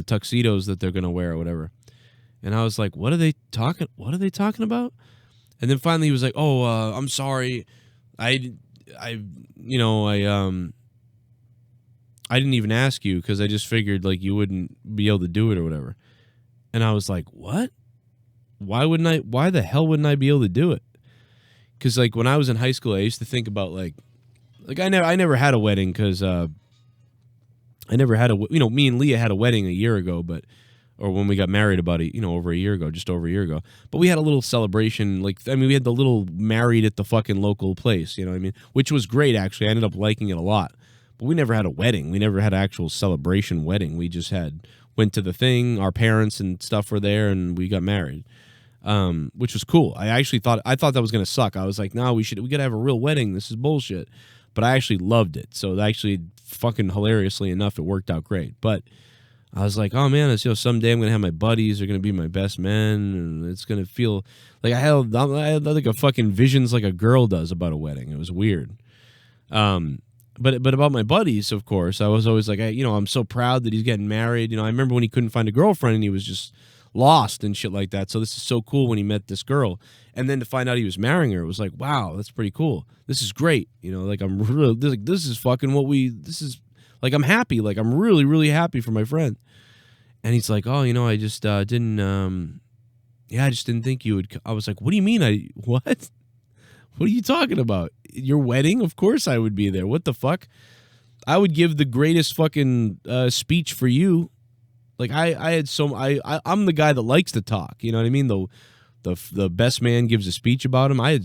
tuxedos that they're gonna wear or whatever. And I was like, what are they talking about? And then finally he was like, oh, I'm sorry. I didn't even ask you because I just figured like you wouldn't be able to do it or whatever. And I was like, what? Why the hell wouldn't I be able to do it? Because like when I was in high school, I used to think about like I never had a wedding because I never had me and Leah had a wedding a year ago, or when we got married about over a year ago, just over a year ago. But we had a little celebration, we had the little married at the fucking local place, you know what I mean? Which was great, actually. I ended up liking it a lot. But we never had a wedding. We never had an actual celebration wedding. We just went to the thing, our parents and stuff were there, and we got married, which was cool. I thought that was going to suck. I was like, no, we got to have a real wedding. This is bullshit. But I actually loved it. So actually, fucking hilariously enough, it worked out great. But I was like, oh man, someday I'm gonna have my buddies. They're gonna be my best men, and it's gonna feel like I had like a fucking visions like a girl does about a wedding. It was weird. But about my buddies, of course, I was always like, I'm so proud that he's getting married. I remember when he couldn't find a girlfriend and he was just lost and shit like that. So this is so cool when he met this girl, and then to find out he was marrying her, it was like, wow, that's pretty cool. This is great. Like I'm really this is fucking this is like I'm happy. Like I'm really really happy for my friend. And he's like, oh, I just didn't. I just didn't think you would. I was like, what do you mean? What? What are you talking about? Your wedding? Of course I would be there. What the fuck? I would give the greatest fucking speech for you. Like I'm the guy that likes to talk. You know what I mean? The best man gives a speech about him. I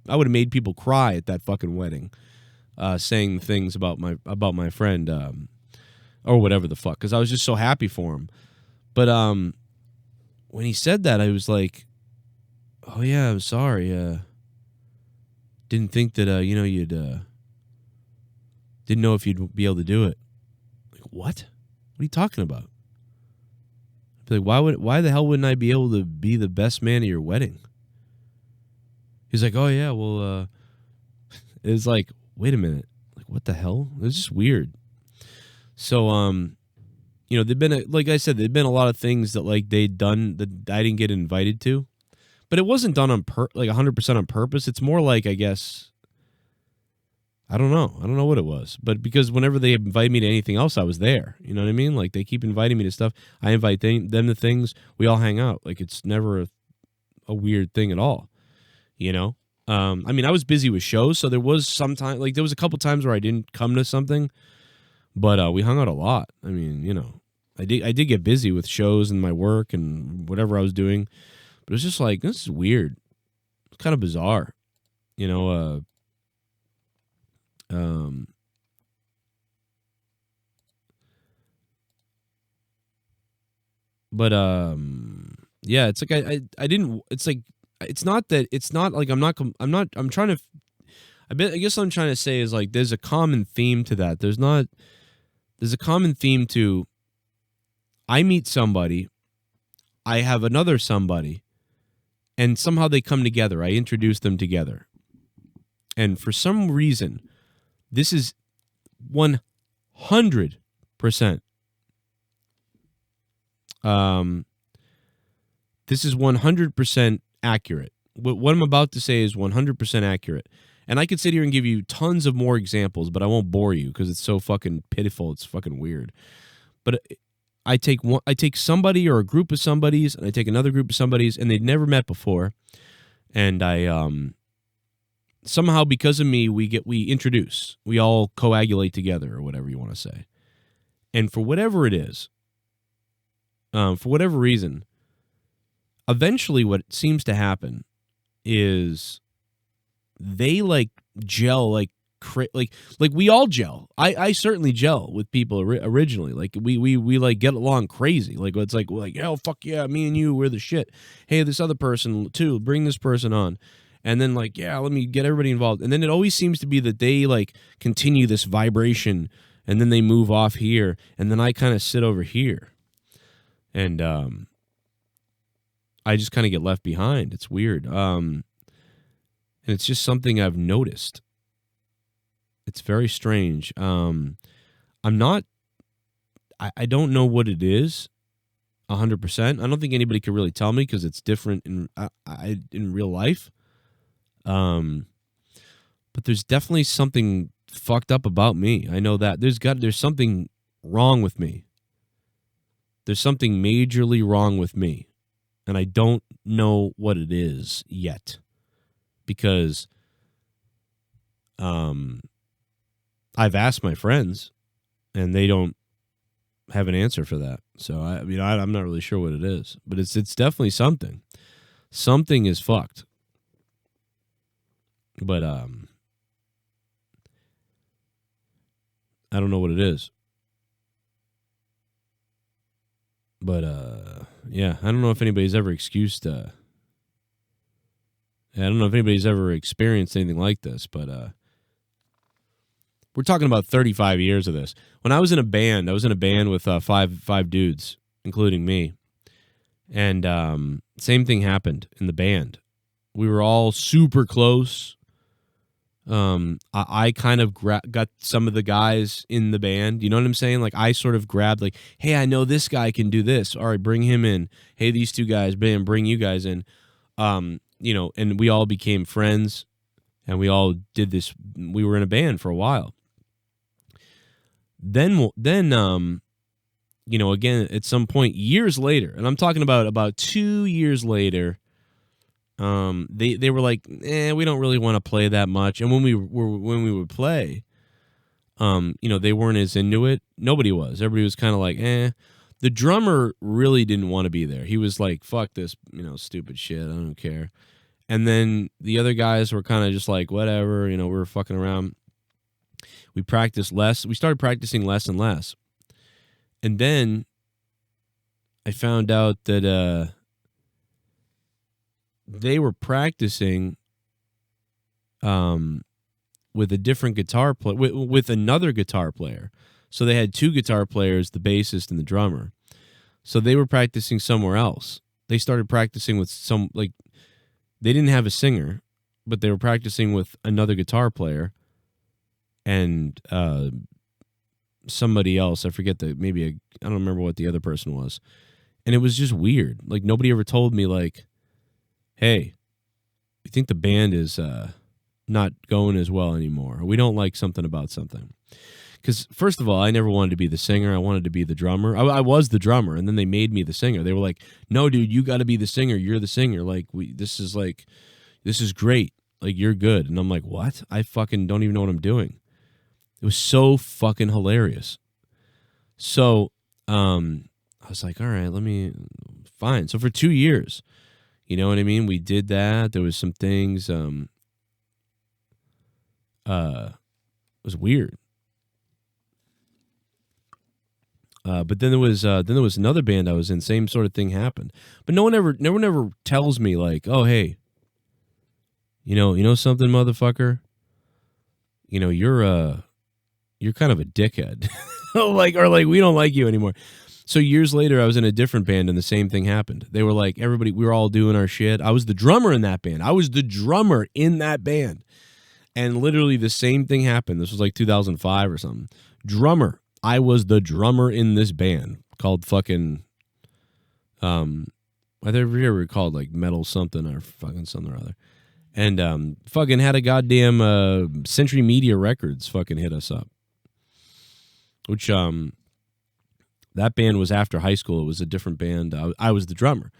would have made people cry at that fucking wedding, saying things about my friend, or whatever the fuck, because I was just so happy for him. But when he said that, I was like, oh yeah, I'm sorry. Didn't think that you'd didn't know if you'd be able to do it. Like, what? What are you talking about? I'd be like, why the hell wouldn't I be able to be the best man at your wedding? He's like, oh yeah, well, it was like, wait a minute, like what the hell? It was just weird. So, there'd been like I said, there'd been a lot of things that like they'd done that I didn't get invited to, but it wasn't done on 100% on purpose. It's more like, I guess, I don't know what it was, but because whenever they invite me to anything else, I was there. You know what I mean? Like they keep inviting me to stuff. I invite them to things. We all hang out. Like it's never a weird thing at all. I mean, I was busy with shows, so there was a couple times where I didn't come to something, but we hung out a lot. I mean, I did get busy with shows and my work and whatever I was doing, but it was just like, this is weird. It's kind of bizarre, you know. But yeah, it's like I didn't. It's like it's not that it's not like I'm trying to. I guess what I'm trying to say is like there's a common theme to that. There's a common theme to. I meet somebody, I have another somebody, and somehow they come together. I introduce them together, and for some reason, this is 100%. This is 100% accurate. What I'm about to say is 100% accurate. And I could sit here and give you tons of more examples, but I won't bore you because it's so fucking pitiful. It's fucking weird. But I take somebody or a group of somebodies, and I take another group of somebodies, and they'd never met before. And I somehow, because of me, we introduce. We all coagulate together, or whatever you want to say. And for whatever it is, for whatever reason, eventually what seems to happen is they like gel like we all gel. I certainly gel with people originally. Like we like get along crazy. Like it's like hell, fuck yeah, me and you, we're the shit. Hey, this other person too, bring this person on. And then like, yeah, let me get everybody involved. And then it always seems to be that they like continue this vibration, and then they move off here, and then I kind of sit over here. And I just kind of get left behind. It's weird. And it's just something I've noticed. It's very strange. I don't know what it is 100%. I don't think anybody can really tell me because it's different in real life. But there's definitely something fucked up about me. I know that. There's something wrong with me. There's something majorly wrong with me. And I don't know what it is yet. Because I've asked my friends, and they don't have an answer for that. So I'm not really sure what it is, but it's definitely something. Something is fucked. But I don't know what it is. But yeah, I don't know if anybody's ever excused. I don't know if anybody's ever experienced anything like this, but we're talking about 35 years of this. When I was in a band, with five dudes, including me. And same thing happened in the band. We were all super close. I kind of got some of the guys in the band. You know what I'm saying? Like I sort of grabbed like, hey, I know this guy can do this. All right, bring him in. Hey, these two guys, bring you guys in. You know, and we all became friends, and we all did this. We were in a band for a while. Then, you know, again, at some point, years later, and I'm talking about 2 years later, they were like, we don't really want to play that much. And when we would play, you know, they weren't as into it. Nobody was. Everybody was kind of like, The drummer really didn't want to be there. He was like, fuck this, you know, stupid shit. I don't care. And then the other guys were kind of just like, whatever, you know, we were fucking around. We practiced less. We started practicing less and less. And then I found out that they were practicing with a different guitar player, with another guitar player. So they had two guitar players, the bassist and the drummer. So they were practicing somewhere else. They started practicing with some, like, they didn't have a singer, but they were practicing with another guitar player and somebody else. I forget I don't remember what the other person was. And it was just weird. Like, nobody ever told me, like, hey, I think the band is not going as well anymore. We don't like something about something. Because, first of all, I never wanted to be the singer. I wanted to be the drummer. I was the drummer, and then they made me the singer. They were like, no, dude, you got to be the singer. You're the singer. Like, this is great. Like, you're good. And I'm like, what? I fucking don't even know what I'm doing. It was so fucking hilarious. So I was like, all right, fine. So for 2 years, you know what I mean? We did that. There was some things, it was weird. But then there was another band I was in. Same sort of thing happened. But no one ever tells me like, oh hey, you know something, motherfucker. You're kind of a dickhead. or we don't like you anymore. So years later, I was in a different band and the same thing happened. They were like, we were all doing our shit. I was the drummer in that band. And literally the same thing happened. This was like 2005 or something. Drummer. I was the drummer in this band called fucking, I ever called like Metal something or fucking something or other. And fucking had a goddamn Century Media Records fucking hit us up. Which, that band was after high school. It was a different band. I was the drummer.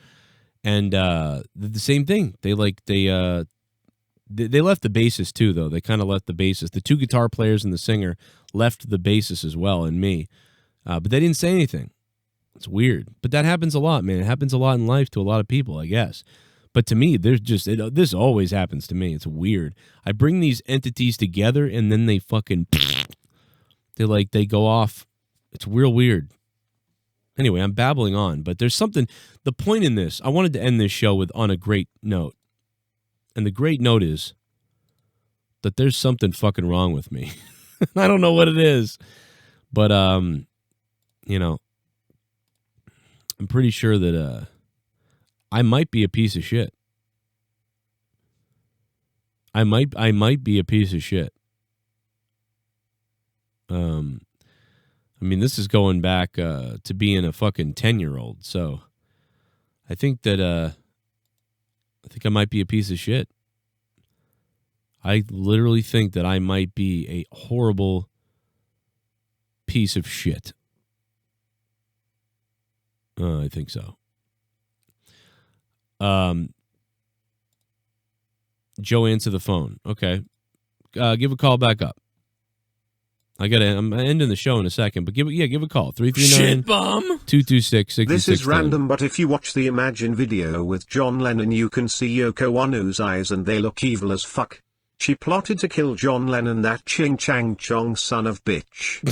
And the same thing. They left the bassist too, though. They kind of left the bassist. The two guitar players and the singer left the bassist as well, and me. But they didn't say anything. It's weird. But that happens a lot, man. It happens a lot in life to a lot of people, I guess. But to me, this always happens to me. It's weird. I bring these entities together, and then they fucking... They go off. It's real weird. Anyway, I'm babbling on, but there's something... The point in this, I wanted to end this show on a great note. And the great note is that there's something fucking wrong with me. I don't know what it is. But, I'm pretty sure that I might be a piece of shit. I might be a piece of shit. This is going back to being a fucking 10-year-old. So I think that I might be a piece of shit. I literally think that I might be a horrible piece of shit. I think so. Joe, answer the phone. Okay. Give a call back up. I'm ending the show in a second, but give a call. 339-226-6610. This is random, but if you watch the Imagine video with John Lennon, you can see Yoko Ono's eyes and they look evil as fuck. She plotted to kill John Lennon, that ching chang chong son of bitch.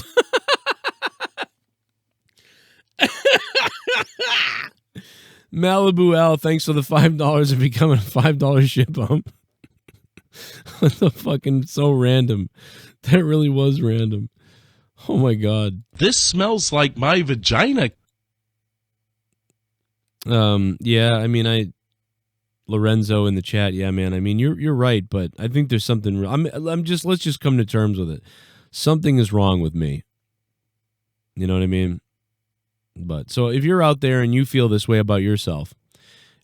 Malibu L, thanks for the $5 and becoming a $5 shit bump. What the fucking so random. That really was random. Oh my God. This smells like my vagina. Yeah, Lorenzo in the chat. Yeah, man. You're right, but I think there's something. Let's just come to terms with it. Something is wrong with me. You know what I mean? But so if you're out there and you feel this way about yourself,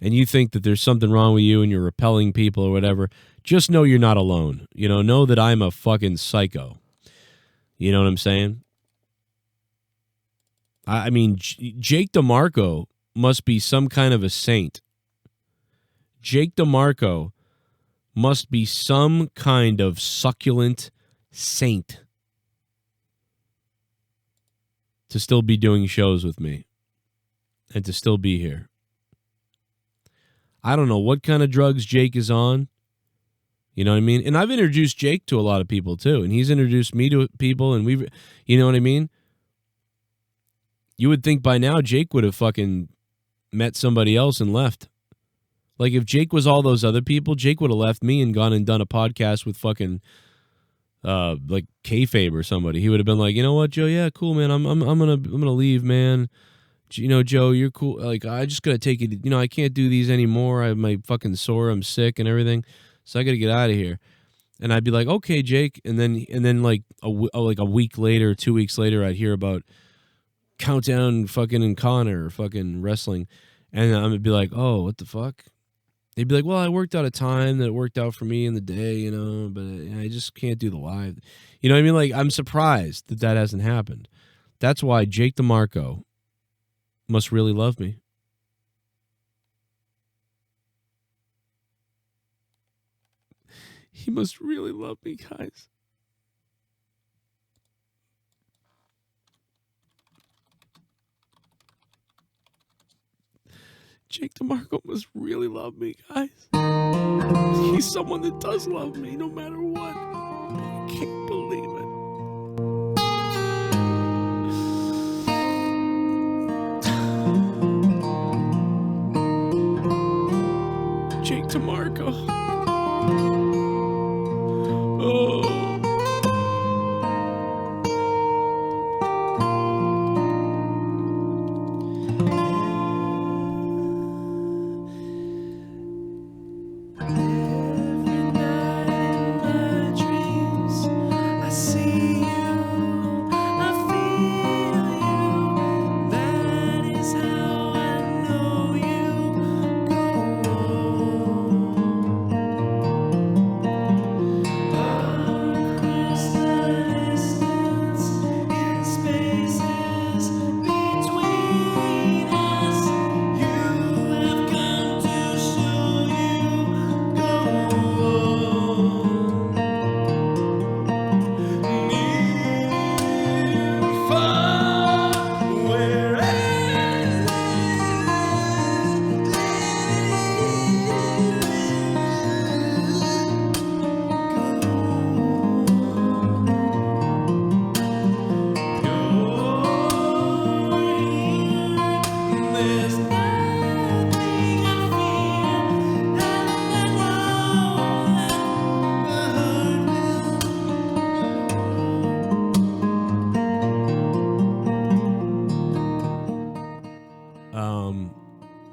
and you think that there's something wrong with you and you're repelling people or whatever, just know you're not alone. Know that I'm a fucking psycho. You know what I'm saying? Jake DeMarco must be some kind of a saint. Jake DeMarco must be some kind of succulent saint to still be doing shows with me and to still be here. I don't know what kind of drugs Jake is on. You know what I mean? And I've introduced Jake to a lot of people too, and he's introduced me to people, and you know what I mean? You would think by now Jake would have fucking met somebody else and left. Like if Jake was all those other people, Jake would have left me and gone and done a podcast with fucking like Kayfabe or somebody. He would have been like, you know what, Joe? Yeah, cool, man. I'm gonna leave, man. Joe, you're cool. Like I just gotta take it. I can't do these anymore. I'm fucking sore. I'm sick and everything. So I got to get out of here. And I'd be like, okay, Jake. And then like a week later, 2 weeks later, I'd hear about Countdown fucking and Connor fucking wrestling. And I would be like, oh, what the fuck? They'd be like, well, I worked out a time that worked out for me in the day, but I just can't do the live. You know what I mean? Like, I'm surprised that hasn't happened. That's why Jake DeMarco must really love me. He must really love me, guys. Jake DeMarco must really love me, guys. He's someone that does love me no matter what. I can't believe it. Jake DeMarco. Oh.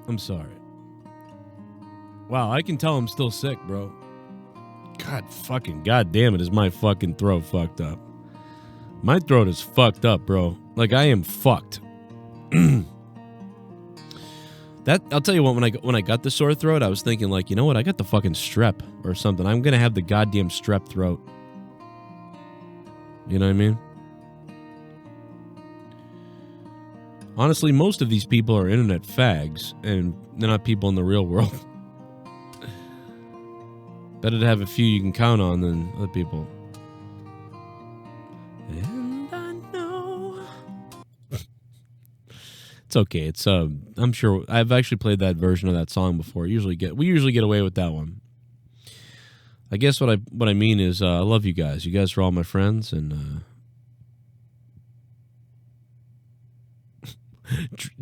I'm sorry. Wow, I can tell I'm still sick, bro. God damn it, is my fucking throat fucked up. My throat is fucked up, bro. Like, I am fucked. That, I'll tell you what, when I got the sore throat, I was thinking, like, you know what, I got the fucking strep or something. I'm gonna have the goddamn strep throat. You know what I mean? Honestly, most of these people are internet fags, and they're not people in the real world. Better to have a few you can count on than other people. And I know. It's okay. It's I'm sure I've actually played that version of that song before. We usually get away with that one. I guess what I mean is I love you guys. You guys are all my friends, and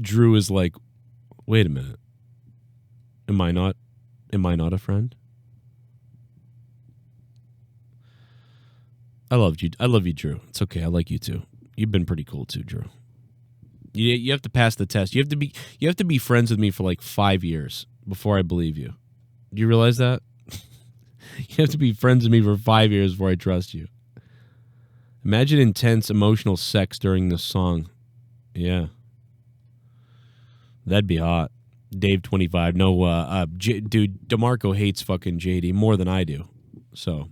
Drew is like, wait a minute. Am I not a friend? I love you, Drew. It's okay. I like you too. You've been pretty cool too, Drew. You have to pass the test. You have to be friends with me for like 5 years before I believe you. Do you realize that? You have to be friends with me for 5 years before I trust you. Imagine intense emotional sex during this song. Yeah. That'd be hot. Dave 25. No, dude, DeMarco hates fucking JD more than I do. So,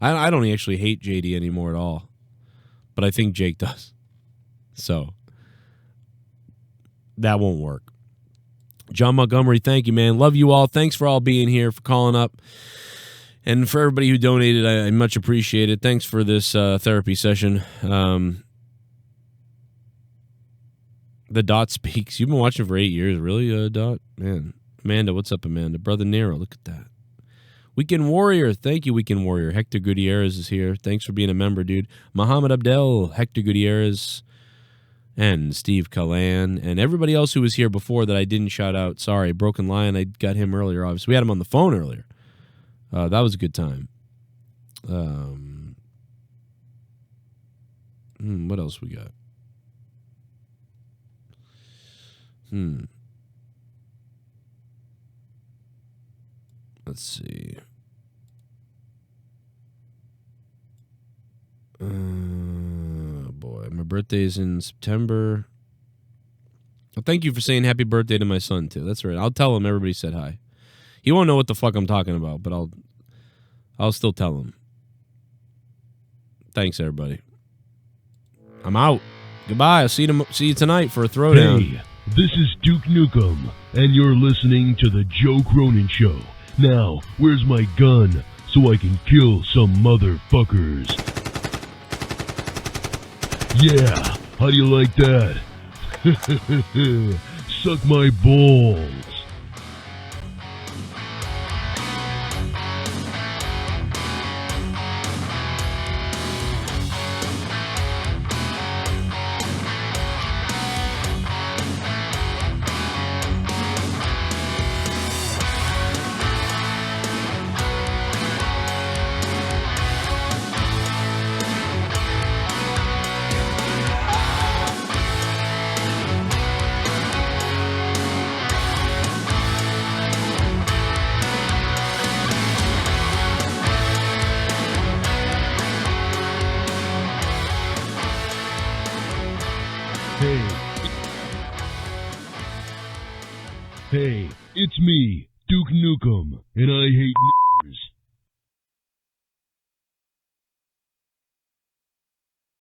I don't actually hate JD anymore at all. But I think Jake does. So, that won't work. John Montgomery, thank you, man. Love you all. Thanks for all being here, for calling up. And for everybody who donated, I much appreciate it. Thanks for this therapy session. The Dot Speaks. You've been watching for 8 years. Really, Dot? Man. Amanda, what's up, Amanda? Brother Nero, look at that. Weekend Warrior. Thank you, Weekend Warrior. Hector Gutierrez is here. Thanks for being a member, dude. Muhammad Abdel, Hector Gutierrez, and Steve Callan, and everybody else who was here before that I didn't shout out. Sorry. Broken Lion, I got him earlier, obviously. We had him on the phone earlier. That was a good time. What else we got? Let's see. Boy, my birthday's in September. Well, thank you for saying happy birthday to my son, too. That's right. I'll tell him everybody said hi. He won't know what the fuck I'm talking about, but I'll still tell him. Thanks, everybody. I'm out. Goodbye. I'll see you tonight for a throwdown. Hey, this is Duke Nukem, and you're listening to the Joe Cronin Show. Now, where's my gun so I can kill some motherfuckers? Yeah, how do you like that? Suck my balls. Hey, it's me, Duke Nukem, and I hate